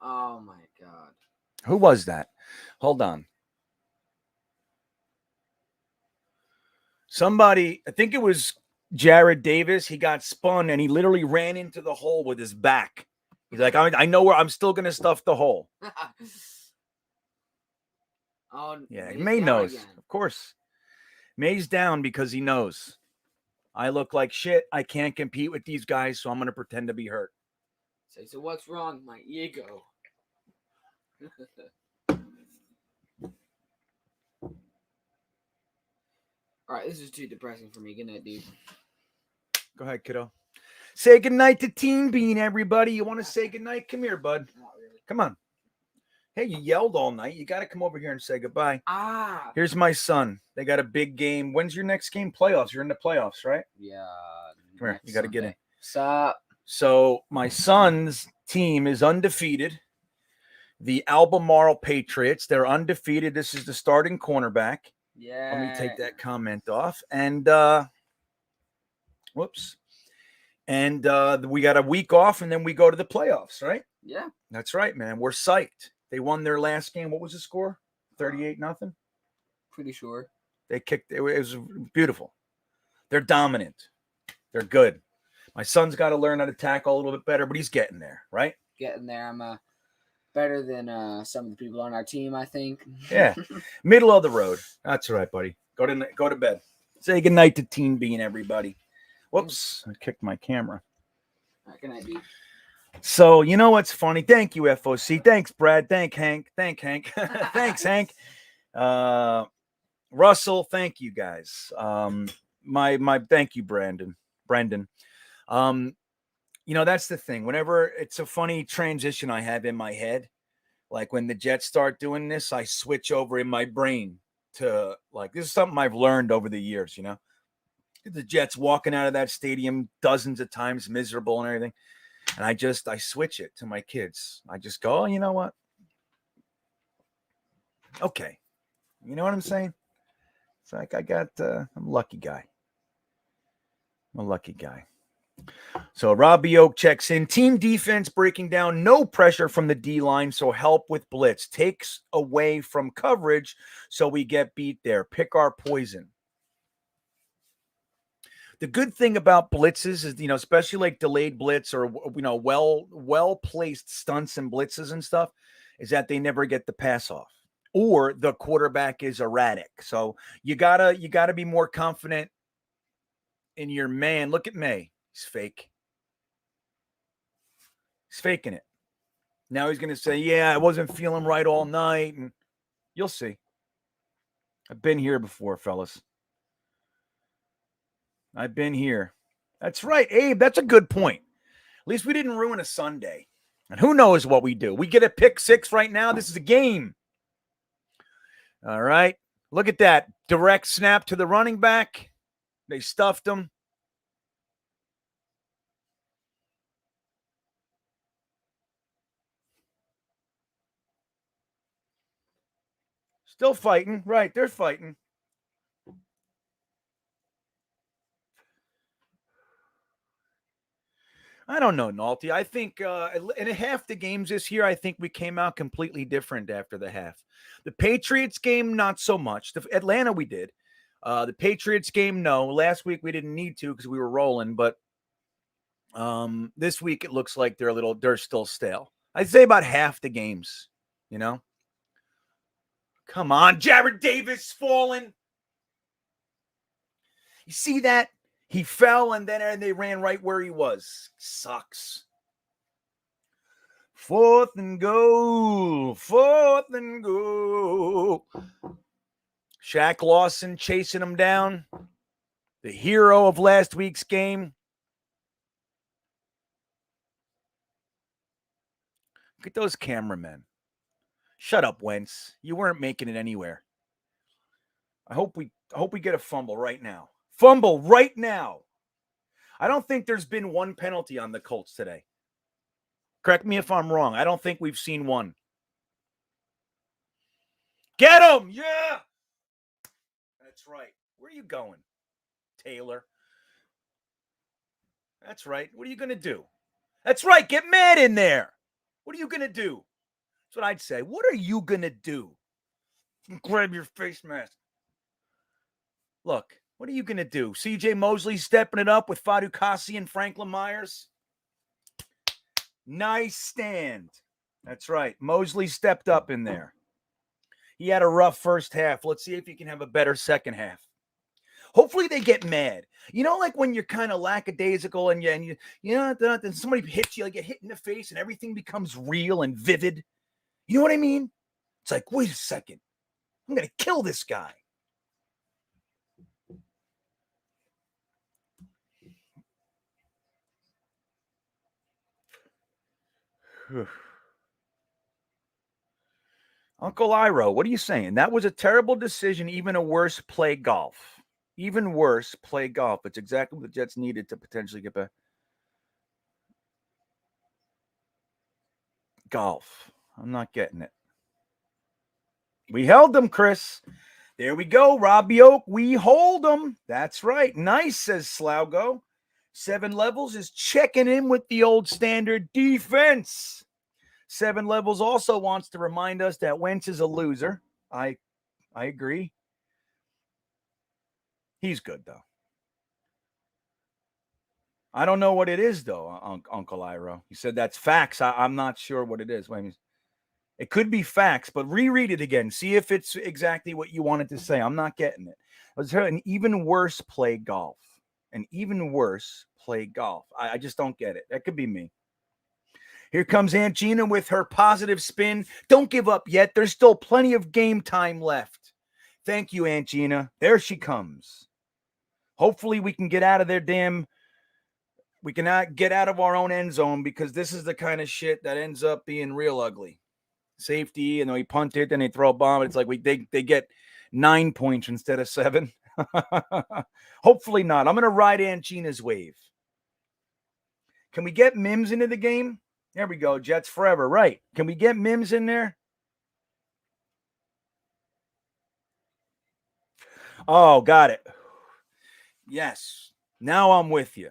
Oh my God. Who was that? Hold on. Somebody, I think it was Jared Davis. He got spun and he literally ran into the hole with his back. He's like, I know where I'm still going to stuff the hole. Oh, Yeah, he's May down knows. again. Of course. May's down because he knows. I look like shit. I can't compete with these guys, so I'm going to pretend to be hurt. So what's wrong? My ego. All right, this is too depressing for me. Good night, dude. Go ahead, kiddo. Say goodnight to Teen Bean, everybody. You want to say goodnight? Come here, bud. Not really. Come on. Hey, you yelled all night. You got to come over here and say goodbye. Ah. Here's my son. They got a big game. When's your next game? Playoffs. You're in the playoffs, right? Yeah. Come here. You got to get in. Sup? So my son's team is undefeated. The Albemarle Patriots. They're undefeated. This is the starting cornerback. Yeah. Let me take that comment off. And whoops. And we got a week off, and then we go to the playoffs, right? Yeah. That's right, man. We're psyched. They won their last game. What was the score? 38-0. Pretty sure. They kicked. It was beautiful. They're dominant. They're good. My son's got to learn how to tackle a little bit better, but he's getting there, right? Getting there. I'm better than some of the people on our team, I think. Yeah. Middle of the road. That's all right, buddy. Go to bed. Say goodnight to Teen Bean, everybody. Whoops, I kicked my camera. All right, good night, B. So, you know what's funny? Thank you, FOC. Thanks, Brad. Thanks, Hank. Thanks, Hank. Russell, thank you guys. My thank you, Brendan. That's the thing. Whenever it's a funny transition I have in my head, like when the Jets start doing this, I switch over in my brain to like, this is something I've learned over the years, the Jets walking out of that stadium dozens of times, miserable and everything. And I switch it to my kids. I just go, oh, you know what? Okay. You know what I'm saying? It's like I'm a lucky guy. So Robbie Oak checks in. Team defense breaking down. No pressure from the D-line, so help with blitz. Takes away from coverage, so we get beat there. Pick our poison. The good thing about blitzes is, especially like delayed blitz or, well-placed stunts and blitzes and stuff, is that they never get the pass off or the quarterback is erratic. So you gotta be more confident in your man. Look at May. He's fake. He's faking it. Now he's going to say, yeah, I wasn't feeling right all night. And you'll see. I've been here before, fellas. I've been here. That's right, Abe. That's a good point. At least we didn't ruin a Sunday. And who knows what we do? We get a pick six right now. This is a game. All right. Look at that. Direct snap to the running back. They stuffed him. Still fighting. Right. They're fighting. I don't know, Nalty. I think in half the games this year, I think we came out completely different after the half. The Patriots game, not so much. The Atlanta, we did. The Patriots game, no. Last week, we didn't need to because we were rolling. But this week, it looks like they're still stale. I'd say about half the games, Come on, Jared Davis falling. You see that? He fell, and they ran right where he was. Sucks. 4th and goal. Shaq Lawson chasing him down. The hero of last week's game. Look at those cameramen. Shut up, Wentz. You weren't making it anywhere. I hope we get a fumble right now. Fumble right now. I don't think there's been one penalty on the Colts today. Correct me if I'm wrong. I don't think we've seen one. Get him! Yeah! That's right. Where are you going, Taylor? That's right. What are you going to do? That's right. Get mad in there. What are you going to do? That's what I'd say. What are you going to do? Grab your face mask. Look. What are you going to do? CJ Mosley stepping it up with Fadu Kasi and Franklin Myers. Nice stand. That's right. Mosley stepped up in there. He had a rough first half. Let's see if he can have a better second half. Hopefully they get mad. Like when you're kind of lackadaisical and then somebody hits you, like get hit in the face and everything becomes real and vivid. You know what I mean? It's like, wait a second. I'm going to kill this guy. Uncle Iro, what are you saying? That was a terrible decision, even a worse, play golf. Even worse, play golf. It's exactly what the Jets needed to potentially get back. Golf. I'm not getting it. We held them, Chris. There we go, Robbie Oak. We hold them. That's right. Nice, says Slaugo. 7 Levels is checking in with the old standard defense. 7 Levels also wants to remind us that Wentz is a loser. I agree. He's good, though. I don't know what it is, though, Uncle Iro. He said that's facts. I'm not sure what it is. Wait a minute. It could be facts, but reread it again. See if it's exactly what you wanted to say. I'm not getting it. Was there an even worse play golf? An even worse play golf. I just don't get it. That could be me. Here comes Aunt Gina with her positive spin. Don't give up yet. There's still plenty of game time left. Thank you, Aunt Gina. There she comes. Hopefully we can get out of their we cannot get out of our own end zone, because this is the kind of shit that ends up being real ugly. Safety, and then we punt it, and they throw a bomb. It's like they get 9 points instead of 7. Hopefully not. I'm going to ride Aunt Gina's wave. Can we get Mims into the game? There we go. Jets forever. Right. Can we get Mims in there? Oh, got it. Yes. Now I'm with you.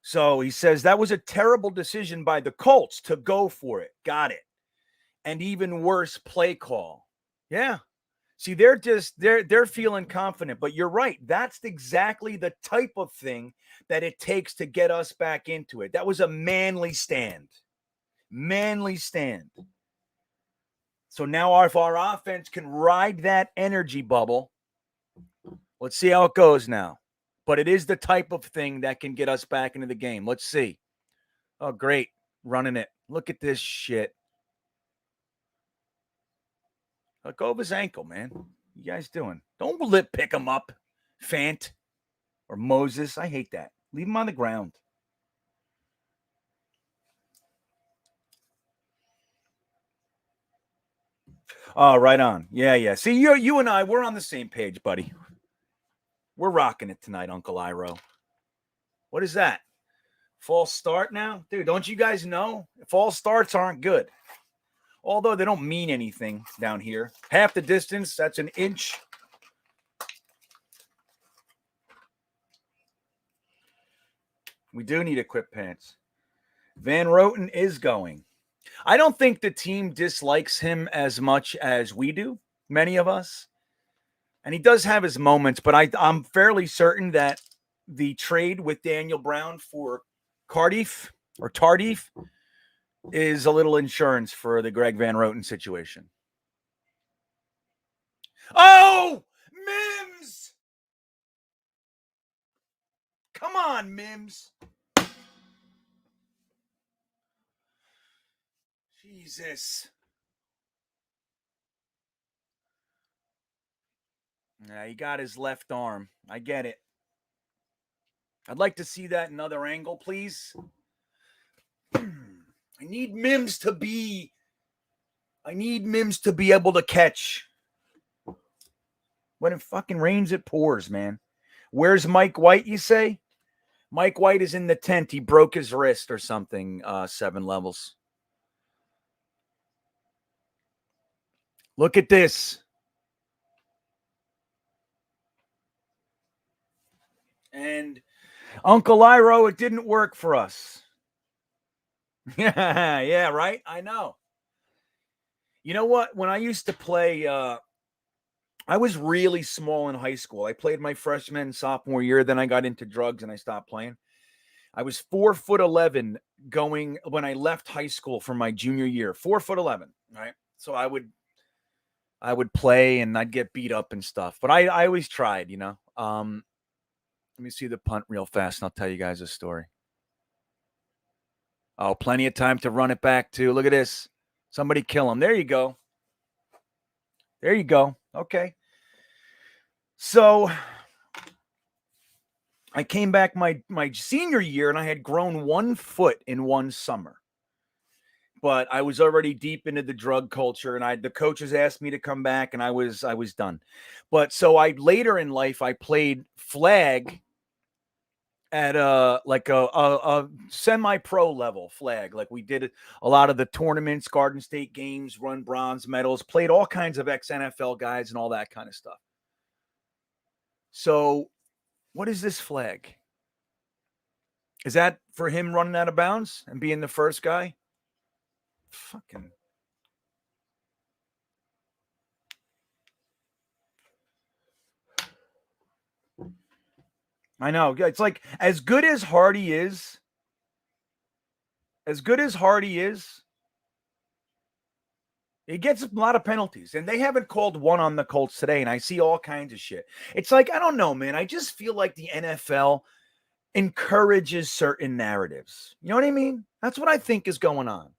So he says that was a terrible decision by the Colts to go for it. Got it. And even worse, play call. Yeah. See, they're feeling confident, but you're right. That's exactly the type of thing that it takes to get us back into it. That was a manly stand. Manly stand. So now if our offense can ride that energy bubble, let's see how it goes now. But it is the type of thing that can get us back into the game. Let's see. Oh, great. Running it. Look at this shit. Let go of his ankle, man. What you guys doing? Don't pick him up, Fant or Moses. I hate that. Leave him on the ground. Oh, right on. Yeah. See, you and I, we're on the same page, buddy. We're rocking it tonight, Uncle Iro. What is that? False start now? Dude, don't you guys know? False starts aren't good. Although they don't mean anything down here. Half the distance, that's an inch. We do need equipped pants. Van Roten is going. I don't think the team dislikes him as much as we do, many of us. And he does have his moments, but I'm fairly certain that the trade with Daniel Brown for Tardif is a little insurance for the Greg Van Roten situation. Oh, Mims! Come on, Mims. Jesus. Yeah, he got his left arm. I get it. I'd like to see that another angle, please. I need Mims to be able to catch. When it fucking rains, it pours, man. Where's Mike White, you say? Mike White is in the tent. He broke his wrist or something, 7 levels. Look at this. And Uncle Iro, it didn't work for us. Yeah, right? I know. You know what? When I used to play, I was really small in high school. I played my freshman and sophomore year. Then I got into drugs and I stopped playing. I was 4'11" going when I left high school for my junior year. 4'11", right? So I would play and I'd get beat up and stuff. But I always tried, you know. Let me see the punt real fast and I'll tell you guys a story. Oh, plenty of time to run it back too. Look at this. Somebody kill him. There you go. There you go. Okay. So I came back my senior year and I had grown 1 foot in 1 summer. But I was already deep into the drug culture and the coaches asked me to come back and I was done. But so later in life I played flag at a semi-pro level flag. Like we did a lot of the tournaments, Garden State games, run bronze medals, played all kinds of ex-NFL guys and all that kind of stuff. So what is this flag? Is that for him running out of bounds and being the first guy? Fucking. I know. It's like as good as Hardy is, He gets a lot of penalties, and they haven't called one on the Colts today, and I see all kinds of shit. It's like, I don't know, man. I just feel like the NFL encourages certain narratives. You know what I mean? That's what I think is going on.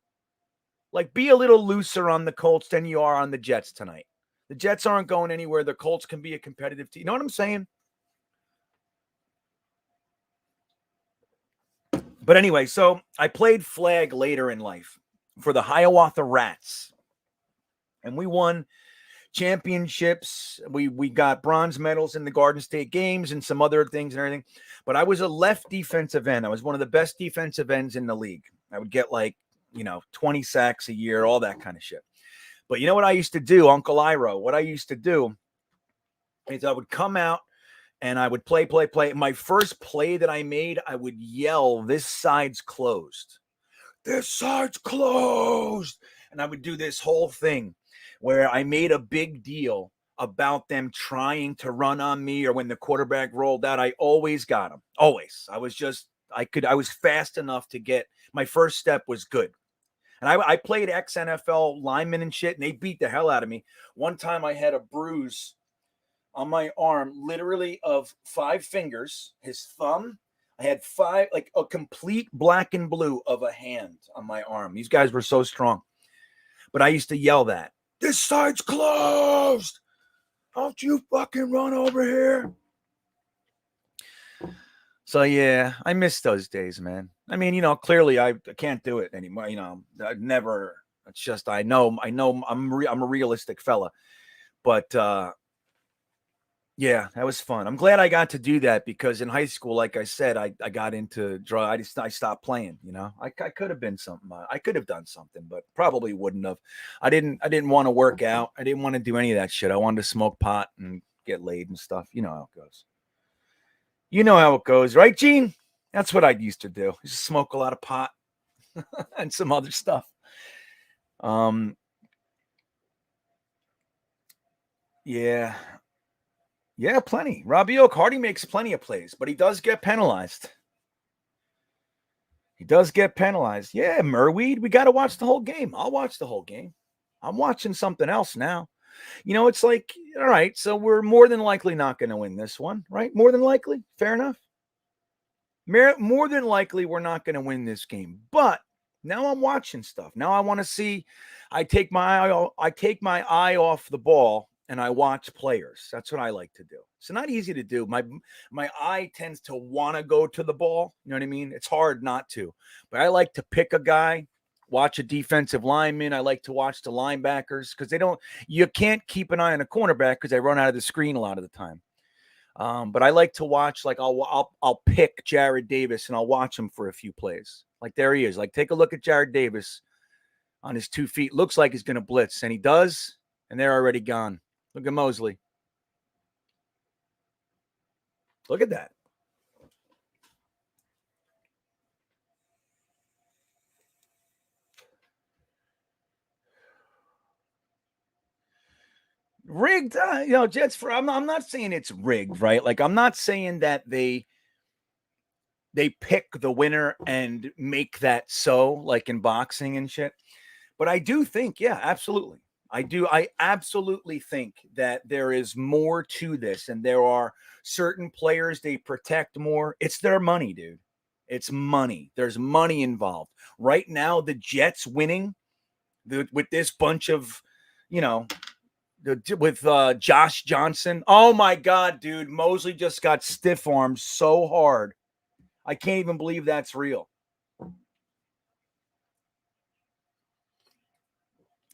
Like, be a little looser on the Colts than you are on the Jets tonight. The Jets aren't going anywhere. The Colts can be a competitive team. You know what I'm saying? But anyway, so I played flag later in life for the Hiawatha Rats. And we won championships. We got bronze medals in the Garden State Games and some other things and everything. But I was a left defensive end. I was one of the best defensive ends in the league. I would get 20 sacks a year, all that kind of shit. But you know what I used to do, Uncle Iro? What I used to do is I would come out and I would play. My first play that I made, I would yell, "This side's closed. This side's closed." And I would do this whole thing where I made a big deal about them trying to run on me, or when the quarterback rolled out, I always got them. Always. I was fast enough to get, my first step was good. And I played ex-NFL linemen and shit, and they beat the hell out of me. One time I had a bruise on my arm, literally of 5 fingers, his thumb. I had 5, like a complete black and blue of a hand on my arm. These guys were so strong. But I used to yell that, "This side's closed. Don't you fucking run over here." So, yeah, I miss those days, man. I mean, clearly I can't do it anymore. I've never, it's just, I know I'm a realistic fella. But, yeah, that was fun. I'm glad I got to do that, because in high school, like I said, I got into drugs. I stopped playing. I could have been something. I could have done something, but probably wouldn't have. I didn't want to work out. I didn't want to do any of that shit. I wanted to smoke pot and get laid and stuff. You know how it goes. You know how it goes, right, Gene? That's what I used to do. I used to smoke a lot of pot and some other stuff. Yeah. Yeah, plenty. Robbie Oak, Hardy makes plenty of plays, but he does get penalized. Yeah, Merweed, we got to watch the whole game. I'll watch the whole game. I'm watching something else now. It's like, all right, so we're more than likely not going to win this one, right? More than likely. Fair enough. More than likely, we're not going to win this game. But now I'm watching stuff. Now I want to see. I take my eye off the ball and I watch players. That's what I like to do. It's not easy to do. My eye tends to want to go to the ball. You know what I mean? It's hard not to. But I like to pick a guy, watch a defensive lineman. I like to watch the linebackers, because you can't keep an eye on a cornerback because they run out of the screen a lot of the time. But I like to watch, like I'll pick Jared Davis and I'll watch him for a few plays. Like, there he is. Like, take a look at Jared Davis on his 2 feet. Looks like he's going to blitz, and he does, and they're already gone. Look at Mosley. Look at that. Rigged, Jets. I'm not saying it's rigged, right? Like, I'm not saying that they pick the winner and make that so, like in boxing and shit. But I do think, yeah, absolutely. I absolutely think that there is more to this, and there are certain players they protect more. It's their money, dude. It's money. There's money involved. Right now, the Jets winning with this bunch of, with Josh Johnson. Oh my God, dude. Mosley just got stiff armed so hard. I can't even believe that's real.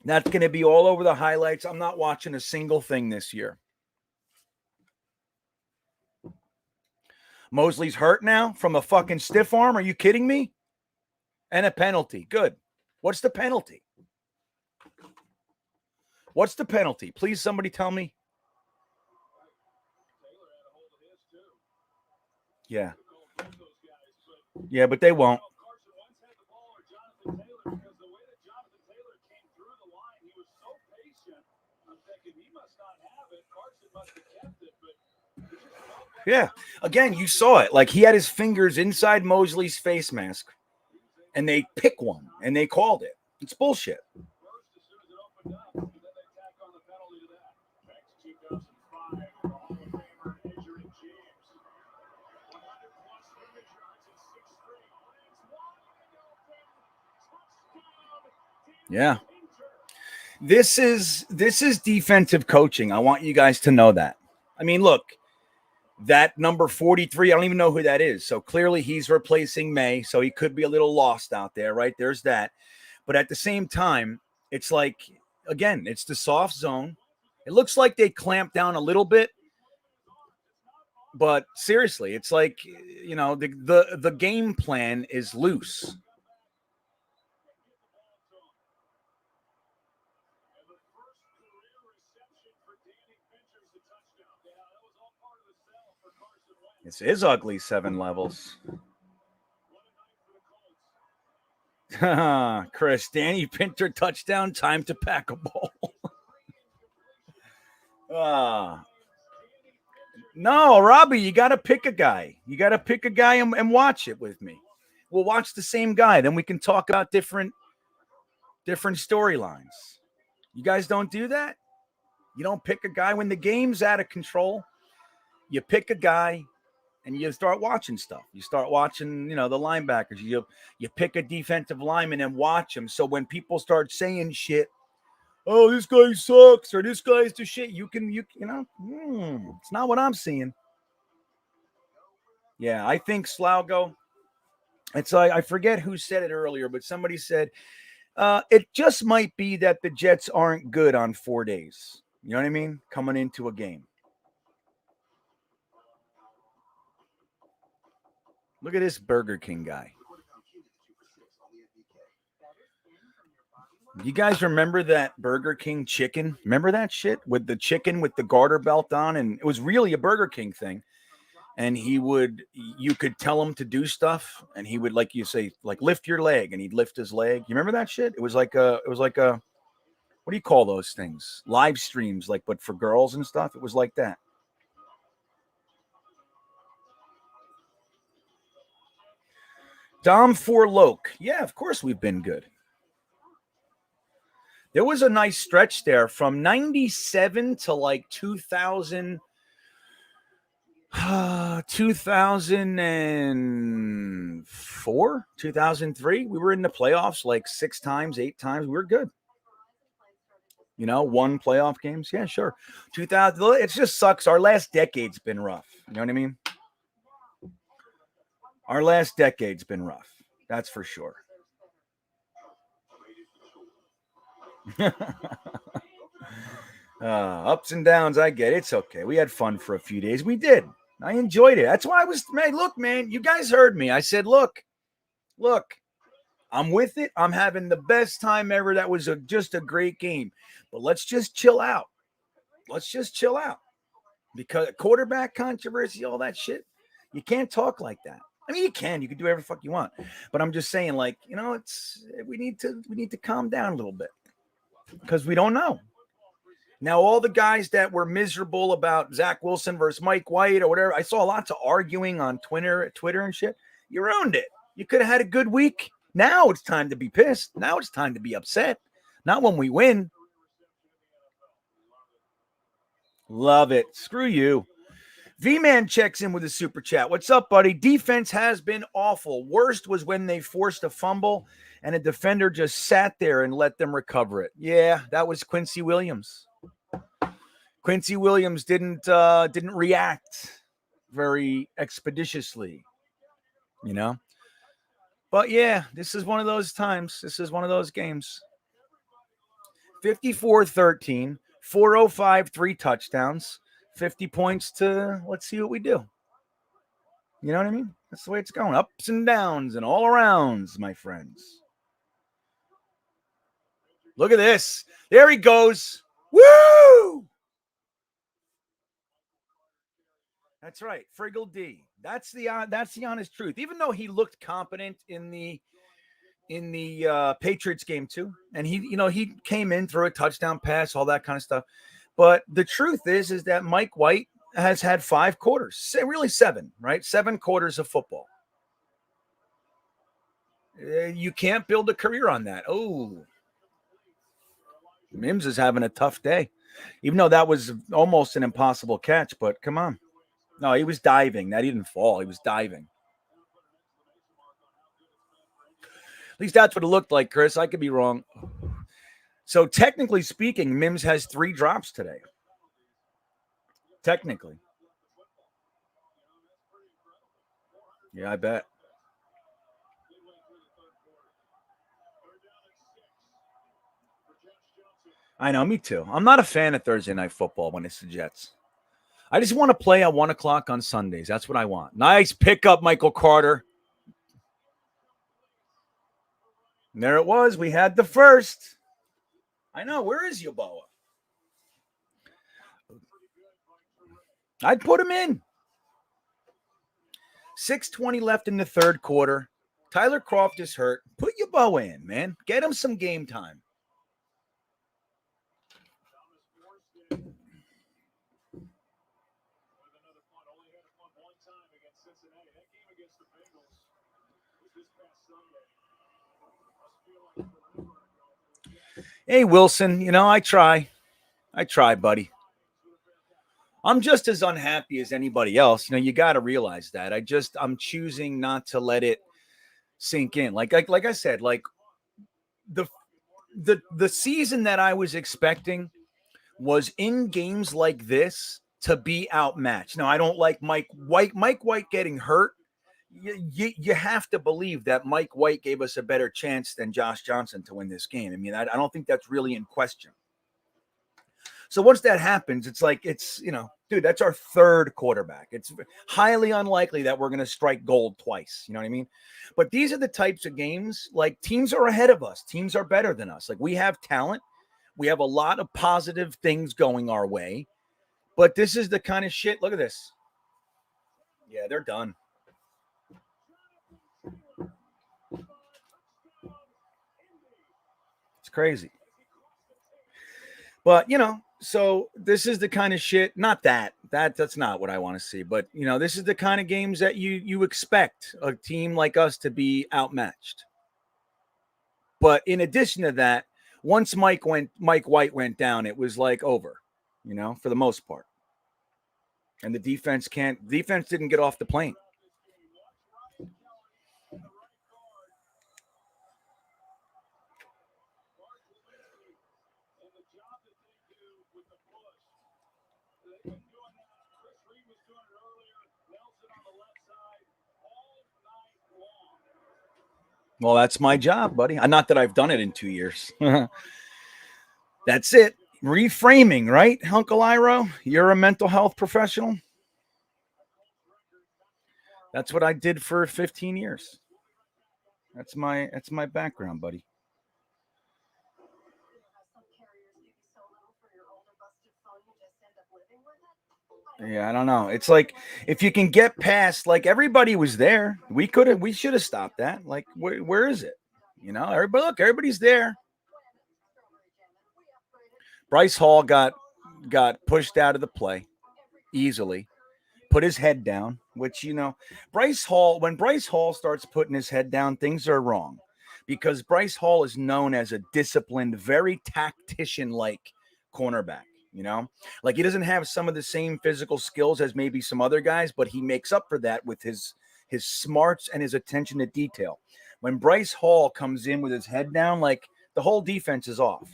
That's going to be all over the highlights. I'm not watching a single thing this year. Mosley's hurt now from a fucking stiff arm. Are you kidding me? And a penalty. Good. What's the penalty? What's the penalty? Please, somebody tell me. Yeah. Yeah, but they won't. Yeah. Again, you saw it. Like, he had his fingers inside Mosley's face mask, and they pick one, and they called it. It's bullshit. Yeah. This is defensive coaching. I want you guys to know that. I mean, look, that number 43, I don't even know who that is. So clearly he's replacing May. So he could be a little lost out there, right? There's that. But at the same time, it's like, again, it's the soft zone. It looks like they clamped down a little bit. But seriously, it's like, you know, the game plan is loose. This is ugly 7 levels. Chris, Danny Pinter touchdown, time to pack a ball. No, Robbie, you got to pick a guy. You got to pick a guy and watch it with me. We'll watch the same guy. Then we can talk about different storylines. You guys don't do that? You don't pick a guy when the game's out of control. You pick a guy and you start watching stuff. You start watching, you know, the linebackers. You pick a defensive lineman and watch him. So when people start saying shit, oh, this guy sucks or this guy's the shit, you know, it's not what I'm seeing. Yeah, I think Slaugo, it's like, I forget who said it earlier, but somebody said, it just might be that the Jets aren't good on 4 days. You know what I mean? Coming into a game. Look at this Burger King guy. You guys remember that Burger King chicken? Remember that shit with the chicken with the garter belt on? And it was really a Burger King thing. And you could tell him to do stuff. And he would, like you say, like lift your leg, and he'd lift his leg. You remember that shit? It was like a, what do you call those things? Live streams, like, but for girls and stuff. It was like that. Dom Forloke. Yeah, of course we've been good. There was a nice stretch there from 97 to like 2004, 2003. We were in the playoffs like 6 times, 8 times. We were good. You know, 1 playoff games. Yeah, sure. 2000. It just sucks. Our last decade's been rough. You know what I mean? Our last decade's been rough. That's for sure. Ups and downs, I get it. It's okay. We had fun for a few days. We did. I enjoyed it. That's why look, man, you guys heard me. I said, look, I'm with it. I'm having the best time ever. That was just a great game. But let's just chill out. Because quarterback controversy, all that shit, you can't talk like that. I mean, you can do whatever the fuck you want. But I'm just saying, like, you know, we need to calm down a little bit because we don't know. Now, all the guys that were miserable about Zach Wilson versus Mike White or whatever, I saw lots of arguing on Twitter and shit. You ruined it. You could have had a good week. Now it's time to be pissed. Now it's time to be upset. Not when we win. Love it. Screw you. V-Man checks in with a super chat. What's up, buddy? Defense has been awful. Worst was when they forced a fumble and a defender just sat there and let them recover it. Yeah, that was Quincy Williams. Quincy Williams didn't react very expeditiously, you know. But yeah, this is one of those times. This is one of those games. 54-13, 405, 3 touchdowns. 50 points to let's see what we do. You know what I mean? That's the way it's going. Ups and downs and all arounds, my friends. Look at this. There he goes. Woo! That's right. Friggle D. That's the honest truth. Even though he looked competent in the Patriots game too. And he came in, threw a touchdown pass, all that kind of stuff. But the truth is that Mike White has had 5 quarters, really 7, right? 7 quarters of football. You can't build a career on that. Oh, Mims is having a tough day, even though that was almost an impossible catch. But come on. No, he was diving. That he didn't fall. He was diving. At least that's what it looked like, Chris. I could be wrong. So technically speaking, Mims has 3 drops today. Technically. Yeah, I bet. I know, me too. I'm not a fan of Thursday night football when it's the Jets. I just want to play at 1 o'clock on Sundays. That's what I want. Nice pickup, Michael Carter. And there it was. We had the first. I know. Where is Yoboa? I'd put him in. 6:20 left in the third quarter. Tyler Croft is hurt. Put Yoboa in, man. Get him some game time. Hey, Wilson, I try. I try, buddy. I'm just as unhappy as anybody else. You got to realize that. I'm choosing not to let it sink in. Like I said, like the season that I was expecting was in games like this to be outmatched. Now, I don't like Mike White. Mike White getting hurt. You have to believe that Mike White gave us a better chance than Josh Johnson to win this game. I mean, I don't think that's really in question. So once that happens, it's like, dude, that's our third quarterback. It's highly unlikely that we're going to strike gold twice. You know what I mean? But these are the types of games, like, teams are ahead of us. Teams are better than us. Like, we have talent. We have a lot of positive things going our way. But this is the kind of shit. Look at this. Yeah, they're done. It's crazy. But, so this is the kind of shit, not that's not what I want to see, but this is the kind of games that you expect a team like us to be outmatched. But in addition to that, once Mike White went down, it was like over, for the most part. And the defense didn't get off the plane. Well, that's my job, buddy. Not that I've done it in 2 years. That's it. Reframing, right, Uncle Iro? You're a mental health professional. That's what I did for 15 years. That's my background, buddy. Yeah, I don't know. It's like, if you can get past, like, everybody was there. We should have stopped that. Like, where is it? Everybody's there. Bryce Hall got pushed out of the play easily. Put his head down, which, when Bryce Hall starts putting his head down, things are wrong, because Bryce Hall is known as a disciplined, very tactician-like cornerback. Like, he doesn't have some of the same physical skills as maybe some other guys, but he makes up for that with his smarts and his attention to detail. When Bryce Hall comes in with his head down, like, the whole defense is off.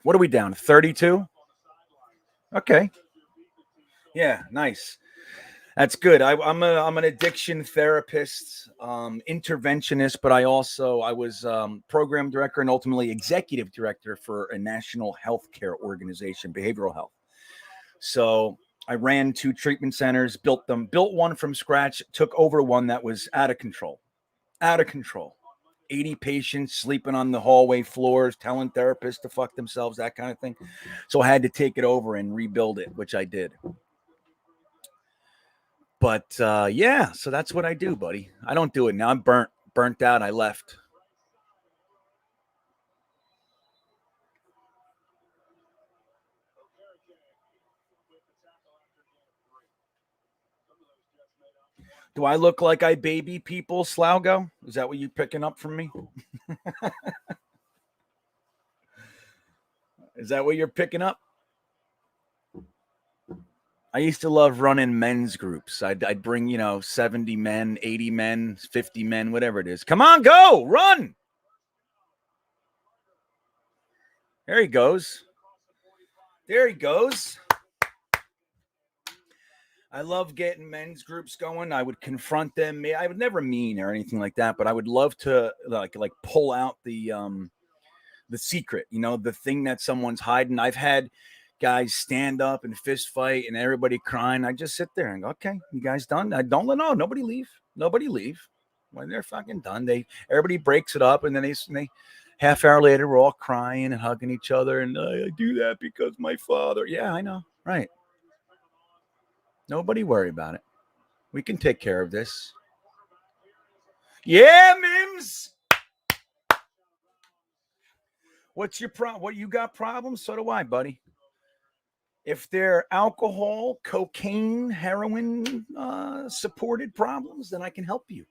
What are we down? 32? Okay. Yeah, nice. That's good. I'm an addiction therapist, interventionist, but I was program director and ultimately executive director for a national healthcare organization, behavioral health. So I ran 2 treatment centers, built one from scratch, took over one that was out of control. 80 patients sleeping on the hallway floors, telling therapists to fuck themselves, that kind of thing. So I had to take it over and rebuild it, which I did. But yeah, so that's what I do, buddy. I don't do it now. I'm burnt out. I left. Do I look like I baby people, Slaugo? Is that what you picking up from me? Is that what you're picking up? I used to love running men's groups. I'd bring, 70 men, 80 men, 50 men, whatever it is. Come on, go, run. There he goes. There he goes. I love getting men's groups going. I would confront them. I would never mean or anything like that, but I would love to like pull out the secret, the thing that someone's hiding. I've had guys stand up and fist fight and everybody crying. I just sit there and go, okay, you guys done? I don't let nobody leave. Nobody leave. When they're fucking done, everybody breaks it up, and then they half hour later we're all crying and hugging each other, and I do that because my father. Yeah, I know, right? Nobody worry about it. We can take care of this. Yeah, Mims. What's your problem? What, you got problems? So do I, buddy. If they're alcohol, cocaine, heroin supported problems, then I can help you.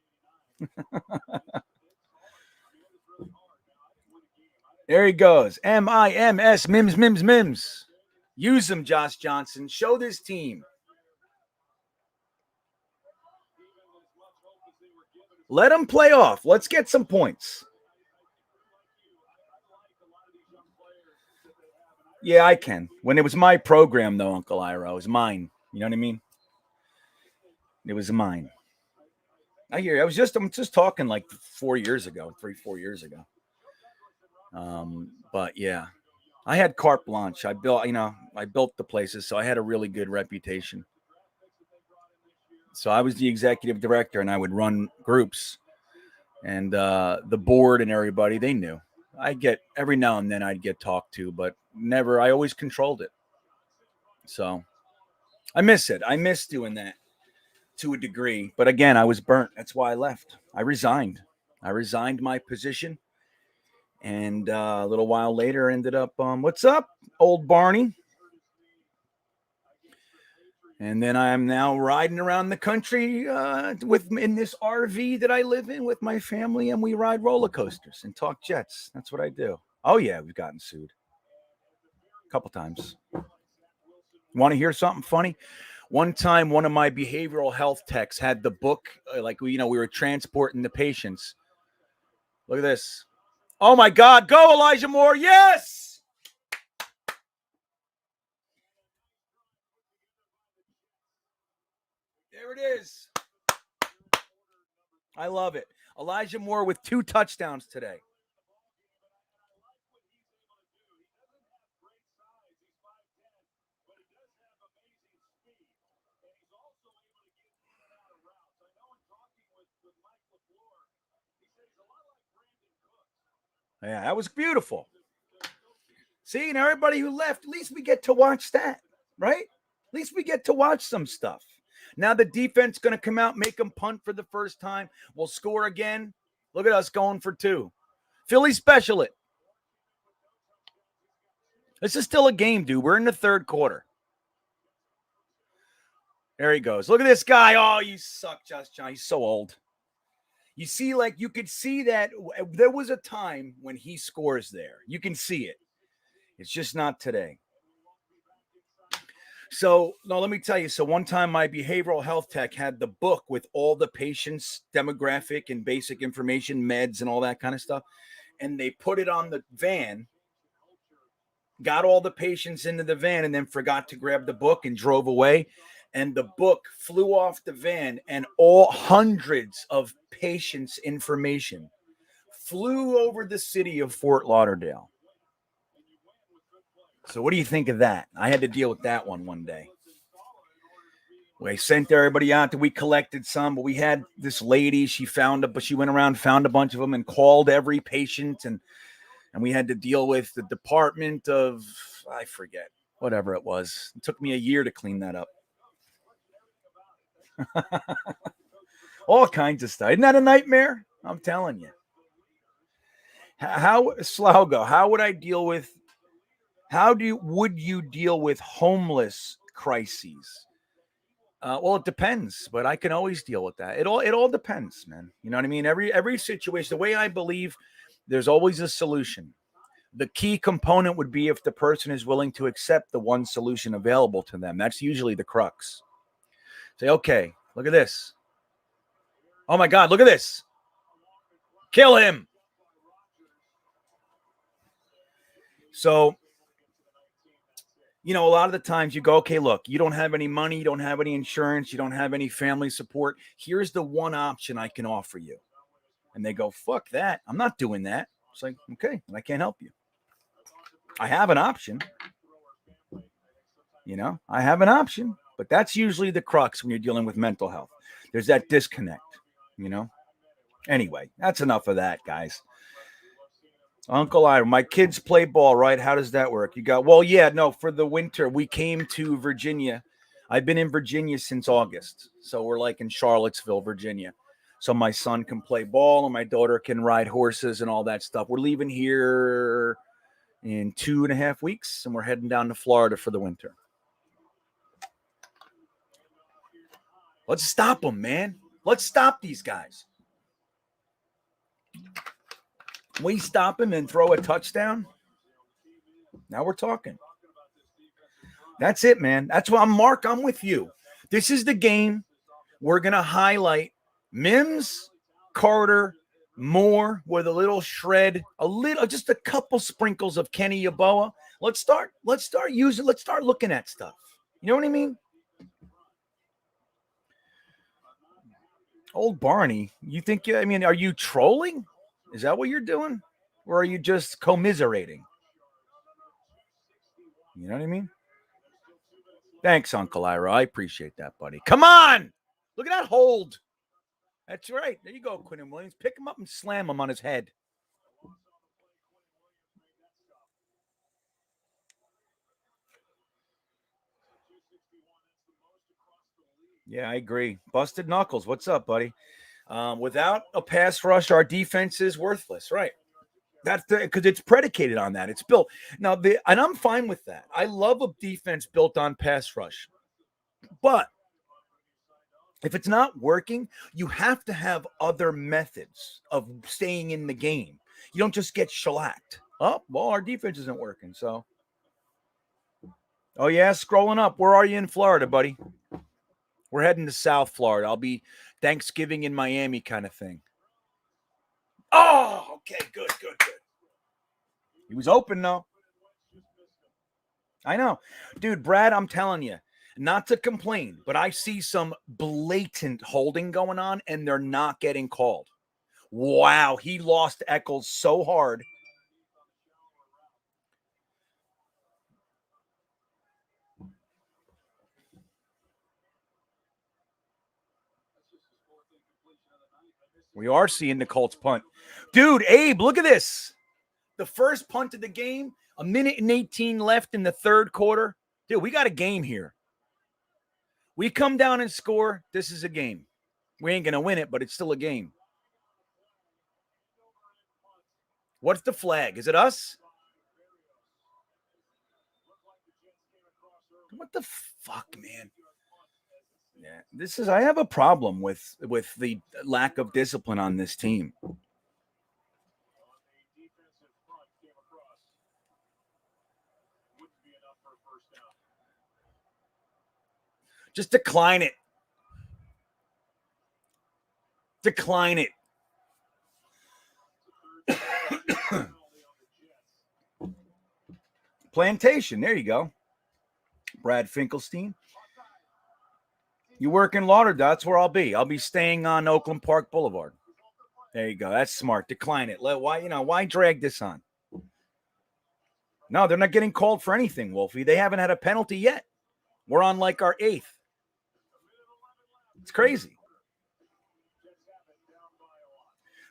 There he goes. MIMS, Mims, Mims, Mims. Use them, Josh Johnson. Show this team. Let them play off. Let's get some points. Yeah, I can. When it was my program, though, Uncle Ira, it was mine. You know what I mean? It was mine. I hear you. I'm just talking like 4 years ago, 3-4 years ago. But yeah, I had carte blanche. I built the places, so I had a really good reputation. So I was the executive director, and I would run groups, and the board and everybody, they knew. Every now and then I'd get talked to, but never. I always controlled it. So I miss it. I miss doing that to a degree. But again, I was burnt. That's why I left. I resigned my position. And a little while later ended up, what's up, old Barney? And then I am now riding around the country in this RV that I live in with my family, and we ride roller coasters and talk Jets. That's what I do. Oh, yeah, we've gotten sued a couple times. Want to hear something funny? One time, one of my behavioral health techs had the book, we were transporting the patients. Look at this. Oh, my God. Go, Elijah Moore. Yes. There it is. I love it. Elijah Moore with 2 touchdowns today. Yeah, that was beautiful. See, and everybody who left, at least we get to watch that, right? At least we get to watch some stuff. Now the defense going to come out, make them punt for the first time. We'll score again. Look at us going for 2. Philly special it. This is still a game, dude. We're in the third quarter. There he goes. Look at this guy. Oh, you suck, Josh John. He's so old. You see, you could see that there was a time when he scores there. You can see it. It's just not today. So, no, let me tell you. So one time my behavioral health tech had the book with all the patients' demographic and basic information, meds and all that kind of stuff. And they put it on the van, got all the patients into the van, and then forgot to grab the book and drove away. And the book flew off the van, and all hundreds of patients' information flew over the city of Fort Lauderdale. So what do you think of that? I had to deal with that one day. We sent everybody out. We collected some, but we had this lady. She went around, found a bunch of them, and called every patient, and we had to deal with the Department of, I forget, whatever it was. It took me a year to clean that up. All kinds of stuff. Isn't that a nightmare? I'm telling you. Slaugo, would you deal with homeless crises? Well, it depends, but I can always deal with that. It all depends, man. You know what I mean? Every situation, the way I believe, there's always a solution. The key component would be if the person is willing to accept the one solution available to them. That's usually the crux. Say, okay, look at this. Oh my God, look at this. Kill him. So, a lot of the times you go, okay, look, you don't have any money, you don't have any insurance, you don't have any family support. Here's the one option I can offer you. And they go, fuck that. I'm not doing that. It's like, okay, I can't help you. I have an option. I have an option, but that's usually the crux when you're dealing with mental health. There's that disconnect, Anyway, that's enough of that, guys. Uncle Ira, my kids play ball, right? How does that work? For the winter, we came to Virginia. I've been in Virginia since August. So we're like in Charlottesville, Virginia. So my son can play ball and my daughter can ride horses and all that stuff. We're leaving here in 2.5 weeks and we're heading down to Florida for the winter. Let's stop them, man. Let's stop these guys. We stop him and throw a touchdown. Now we're talking. That's it, man. That's why I'm with you. This is the game. We're going to highlight Mims, Carter, Moore with a little shred, just a couple sprinkles of Kenny Yeboah. Let's start looking at stuff. You know what I mean? Old Barney, are you trolling? Is that what you're doing? Or are you just commiserating? You know what I mean? Thanks, Uncle Ira. I appreciate that, buddy. Come on! Look at that hold. That's right. There you go, Quinn Williams. Pick him up and slam him on his head. Yeah, I agree. Busted knuckles. What's up, buddy? Without a pass rush, our defense is worthless, right? That's because it's predicated on that. It's built now, and I'm fine with that. I love a defense built on pass rush, but if it's not working, you have to have other methods of staying in the game. You don't just get shellacked. Oh, well, our defense isn't working. So, oh yeah, scrolling up. Where are you in Florida, buddy? We're heading to South Florida. I'll be Thanksgiving in Miami kind of thing. Oh, okay, good. He was open, though. I know. Dude, Brad, I'm telling you, not to complain, but I see some blatant holding going on, and they're not getting called. Wow, he lost Eccles so hard. We are seeing the Colts punt. Dude, Abe, look at this. The first punt of the game, 1:18 left in the third quarter. Dude, we got a game here. We come down and score. This is a game. We ain't going to win it, but it's still a game. What's the flag? Is it us? What the fuck, man? Yeah, I have a problem with the lack of discipline on this team. Just decline it. Decline it. Plantation. There you go. Brad Finkelstein. You work in Lauderdale, that's where I'll be. I'll be staying on Oakland Park Boulevard. There you go. That's smart. Decline it. Why drag this on? No, they're not getting called for anything, Wolfie. They haven't had a penalty yet. We're on like our 8th. It's crazy.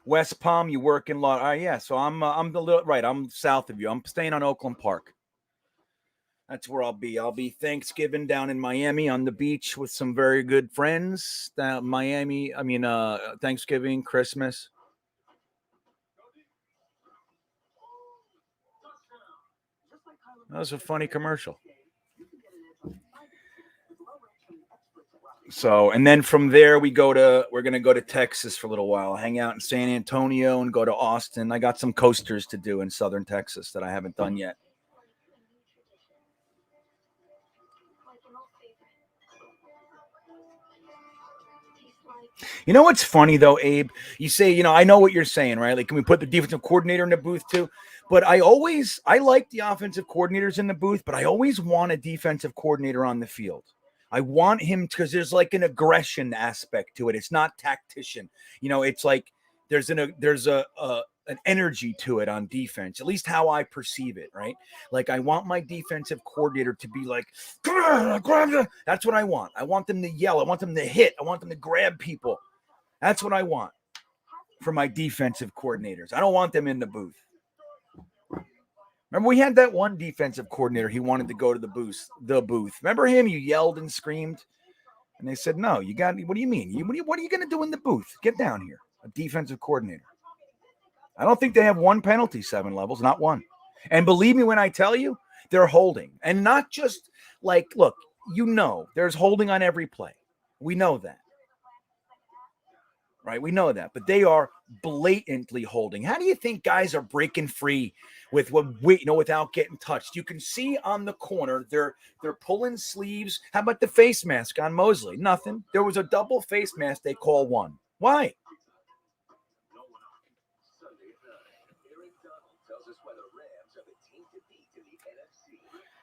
West Palm, you work in Lauderdale. Yeah, so I'm right. I'm south of you. I'm staying on Oakland Park. That's where I'll be. I'll be Thanksgiving down in Miami on the beach with some very good friends. Thanksgiving, Christmas. That was a funny commercial. So, and then from there we're going to go to Texas for a little while, hang out in San Antonio and go to Austin. I got some coasters to do in Southern Texas that I haven't done yet. You know what's funny though, Abe? You say, I know what you're saying, right? Like, can we put the defensive coordinator in the booth too? But I like the offensive coordinators in the booth, but I always want a defensive coordinator on the field. I want him because there's like an aggression aspect to it. It's not tactician. It's like there's an energy to it on defense, at least how I perceive it, right? Like, I want my defensive coordinator to be like, that's what I want. I want them to yell. I want them to hit. I want them to grab people. That's what I want for my defensive coordinators. I don't want them in the booth. Remember, we had that one defensive coordinator. He wanted to go to the booth. Remember him? You yelled and screamed. And they said, no, what do you mean? What are you going to do in the booth? Get down here. A defensive coordinator. I don't think they have one penalty, 7 levels, not one. And believe me when I tell you, they're holding. And not just like, look, there's holding on every play. We know that. Right? We know that. But they are blatantly holding. How do you think guys are breaking free without getting touched? You can see on the corner, they're pulling sleeves. How about the face mask on Mosley? Nothing. There was a double face mask. They call one. Why?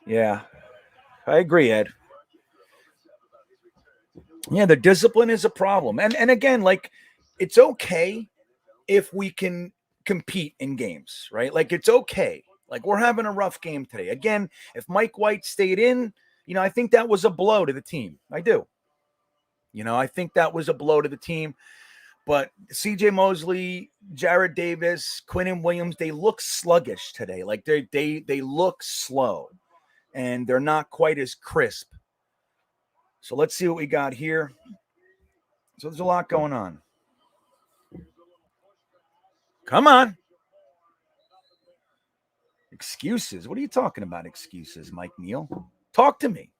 Yeah, I agree, Ed. Yeah, the discipline is a problem. And again, like, it's okay if we can compete in games, right? Like, it's okay. Like, we're having a rough game today. Again, if Mike White stayed in, I think that was a blow to the team. I do. I think that was a blow to the team. But CJ Mosley, Jared Davis, Quinnen Williams, they look sluggish today. Like, they look slow. And they're not quite as crisp. So let's see what we got here. So there's a lot going on. Come on. Excuses. What are you talking about, excuses, Mike Neal? Talk to me.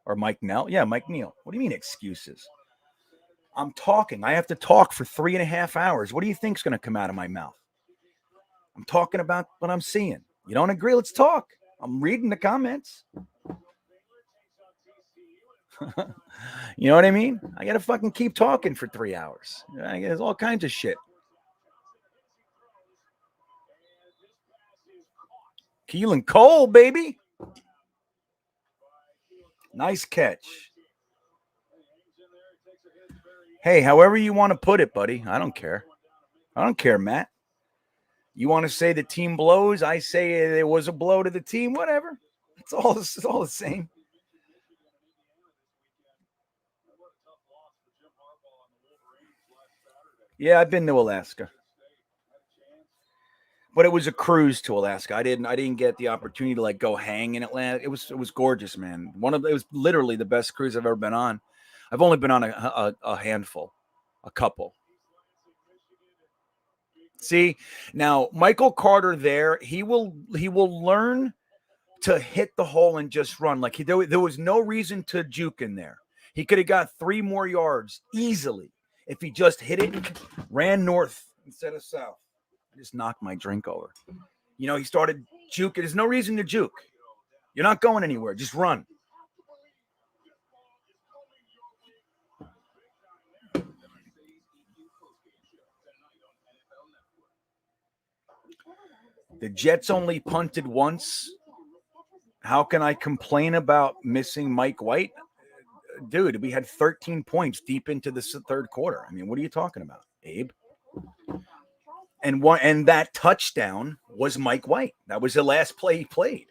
Or Mike Nell. Yeah, Mike Neal. What do you mean excuses? I'm talking. I have to talk for 3.5 hours. What do you think's going to come out of my mouth? I'm talking about what I'm seeing. You don't agree? Let's talk. I'm reading the comments. You know what I mean? I got to fucking keep talking for 3 hours. There's all kinds of shit. Keelan Cole, baby. Nice catch. Hey, however you want to put it, buddy. I don't care. I don't care, Matt. You want to say the team blows? I say it was a blow to the team. Whatever. It's all the same. Yeah, I've been to Alaska. But it was a cruise to Alaska. I didn't get the opportunity to like go hang in Atlanta. It was gorgeous, man. It was literally the best cruise I've ever been on. I've only been on a handful, a couple. See, now Michael Carter there, he will learn to hit the hole and just run. Like there was no reason to juke in there. He could have got 3 more yards easily if he just hit it and ran north instead of south. I just knocked my drink over. He started juking. There's no reason to juke. You're not going anywhere. Just run. The Jets only punted once. How can I complain about missing Mike White? Dude, we had 13 points deep into the third quarter. I mean, what are you talking about, Abe? And that touchdown was Mike White. That was the last play he played.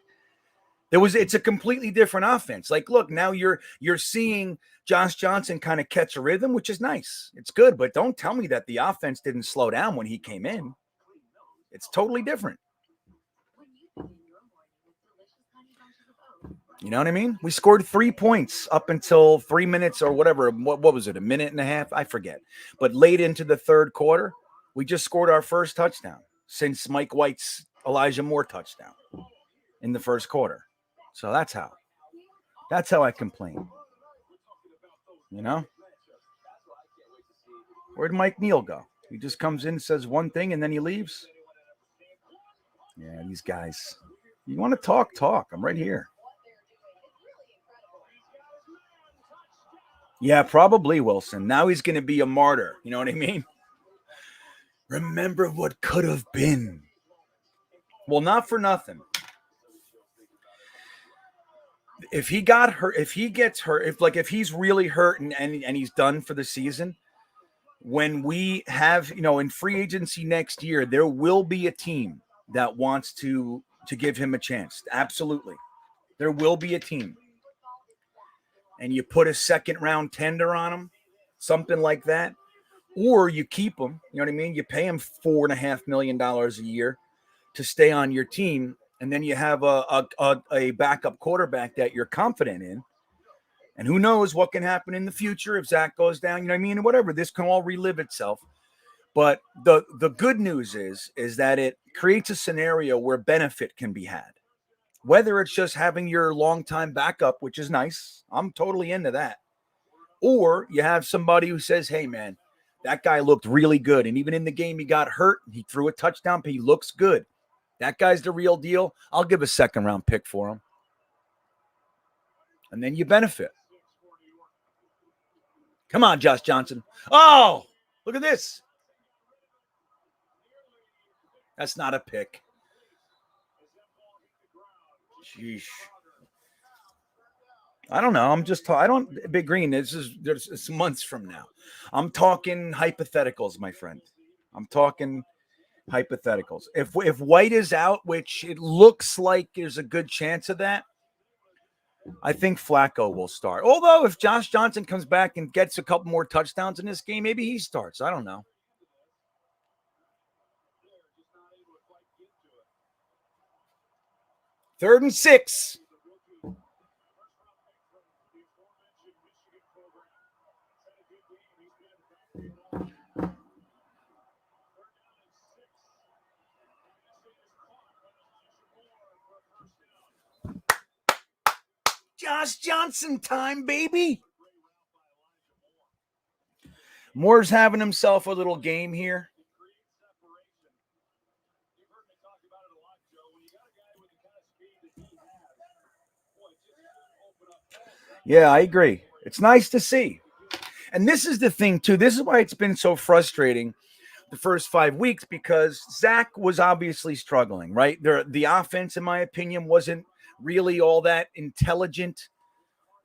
It's a completely different offense. Like, look, now you're seeing Josh Johnson kind of catch a rhythm, which is nice. It's good, but don't tell me that the offense didn't slow down when he came in. It's totally different. You know what I mean? We scored 3 points up until 3 minutes or whatever. What was it? A minute and a half? I forget. But late into the third quarter, we just scored our first touchdown since Mike White's Elijah Moore touchdown in the first quarter. So that's how I complain. Where'd Mike Neal go? He just comes in, says one thing, and then he leaves. Yeah, these guys. You want to talk? Talk. I'm right here. Yeah, probably Wilson. Now he's going to be a martyr. You know what I mean? Remember what could have been. Well, not for nothing. If he got hurt, if he gets hurt, if he's really hurt and he's done for the season, when we have, in free agency next year, there will be a team that wants to give him a chance. Absolutely. There will be a team. And you put a second round tender on him, something like that. Or you keep him, you know what I mean? You pay him $4.5 million a year to stay on your team. And then you have a backup quarterback that you're confident in. And who knows what can happen in the future if Zach goes down, you know what I mean? Whatever, this can all relive itself. But the good news is that it creates a scenario where benefit can be had. Whether it's just having your longtime backup, which is nice. I'm totally into that. Or you have somebody who says, hey, man, that guy looked really good. And even in the game he got hurt, he threw a touchdown, but he looks good. That guy's the real deal. I'll give a second round pick for him. And then you benefit. Come on, Josh Johnson. Oh, look at this. That's not a pick. Sheesh. I don't know. Big Green, there's months from now. I'm talking hypotheticals, my friend. I'm talking hypotheticals. If White is out, which it looks like there's a good chance of that, I think Flacco will start. Although if Josh Johnson comes back and gets a couple more touchdowns in this game, maybe he starts. I don't know. Third and 6. Josh Johnson time, baby. Moore's having himself a little game here. Yeah, I agree. It's nice to see. And this is the thing, too. This is why it's been so frustrating the first 5 weeks, because Zach was obviously struggling, right? The offense, in my opinion, wasn't really all that intelligent.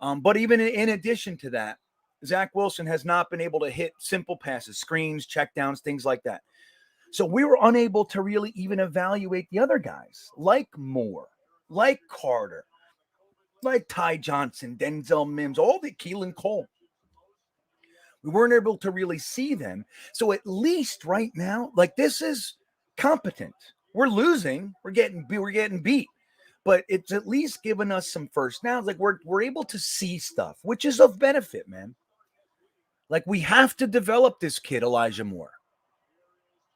But even in addition to that, Zach Wilson has not been able to hit simple passes, screens, checkdowns, things like that. So we were unable to really even evaluate the other guys, like Moore, like Carter, like Ty Johnson, Denzel Mims, all the Keelan Cole. We weren't able to really see them. So at least right now, like, this is competent. We're losing. We're getting beat. But it's at least given us some first downs. Like, we're able to see stuff, which is of benefit, man. Like, we have to develop this kid, Elijah Moore.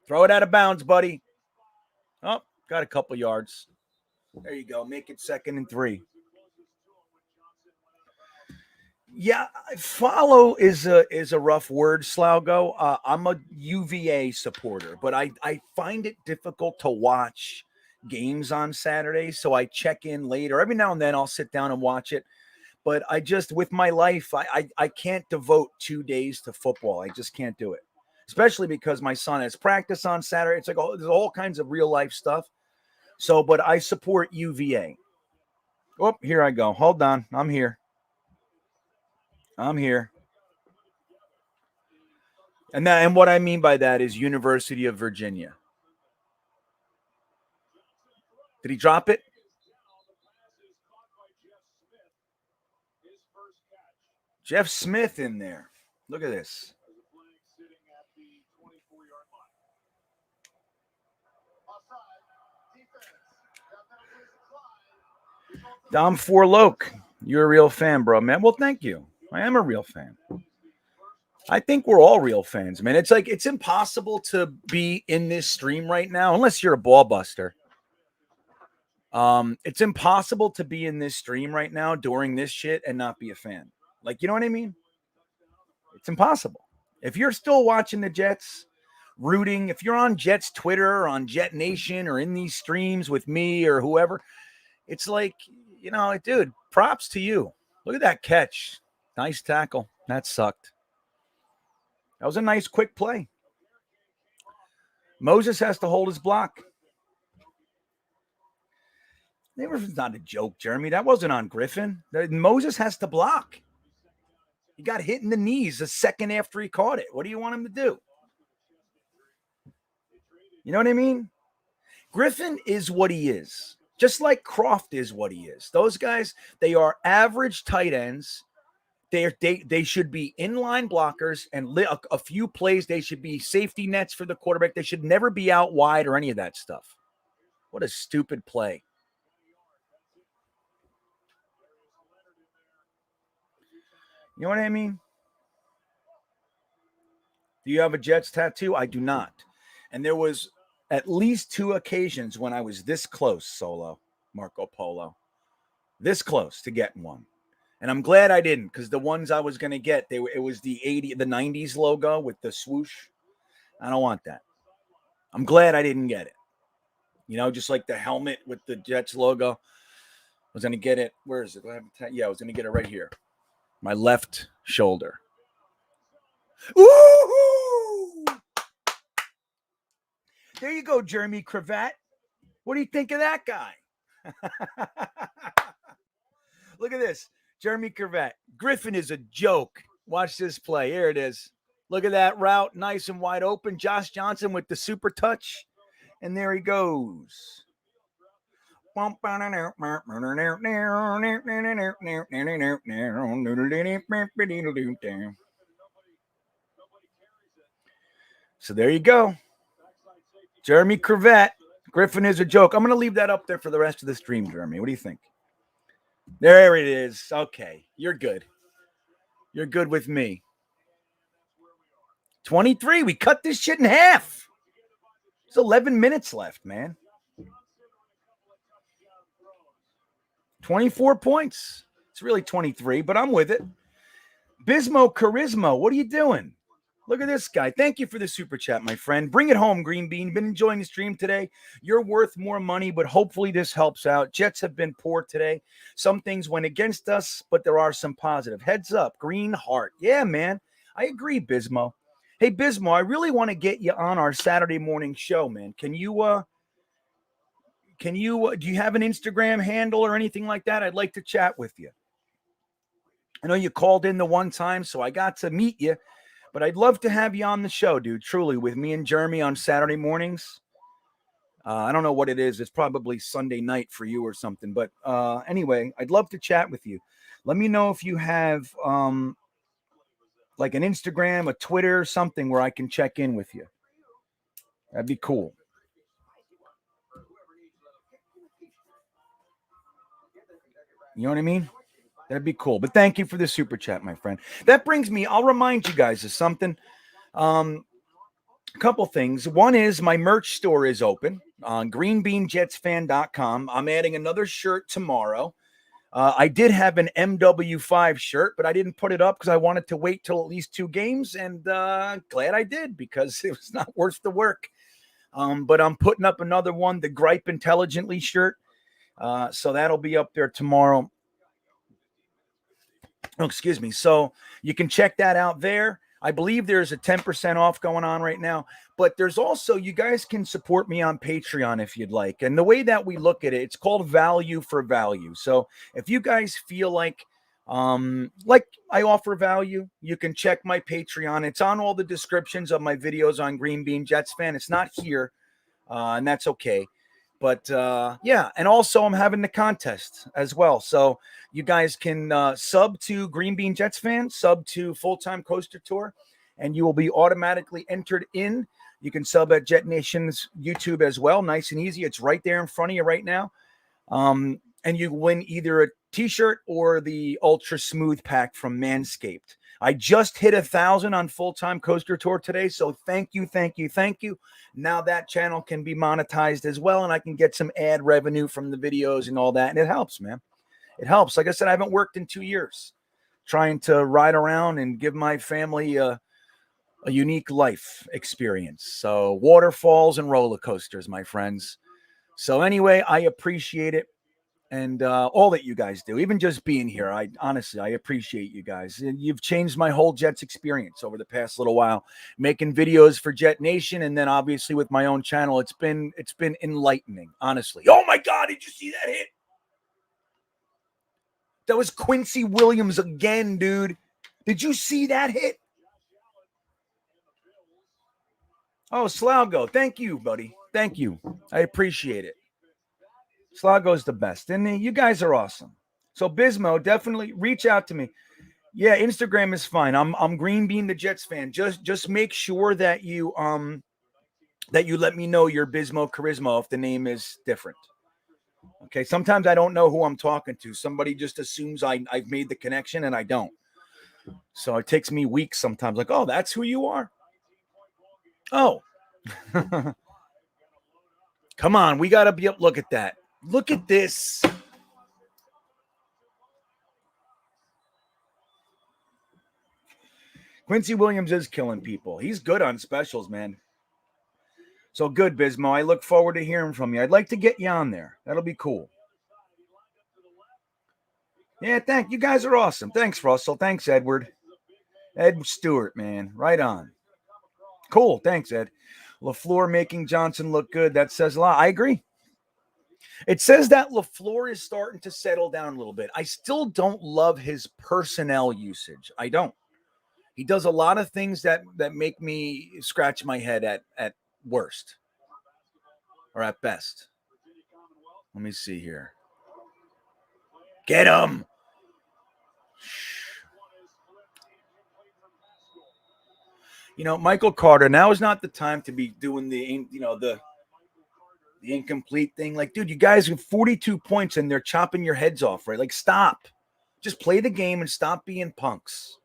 Throw it out of bounds, buddy. Oh, got a couple yards. There you go. Make it 2nd and 3. Yeah, follow is a rough word, Slaugo. I'm a UVA supporter, but I find it difficult to watch games on Saturday, so I check in later. Every now and then I'll sit down and watch it, but I just, with my life, I can't devote 2 days to football. I just can't do it, especially because my son has practice on Saturday. It's like, there's all kinds of real life stuff. So, but I support UVA. Oh, here I go. Hold on. I'm here. And what I mean by that is University of Virginia. Did he drop it? Jeff Smith in there. Look at this. Dom Forloke, you're a real fan, bro, man. Well, thank you. I am a real fan. I think we're all real fans, man. It's like, it's impossible to be in this stream right now unless you're a ball buster. It's impossible to be in this stream right now during this shit and not be a fan. Like, you know what I mean? It's impossible. If you're still watching the Jets, rooting, if you're on Jets Twitter or on Jetnation or in these streams with me or whoever, it's like, dude, props to you. Look at that catch. Nice tackle. That sucked. That was a nice quick play. Moses has to hold his block. That was not a joke, Jeremy. That wasn't on Griffin. Moses has to block. He got hit in the knees a second after he caught it. What do you want him to do? You know what I mean? Griffin is what he is, just like Croft is what he is. Those guys, they are average tight ends. They should be inline blockers, and a few plays they should be safety nets for the quarterback. They should never be out wide or any of that stuff. What a stupid play. You know what I mean? Do you have a Jets tattoo? I do not. And there was at least 2 occasions when I was this close, Solo, Marco Polo, this close to getting one. And I'm glad I didn't, because the ones I was going to get, it was the 90s logo with the swoosh. I don't want that. I'm glad I didn't get it. Just like the helmet with the Jets logo. I was going to get it. Where is it? Do I have I was going to get it right here. My left shoulder. Ooh! There you go, Jeremy Cravat. What do you think of that guy? Look at this. Jeremy Cravat. Griffin is a joke. Watch this play. Here it is. Look at that route. Nice and wide open. Josh Johnson with the super touch. And there he goes. So there you go. Jeremy Cravat. Griffin is a joke. I'm going to leave that up there for the rest of the stream, Jeremy. What do you think? There it is. Okay. You're good. You're good with me. 23. We cut this shit in half. There's 11 minutes left, man. 24 points. It's really 23, but I'm with it. Bismo Charisma, what are you doing? Look at this guy. Thank you for the super chat, my friend. Bring it home, GreenBean. Been enjoying the stream today. You're worth more money, but hopefully this helps out. Jets have been poor today. Some things went against us, but there are some positive. Heads up, Green Heart. Yeah, man. I agree, Bismo. Hey, Bismo, I really want to get you on our Saturday morning show, man. Do you have an Instagram handle or anything like that? I'd like to chat with you. I know you called in the one time, so I got to meet you, but I'd love to have you on the show, dude, truly, with me and Jeremy on Saturday mornings. I don't know what it is. It's probably Sunday night for you or something, but anyway, I'd love to chat with you. Let me know if you have like an Instagram, a Twitter, something where I can check in with you. That'd be cool. You know what I mean? That'd be cool. But thank you for the super chat, my friend. That brings me, I'll remind you guys of something. A couple things. One is my merch store is open on GreenBeanJetsfan.com. I'm adding another shirt tomorrow. I did have an MW5 shirt, but I didn't put it up because I wanted to wait till at least 2 games, and glad I did because it was not worth the work. But I'm putting up another one, the Gripe Intelligently shirt. So that'll be up there tomorrow. Oh, excuse me. So you can check that out there. I believe there's a 10% off going on right now, but there's also, you guys can support me on Patreon if you'd like. And the way that we look at it, it's called value for value. So if you guys feel like I offer value, you can check my Patreon. It's on all the descriptions of my videos on GreenBean Jetsfan. It's not here, and that's okay. But yeah, and also I'm having the contest as well. So you guys can sub to GreenBean Jetsfan, sub to Full-Time Coaster Tour, and you will be automatically entered in. You can sub at Jetnation's YouTube as well. Nice and easy. It's right there in front of you right now. And you win either a t-shirt or the Ultra Smooth Pack from Manscaped. I just hit 1,000 on Full-Time Coaster Tour today, so thank you. Now that channel can be monetized as well, and I can get some ad revenue from the videos and all that, and it helps, man. It helps. Like I said, I haven't worked in 2 years, trying to ride around and give my family a unique life experience. So waterfalls and roller coasters, my friends. So anyway, I appreciate it. And all that you guys do, even just being here, I appreciate you guys. You've changed my whole Jets experience over the past little while, making videos for Jetnation, and then obviously with my own channel. It's been enlightening, honestly. Oh my God, did you see that hit? That was Quincy Williams again, dude. Did you see that hit? Oh, Slaugo, thank you, buddy. Thank you. I appreciate it. Slaugo's the best. And you guys are awesome. So Bismo, definitely reach out to me. Yeah, Instagram is fine. I'm GreenBean the Jets fan. Just make sure that you let me know your Bismo Charisma if the name is different. Okay. Sometimes I don't know who I'm talking to. Somebody just assumes I've made the connection and I don't. So it takes me weeks sometimes. Like, oh, that's who you are. Oh. Come on, we gotta be up. Look at that. Look at this. Quincy Williams is killing people. He's good on specials, man. So good, Bismo. I look forward to hearing from you. I'd like to get you on there. That'll be cool. Yeah, thank you. Guys are awesome. Thanks, Russell. Thanks, Edward. Ed Stewart, man. Right on. Cool. Thanks, Ed. LaFleur making Johnson look good. That says a lot. I agree. It says that LaFleur is starting to settle down a little bit. I still don't love his personnel usage. I don't. He does a lot of things that make me scratch my head at worst or at best. Let me see here. Get him. You know, Michael Carter, now is not the time to be doing the incomplete thing. Like, dude, you guys have 42 points and they're chopping your heads off, right? Like, stop. Just play the game and stop being punks.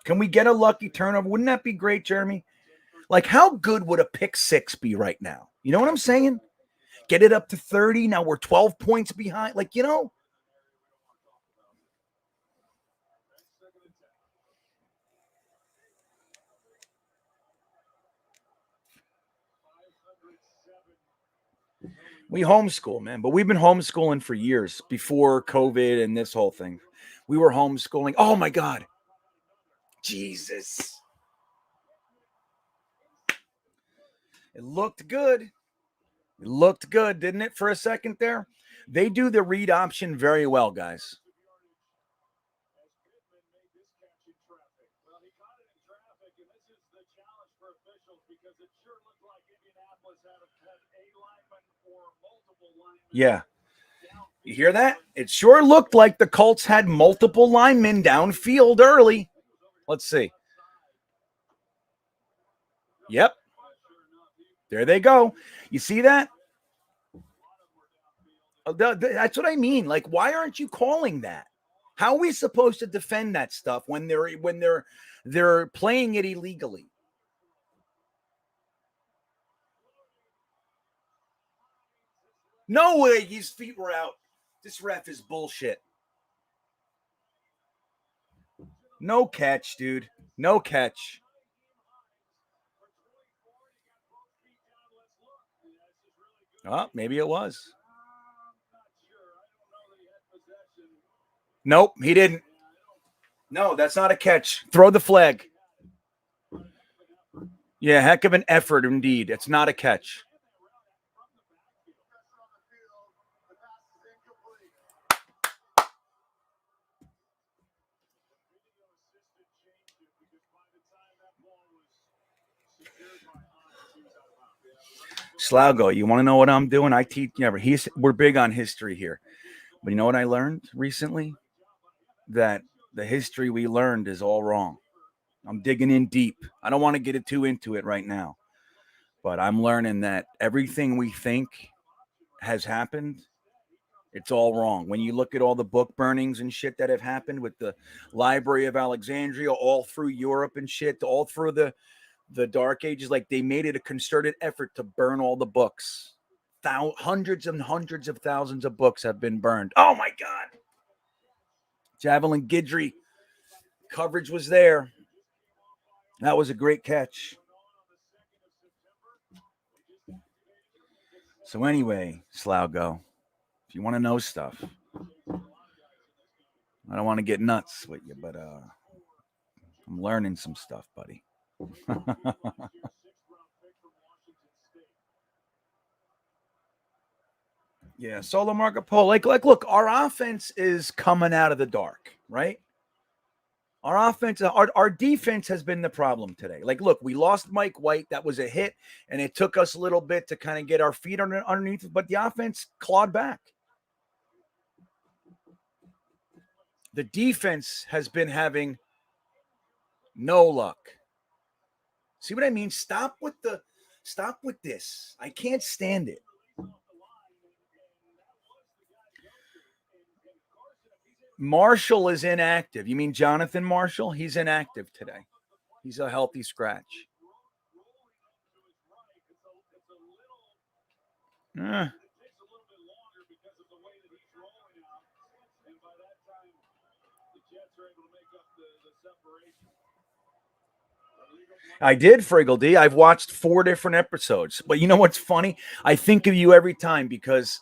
Can we get a lucky turnover? Wouldn't that be great, Jeremy? Like, how good would a pick six be right now? You know what I'm saying? Get it up to 30. Now we're 12 points behind. Like, you know. We homeschool, man, but we've been homeschooling for years before COVID and this whole thing. We were homeschooling. Oh, my God. Jesus. It looked good. It looked good, didn't it, for a second there? They do the read option very well, guys. Yeah. You hear that? It sure looked like the Colts had multiple linemen downfield early. Let's see. Yep. There they go. You see that? That's what I mean. Like, why aren't you calling that? How are we supposed to defend that stuff when they're playing it illegally? No way his feet were out. This ref is bullshit. No catch, dude. No catch. Oh, maybe it was. Nope, he didn't. No, that's not a catch. Throw the flag. Yeah, heck of an effort indeed. It's not a catch. Slaugo, you want to know what I'm doing? I teach. Yeah, we're big on history here. But you know what I learned recently? That the history we learned is all wrong. I'm digging in deep. I don't want to get too into it right now. But I'm learning that everything we think has happened, it's all wrong. When you look at all the book burnings and shit that have happened with the Library of Alexandria, all through Europe and shit, all through the Dark Ages, like they made it a concerted effort to burn all the books. Hundreds and hundreds of thousands of books have been burned. Oh, my God. Javelin Guidry. Coverage was there. That was a great catch. So anyway, Slaugo, if you want to know stuff, I don't want to get nuts with you, but I'm learning some stuff, buddy. Yeah, solo Marco Polo. Like, look, our offense is coming out of the dark, right? Our offense, our defense has been the problem today. Like, look, we lost Mike White. That was a hit, and it took us a little bit to kind of get our feet underneath it, but the offense clawed back. The defense has been having no luck. See what I mean? Stop with this. I can't stand it. Marshall is inactive. You mean Jonathan Marshall? He's inactive today. He's a healthy scratch. I did, Friggle D. I've watched 4 different episodes. But you know what's funny? I think of you every time because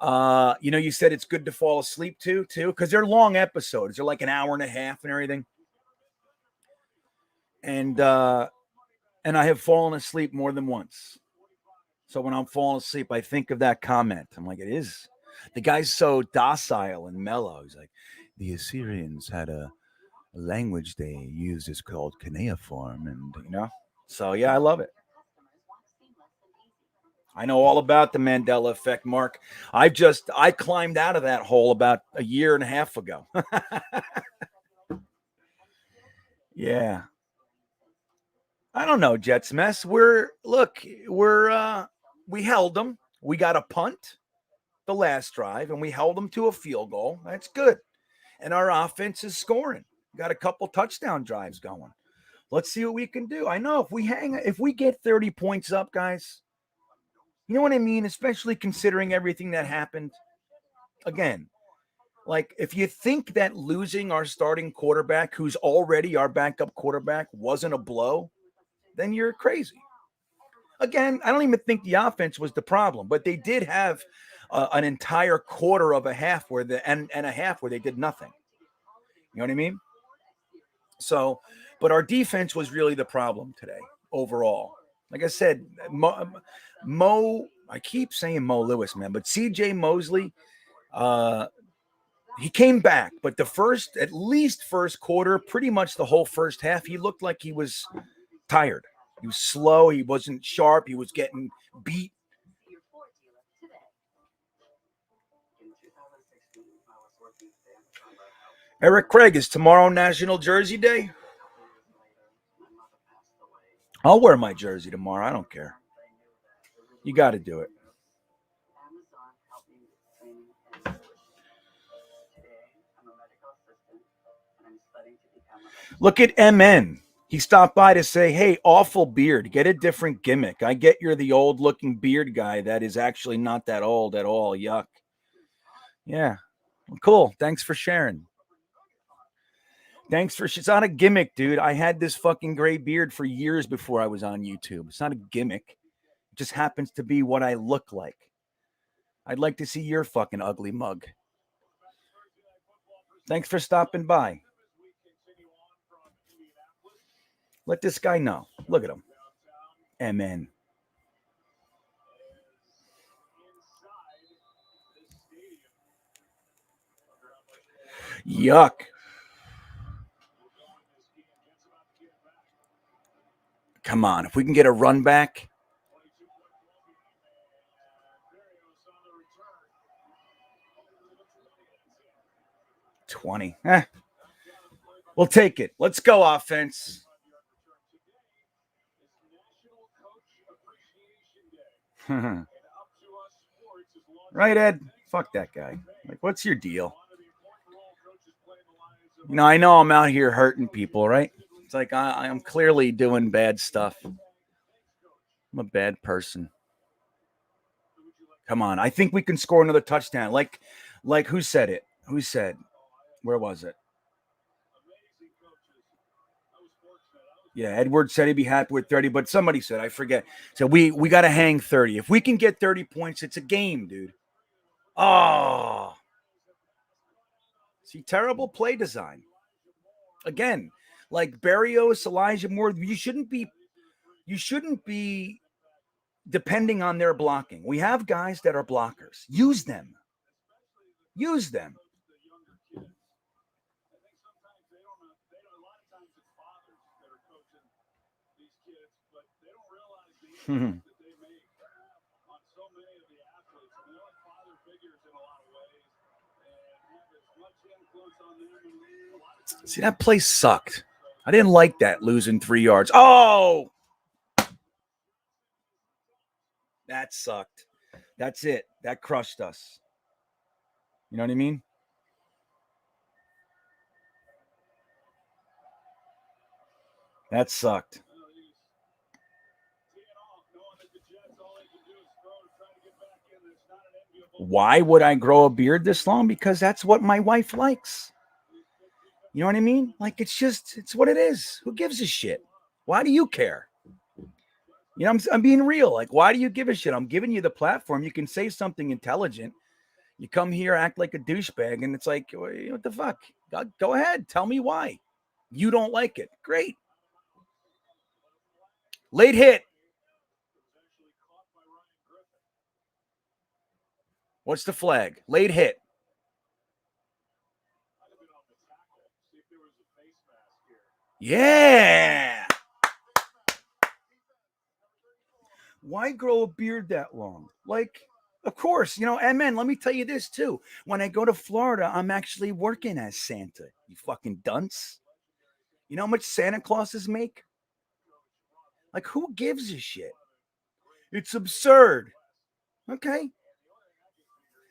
you said it's good to fall asleep too, because they're long episodes. They're like an hour and a half and everything. And I have fallen asleep more than once. So when I'm falling asleep, I think of that comment. I'm like, it is. The guy's so docile and mellow. He's like, the Assyrians had a language they used is called cuneiform, and so yeah, I love it. I know all about the Mandela effect, Mark. I climbed out of that hole about a year and a half ago. Yeah. I don't know, Jets mess. We held them. We got a punt the last drive, and we held them to a field goal. That's good. And our offense is scoring. Got a couple touchdown drives going. Let's see what we can do. I know if we get 30 points up, guys, you know what I mean? Especially considering everything that happened. Again, like if you think that losing our starting quarterback, who's already our backup quarterback, wasn't a blow, then you're crazy. Again, I don't even think the offense was the problem, but they did have an entire quarter of a half where a half where they did nothing. You know what I mean? So, but our defense was really the problem today overall. Like I said, I keep saying Mo Lewis, man, but CJ Mosley, he came back, but at least first quarter, pretty much the whole first half, he looked like he was tired. He was slow. He wasn't sharp. He was getting beat. Eric Craig, is tomorrow National Jersey Day? I'll wear my jersey tomorrow. I don't care. You got to do it. Look at MN. He stopped by to say, hey, awful beard. Get a different gimmick. I get you're the old-looking beard guy that is actually not that old at all. Yuck. Yeah. Well, cool. Thanks for sharing. It's not a gimmick, dude. I had this fucking gray beard for years before I was on YouTube. It's not a gimmick. It just happens to be what I look like. I'd like to see your fucking ugly mug. Thanks for stopping by. Let this guy know. Look at him. MN. Yuck. Come on. If we can get a run back. $20. We'll take it. Let's go, offense. Right, Ed? Fuck that guy. Like, what's your deal? I know I'm out here hurting people, right? It's like I'm clearly doing bad stuff. I'm a bad person. Come on. I think we can score another touchdown. Like who said it? Who said? Where was it? Yeah, Edwards said he'd be happy with 30, but somebody said, I forget. So we got to hang 30. If we can get 30 points, it's a game, dude. Oh. See, terrible play design. Again, like Berrios, Elijah Moore, you shouldn't be depending on their blocking. We have guys that are blockers. Use them. Use them. See, that play sucked. I didn't like that, losing 3 yards. Oh! That sucked. That's it. That crushed us. You know what I mean? That sucked. Why would I grow a beard this long? Because that's what my wife likes. You know what I mean? Like, it's what it is. Who gives a shit? Why do you care? You know, I'm being real. Like, why do you give a shit? I'm giving you the platform. You can say something intelligent. You come here, act like a douchebag, and it's like, what the fuck? Go ahead. Tell me why. You don't like it. Great. Late hit. What's the flag? Late hit. Yeah. Why grow a beard that long? Like, of course, you know, and man, let me tell you this too. When I go to Florida, I'm actually working as Santa. You fucking dunce. You know how much Santa Clauses make? Like, who gives a shit? It's absurd. Okay.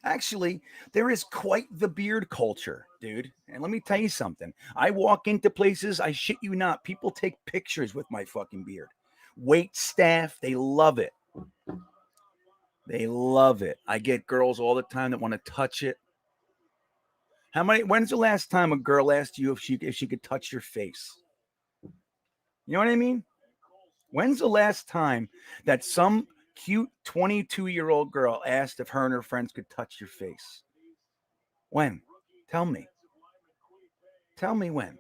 Actually, there is quite the beard culture, dude. And let me tell you something. I walk into places, I shit you not, people take pictures with my fucking beard. Wait staff, they love it. They love it. I get girls all the time that want to touch it. When's the last time a girl asked you if she could touch your face? You know what I mean? When's the last time that some cute 22-year-old girl asked if her and her friends could touch your face? When? Tell me. Tell me when.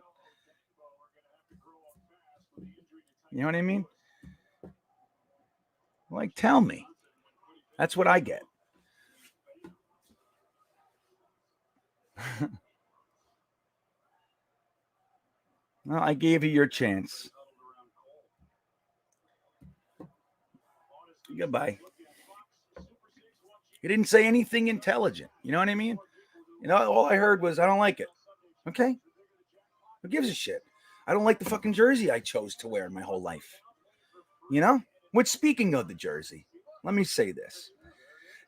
You know what I mean? Like, tell me. That's what I get. Well, I gave you your chance. Goodbye. You didn't say anything intelligent. You know what I mean? You know, all I heard was, I don't like it. Okay? Who gives a shit? I don't like the fucking jersey I chose to wear my whole life. You know? Which, speaking of the jersey, let me say this.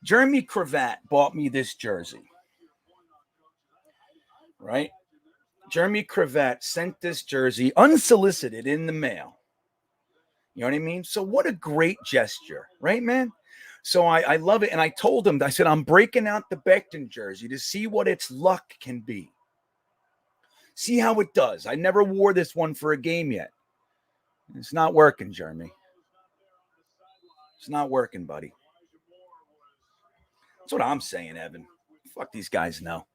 Jeremy Cravat bought me this jersey. Right? Jeremy Cravat sent this jersey unsolicited in the mail. You know what I mean? So what a great gesture, right, man? So I love it. And I told him, I said, I'm breaking out the Becton jersey to see what its luck can be. See how it does. I never wore this one for a game yet. It's not working, Jeremy. It's not working, buddy. That's what I'm saying, Evan. Fuck these guys know.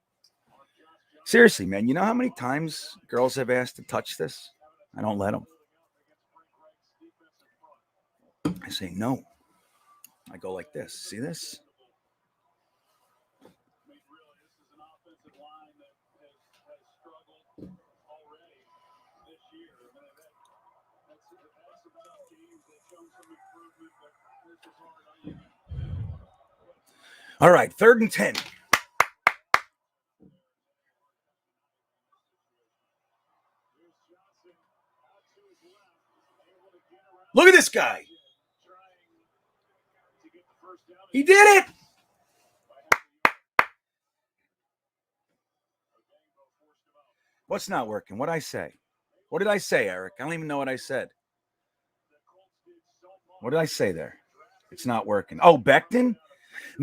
Seriously, man, you know how many times girls have asked to touch this? I don't let them. I say no. I go like this. See this? All right, 3rd and 10. Look at this guy. He did it. What's not working? What'd I say? What did I say, Eric? I don't even know what I said. What did I say there? It's not working. Oh, Becton?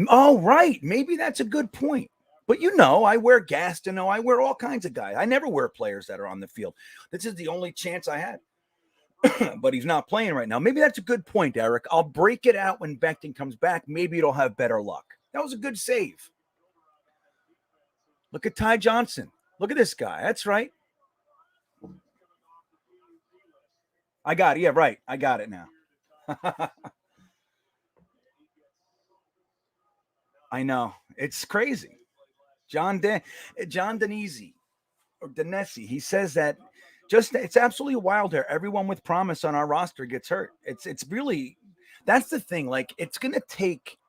Oh, right. Maybe that's a good point. But you know, I wear Gastineau. I wear all kinds of guys. I never wear players that are on the field. This is the only chance I had. but he's not playing right now. Maybe that's a good point, Eric. I'll break it out when Becton comes back. Maybe it'll have better luck. That was a good save. Look at Ty Johnson. Look at this guy. That's right. I got it. Yeah, right. I got it now. I know. It's crazy. John Danesi or Danesi, he says that it's absolutely wild here. Everyone with promise on our roster gets hurt. It's really, that's the thing. Like, it's gonna take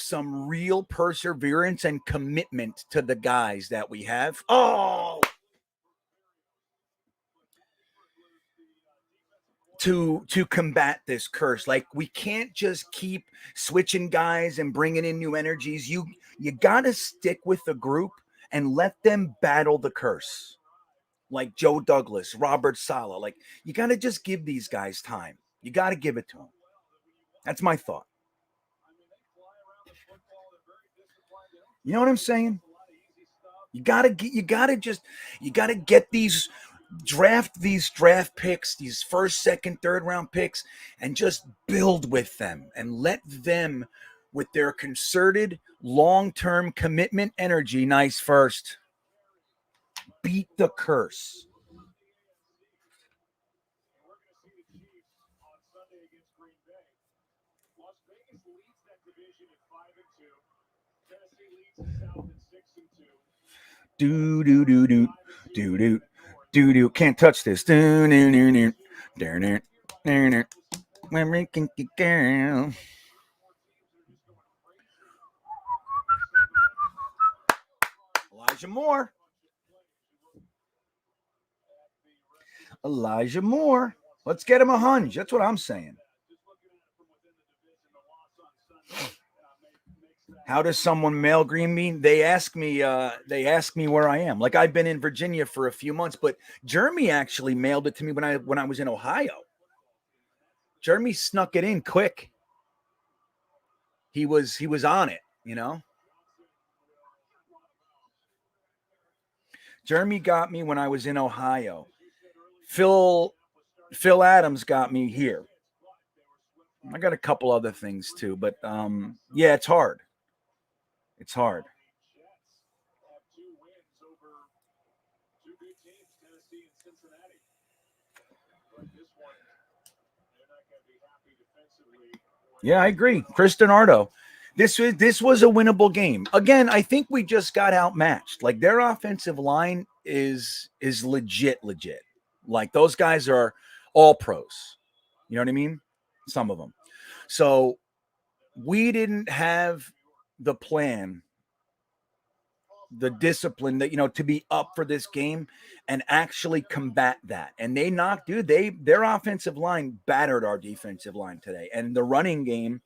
some real perseverance and commitment to the guys that we have. Oh, to combat this curse. Like, we can't just keep switching guys and bringing in new energies. You gotta stick with the group and let them battle the curse. Like Joe Douglas, Robert Saleh. Like, you gotta just give these guys time. You gotta give it to them. That's my thought. You know what I'm saying? You gotta get these draft picks, these first, second, third round picks, and just build with them and let them, with their concerted long-term commitment energy, nice first, beat the curse. Do do do do do do do do. Can't touch this. Do do do do do do do. When we can get girl. Elijah Moore. Elijah Moore. Let's get him a hunch. That's what I'm saying. How does someone mail GreenBean? They ask me where I am. Like, I've been in Virginia for a few months, but Jeremy actually mailed it to me when I was in Ohio. Jeremy snuck it in quick. He was on it, you know. Jeremy got me when I was in Ohio. Phil Adams got me here. I got a couple other things too, but yeah, it's hard. It's hard. Yeah, I agree. Chris Donardo. This was a winnable game. Again, I think we just got outmatched. Like, their offensive line is legit. Like, those guys are all pros. You know what I mean? Some of them. So we didn't have the plan, the discipline that, to be up for this game and actually combat that. And they knocked, their offensive line battered our defensive line today. And the running game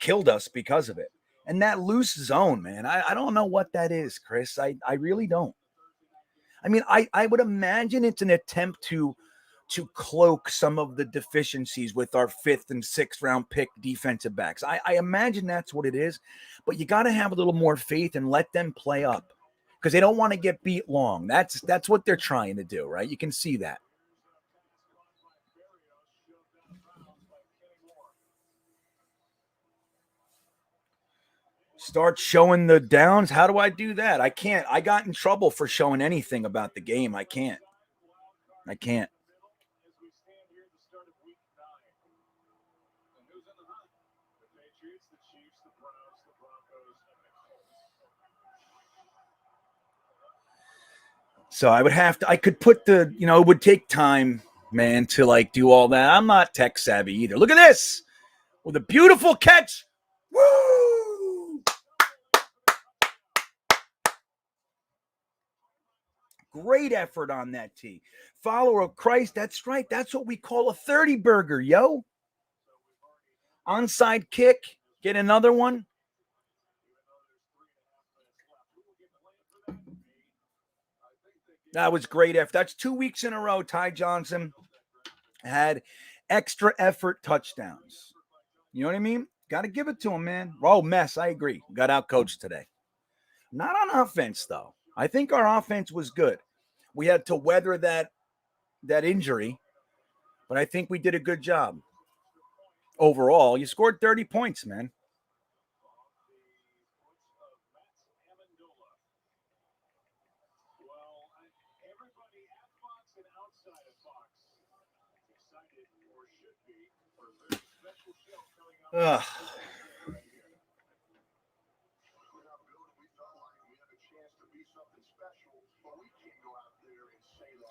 killed us because of it. And that loose zone, man, I don't know what that is, Chris. I really don't. I mean, I would imagine it's an attempt to cloak some of the deficiencies with our 5th and 6th round pick defensive backs. I imagine that's what it is, but you got to have a little more faith and let them play up, because they don't want to get beat long. That's what they're trying to do, right? You can see that. Start showing the downs. How do I do that? I can't. I got in trouble for showing anything about the game. I can't. So I could put it would take time, man, to like do all that. I'm not tech savvy either. Look at this with a beautiful catch. Woo! Great effort on that tee. Follower of Christ. That's right. That's what we call a 30 burger, yo. Onside kick. Get another one. That was great effort. That's 2 weeks in a row. Ty Johnson had extra effort touchdowns. You know what I mean? Got to give it to him, man. Oh, mess. I agree. Got out coached today. Not on offense, though. I think our offense was good. We had to weather that injury, but I think we did a good job. Overall, you scored 30 points, man. Ugh.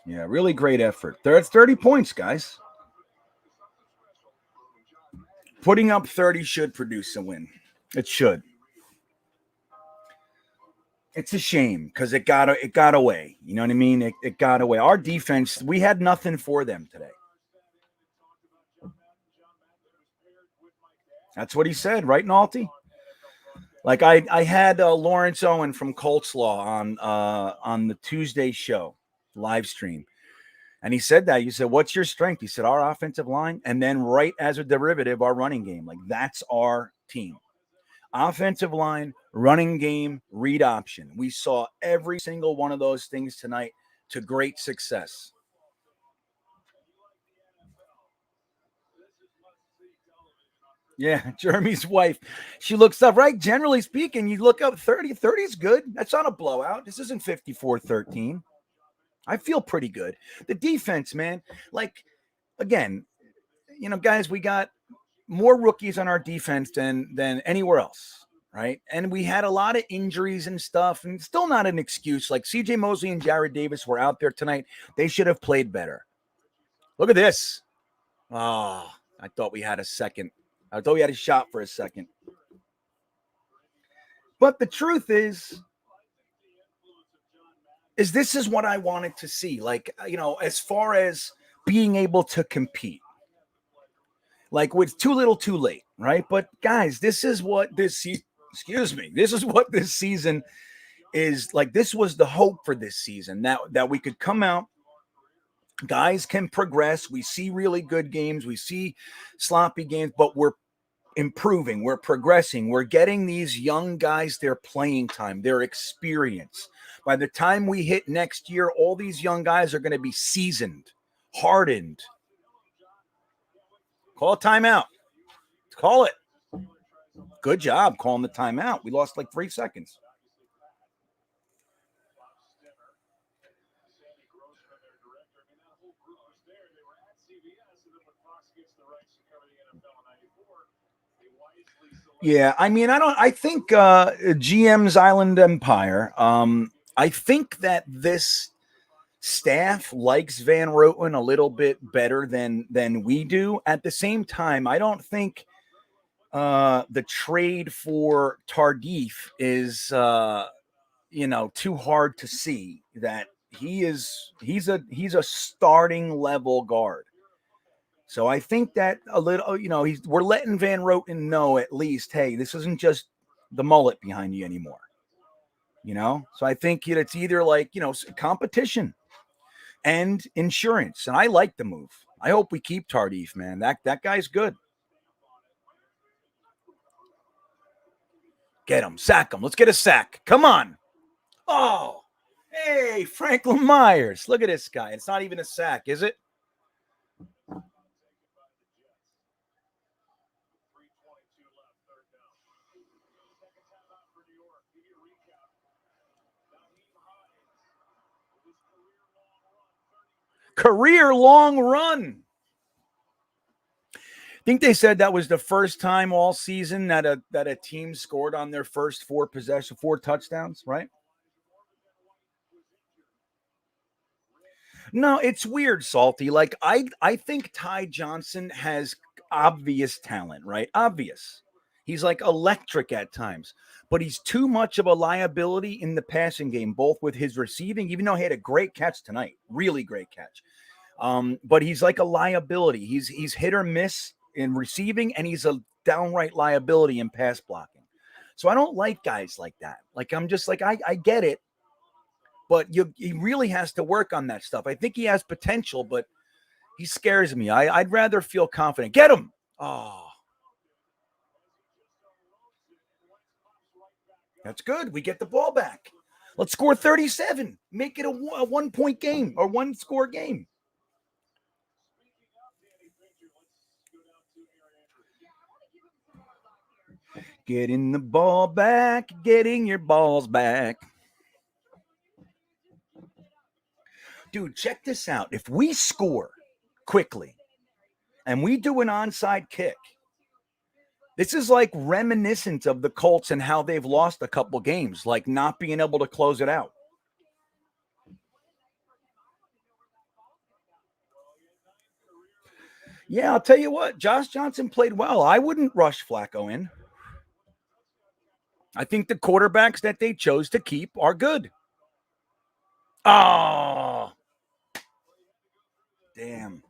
Yeah, really great effort. That's 30 points, guys. Putting up 30 should produce a win. It should. It's a shame because it got away. You know what I mean? It got away. Our defense, we had nothing for them today. That's what he said, right, Nalty? Like I had Lawrence Owen from Colts Law on the Tuesday show live stream, and he said that. You said, "What's your strength?" He said, "Our offensive line," and then right as a derivative, our running game. Like that's our team. Offensive line, running game, read option. We saw every single one of those things tonight to great success. Yeah, Jeremy's wife. She looks up, right? Generally speaking, you look up 30. 30 is good. That's not a blowout. This isn't 54-13. I feel pretty good. The defense, man. Like, again, guys, we got more rookies on our defense than anywhere else, right? And we had a lot of injuries and stuff, and still not an excuse. Like CJ Mosley and Jared Davis were out there tonight. They should have played better. Look at this. Oh, I thought we had a second. I thought we had a shot for a second. But the truth is this is what I wanted to see. Like, as far as being able to compete. Like, with too little, too late, right? But guys, this is what this season, this is what this season is like. This was the hope for this season, that we could come out. Guys can progress. We see really good games. We see sloppy games, but we're improving. We're progressing. We're getting these young guys their playing time, their experience. By the time we hit next year, all these young guys are going to be seasoned, hardened. Call a timeout. Call it. Good job calling the timeout. We lost like 3 seconds. Yeah, I mean, I think GM's Island Empire, I think that this staff likes Van Roten a little bit better than we do. At the same time, I don't think the trade for Tardif is too hard to see that he's a starting level guard. So I think that a little, we're letting Van Roten know at least, hey, this isn't just the mullet behind you anymore. So I think it's either like, competition and insurance. And I like the move. I hope we keep Tardif, man. That guy's good. Get him, sack him. Let's get a sack. Come on. Oh, hey, Franklin Myers. Look at this guy. It's not even a sack, is it? Career long run. I think they said that was the first time all season that a team scored on their first 4 touchdowns, right? No, it's weird, Salty. Like I think Ty Johnson has obvious talent, right? Obvious. He's like electric at times, but he's too much of a liability in the passing game, both with his receiving, even though he had a great catch tonight, really great catch. But he's like a liability. He's hit or miss in receiving, and he's a downright liability in pass blocking. So I don't like guys like that. Like, I'm just like, I get it, but he really has to work on that stuff. I think he has potential, but he scares me. I'd rather feel confident. Get him. Oh, that's good. We get the ball back. Let's score 37. Make it a 1-point game or 1-score game. Getting the ball back, getting your balls back. Dude, check this out. If we score quickly and we do an onside kick, this is like reminiscent of the Colts and how they've lost a couple games, like not being able to close it out. Yeah, I'll tell you what, Josh Johnson played well. I wouldn't rush Flacco in. I think the quarterbacks that they chose to keep are good. Oh, damn.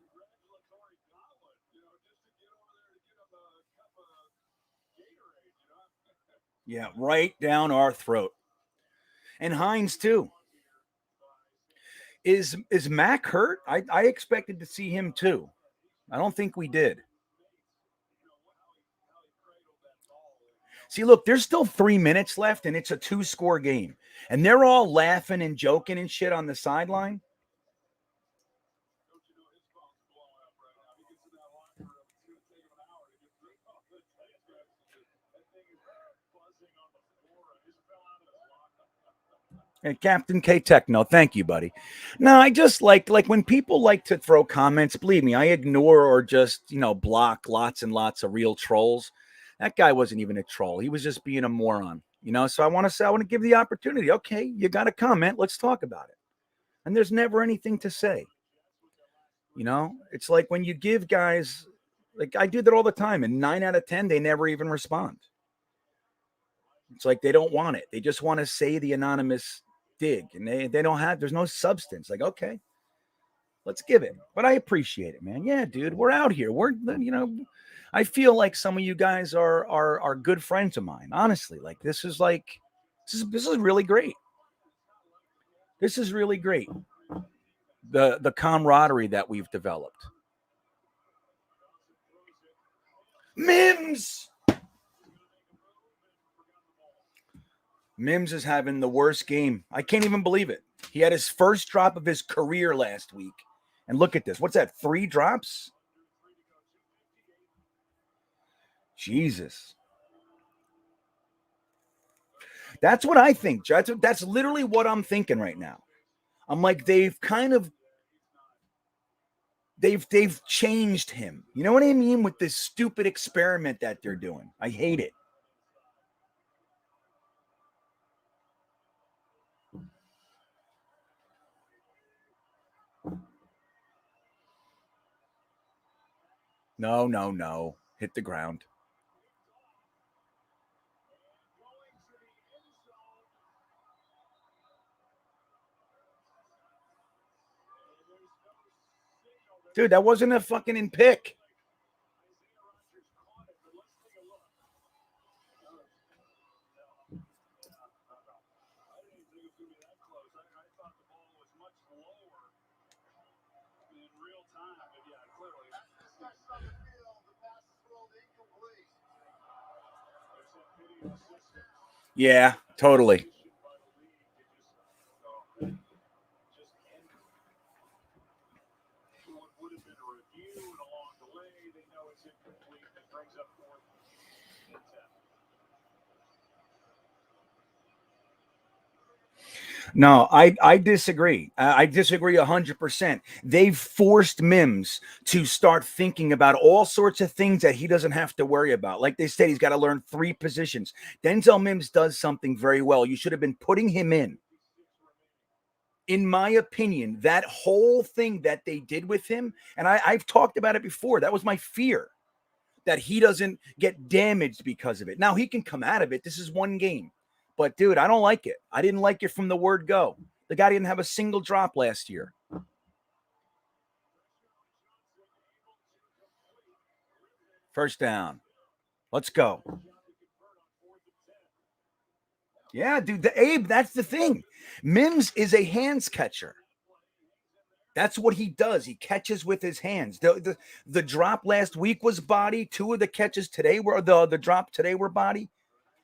Yeah, right down our throat. And Hines, too. Is Mac hurt? I expected to see him, too. I don't think we did. See, look, there's still 3 minutes left, and it's a 2-score game. And they're all laughing and joking and shit on the sideline. And Captain K Techno, thank you, buddy. No, I just like when people like to throw comments, believe me, I ignore or just, block lots and lots of real trolls. That guy wasn't even a troll. He was just being a moron, So I want to give the opportunity. Okay, you got a comment. Let's talk about it. And there's never anything to say. It's like when you give guys, like I do that all the time, and 9 out of 10, they never even respond. It's like they don't want it. They just want to say the anonymous dig, and they don't have, there's no substance. Like, okay, let's give it. But I appreciate it, man. Yeah, dude, we're out here. We're, I feel like some of you guys are good friends of mine. Honestly, like this is really great. This is really great. The camaraderie that we've developed. Mims is having the worst game. I can't even believe it. He had his first drop of his career last week. And look at this. What's that? 3 drops? Jesus. That's what I think. That's literally what I'm thinking right now. I'm like, they've changed him. You know what I mean? With this stupid experiment that they're doing. I hate it. No. Hit the ground. Dude, that wasn't a fucking pick. Yeah, totally. No, I disagree. I disagree 100%. They've forced Mims to start thinking about all sorts of things that he doesn't have to worry about. Like they said, he's got to learn 3 positions. Denzel Mims does something very well. You should have been putting him in. In my opinion, that whole thing that they did with him, and I've talked about it before, that was my fear, that he doesn't get damaged because of it. Now, he can come out of it. This is one game. But, dude, I don't like it. I didn't like it from the word go. The guy didn't have a single drop last year. First down. Let's go. Yeah, dude, Abe, that's the thing. Mims is a hands catcher. That's what he does. He catches with his hands. The drop last week was body. 2 of the catches today were the drop today were body.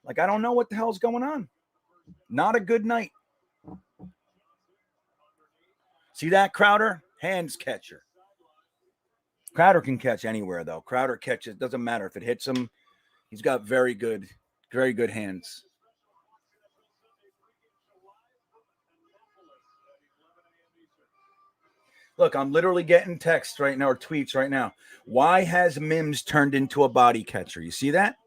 Like, I don't know what the hell's going on. Not a good night. See that, Crowder? Hands catcher. Crowder can catch anywhere, though. Crowder catches. Doesn't matter if it hits him. He's got very good hands. Look, I'm literally getting texts right now or tweets right now. Why has Mims turned into a body catcher? You see that?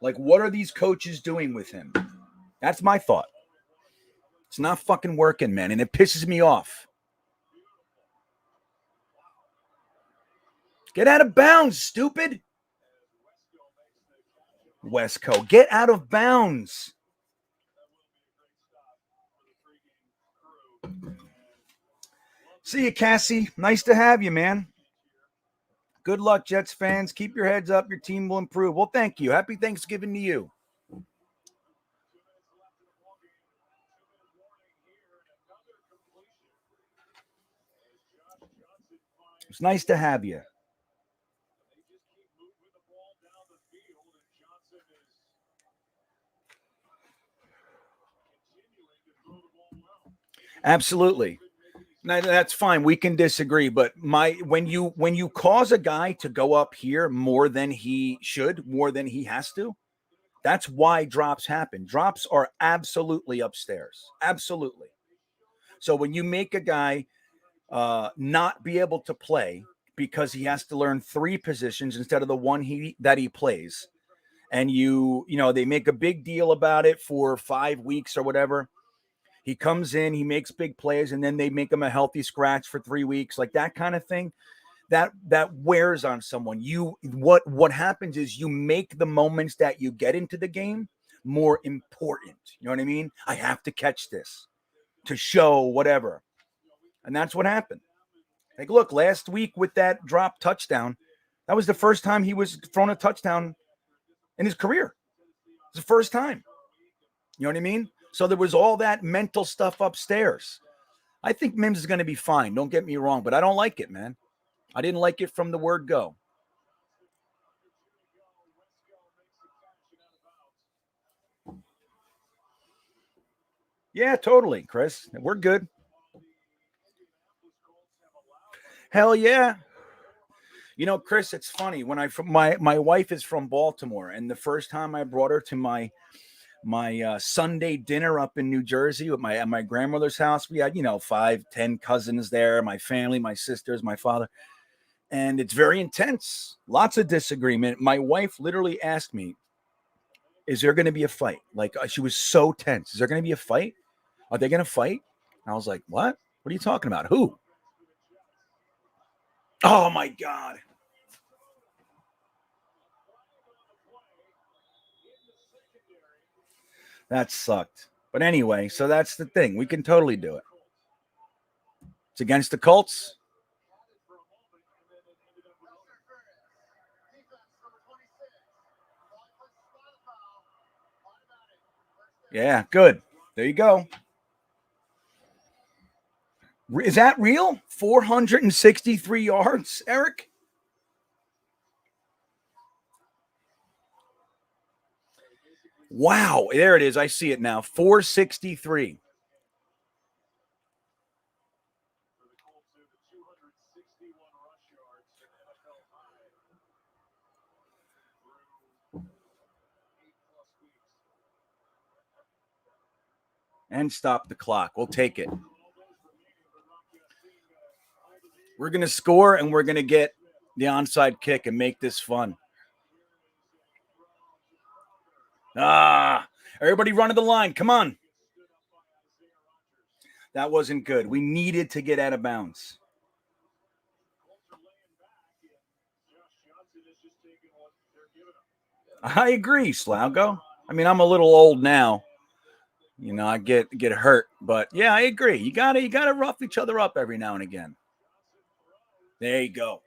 Like, what are these coaches doing with him? That's my thought. It's not fucking working, man, and it pisses me off. Get out of bounds, stupid. Westco, get out of bounds. See you, Cassie. Nice to have you, man. Good luck, Jets fans. Keep your heads up. Your team will improve. Well, thank you. Happy Thanksgiving to you. It's nice to have you. Absolutely. Now, that's fine. We can disagree, but when you cause a guy to go up here more than he should, more than he has to, that's why drops happen. Drops are absolutely upstairs. Absolutely. So when you make a guy not be able to play because he has to learn 3 positions instead of the one that he plays, and they make a big deal about it for 5 weeks or whatever. He comes in, he makes big plays, and then they make him a healthy scratch for 3 weeks, like that kind of thing. That wears on someone. What happens is you make the moments that you get into the game more important. You know what I mean? I have to catch this to show whatever. And that's what happened. Like, look, last week with that drop touchdown, that was the first time he was thrown a touchdown in his career. It's the first time. You know what I mean? So there was all that mental stuff upstairs. I think Mims is going to be fine. Don't get me wrong, but I don't like it, man. I didn't like it from the word go. Yeah, totally, Chris. We're good. Hell yeah. You know, Chris, it's funny when my wife is from Baltimore, and the first time I brought her to my Sunday dinner up in New Jersey at my grandmother's house, we had 5-10 cousins there, my family, my sisters, my father, and it's very intense. Lots of disagreement. My wife literally asked me, "Is there going to be a fight?" Like, she was so tense. Is there going to be a fight? Are they going to fight? And I was like, "What? What are you talking about? Who?" Oh my God. That sucked. But anyway, so that's the thing. We can totally do it. It's against the Colts. Yeah, good. There you go. Is that real? 463 yards, Eric? Wow, there it is. I see it now. 463. And stop the clock. We'll take it. We're going to score, and we're going to get the onside kick and make this fun. Everybody run to the line. Come on. That wasn't good. We needed to get out of bounds. I agree, Slaugo. I mean, I'm a little old now. I get hurt, but yeah, I agree. You gotta rough each other up every now and again. There you go.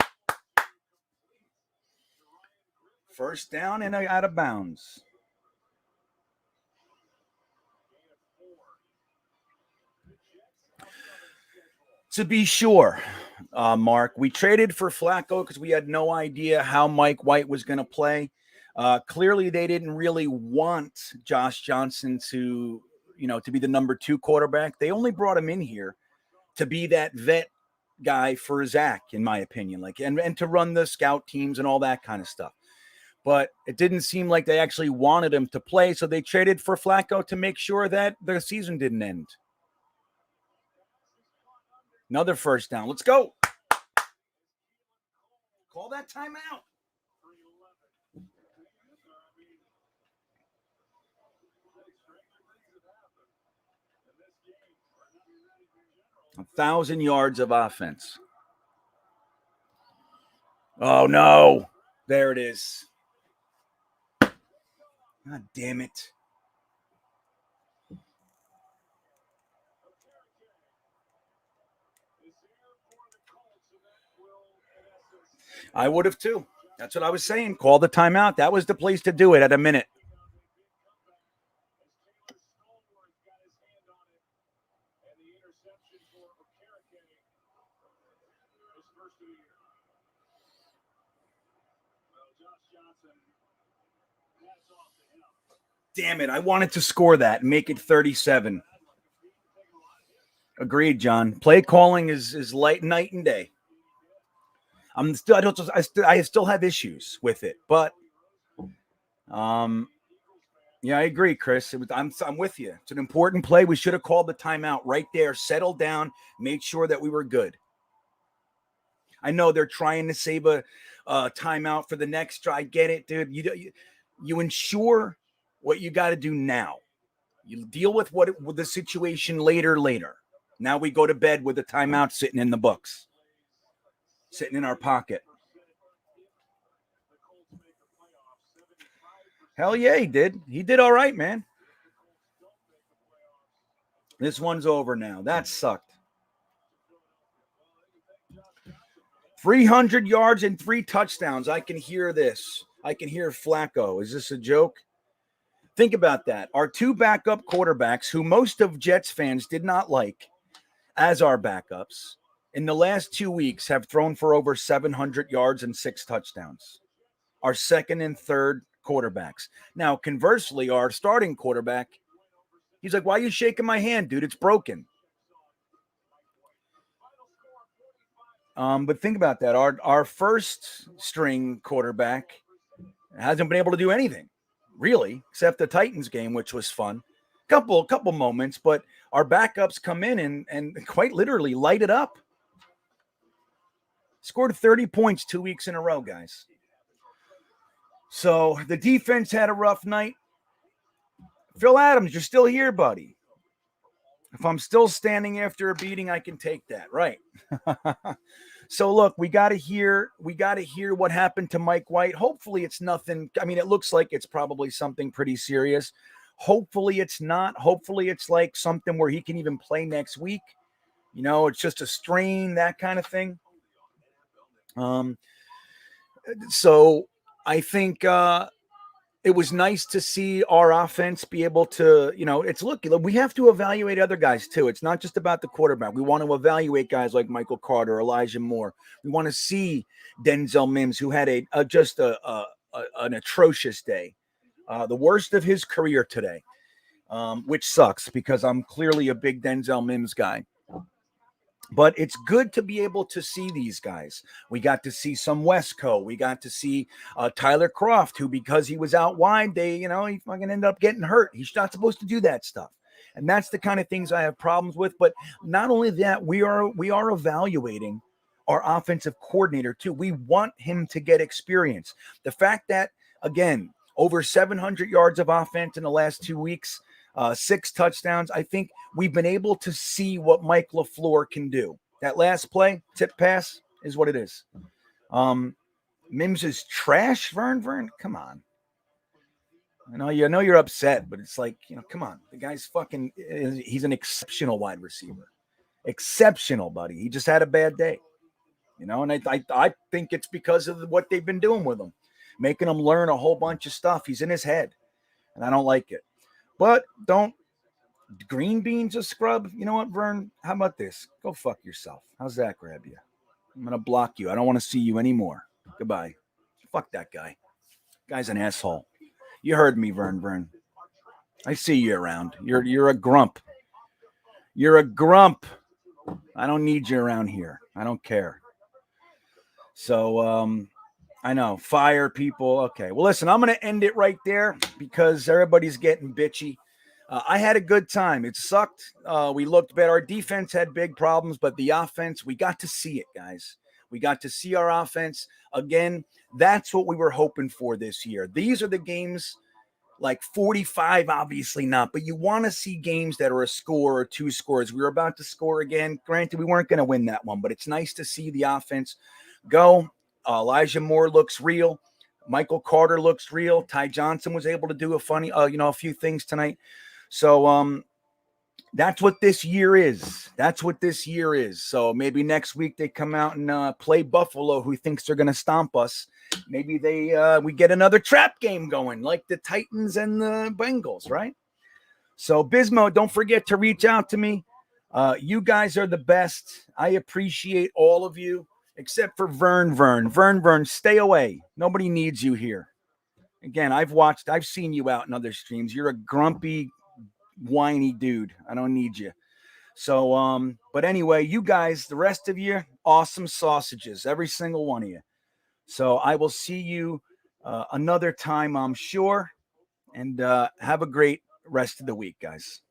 First down and out of bounds. To be sure, Mark, we traded for Flacco because we had no idea how Mike White was going to play. Clearly, they didn't really want Josh Johnson to be the number 2 quarterback. They only brought him in here to be that vet guy for Zach, in my opinion, and to run the scout teams and all that kind of stuff. But it didn't seem like they actually wanted him to play, so they traded for Flacco to make sure that the season didn't end. Another first down. Let's go. Call that timeout. A 1,000 yards of offense. Oh, no. There it is. God damn it. I would have too. That's what I was saying. Call the timeout. That was the place to do it at a minute. Damn it. I wanted to score that and make it 37. Agreed, John. Play calling is light night and day. I still have issues with it, but yeah, I agree, Chris. I'm with you. It's an important play. We should have called the timeout right there, settled down, made sure that we were good. I know they're trying to save a timeout for the next try. I get it, dude. You ensure what you got to do now. You deal with with the situation later. Now we go to bed with the timeout sitting in the books, sitting in our pocket. Hell yeah, he did. He did all right, man. This one's over now. That sucked. 300 yards and 3 touchdowns. I can hear this. I can hear Flacco. Is this a joke? Think about that. Our 2 backup quarterbacks, who most of Jets fans did not like as our backups, in the last 2 weeks have thrown for over 700 yards and 6 touchdowns. Our second and third quarterbacks. Now, conversely, our starting quarterback, he's like, why are you shaking my hand, dude? It's broken. But think about that. Our first string quarterback hasn't been able to do anything, really, except the Titans game, which was fun. Couple moments, but our backups come in and quite literally light it up. Scored 30 points 2 weeks in a row, guys. So the defense had a rough night. Phil Adams, you're still here, buddy. If I'm still standing after a beating, I can take that, right? So look, we got to hear what happened to Mike White. Hopefully it's nothing. I mean, it looks like it's probably something pretty serious. Hopefully it's not. Hopefully it's like something where he can even play next week. It's just a strain, that kind of thing. So I think it was nice to see our offense be able to, we have to evaluate other guys too. It's not just about the quarterback. We want to evaluate guys like Michael Carter, Elijah Moore. We want to see Denzel Mims, who had an atrocious day, the worst of his career today, which sucks because I'm clearly a big Denzel Mims guy. But it's good to be able to see these guys. We got to see some Westco. We got to see Tyler Croft, who, because he was out wide, he fucking ended up getting hurt. He's not supposed to do that stuff. And that's the kind of things I have problems with. But not only that, we are evaluating our offensive coordinator too. We want him to get experience. The fact that, again, over 700 yards of offense in the last 2 weeks, 6 touchdowns. I think we've been able to see what Mike LaFleur can do. That last play, tip pass, is what it is. Mims is trash, Vern. Come on. I know you're upset, but it's like, come on. The guy's he's an exceptional wide receiver. Exceptional, buddy. He just had a bad day. And I think it's because of what they've been doing with him, making him learn a whole bunch of stuff. He's in his head, and I don't like it. But GreenBean's a scrub. You know what, Vern? How about this? Go fuck yourself. How's that grab you? I'm going to block you. I don't want to see you anymore. Goodbye. Fuck that guy. Guy's an asshole. You heard me, Vern. I see you around. You're a grump. You're a grump. I don't need you around here. I don't care. So I know. Fire people. Okay. Well, listen, I'm going to end it right there because everybody's getting bitchy. I had a good time. It sucked. We looked bad. Our defense had big problems, but the offense, we got to see it, guys. We got to see our offense. Again, that's what we were hoping for this year. These are the games, like 45, obviously not, but you want to see games that are a score or 2 scores. We were about to score again. Granted, we weren't going to win that one, but it's nice to see the offense go. Elijah Moore looks real. Michael Carter looks real. Ty Johnson was able to do a few things tonight. So that's what this year is. That's what this year is. So maybe next week they come out and play Buffalo, who thinks they're going to stomp us. Maybe we get another trap game going like the Titans and the Bengals, right? So Bismo, don't forget to reach out to me. You guys are the best. I appreciate all of you, except for Vern. Vern, stay away. Nobody needs you here. Again, I've seen you out in other streams. You're a grumpy, whiny dude. I don't need you. So, but anyway, you guys, the rest of you, awesome sausages, every single one of you. So I will see you another time, I'm sure. And have a great rest of the week, guys.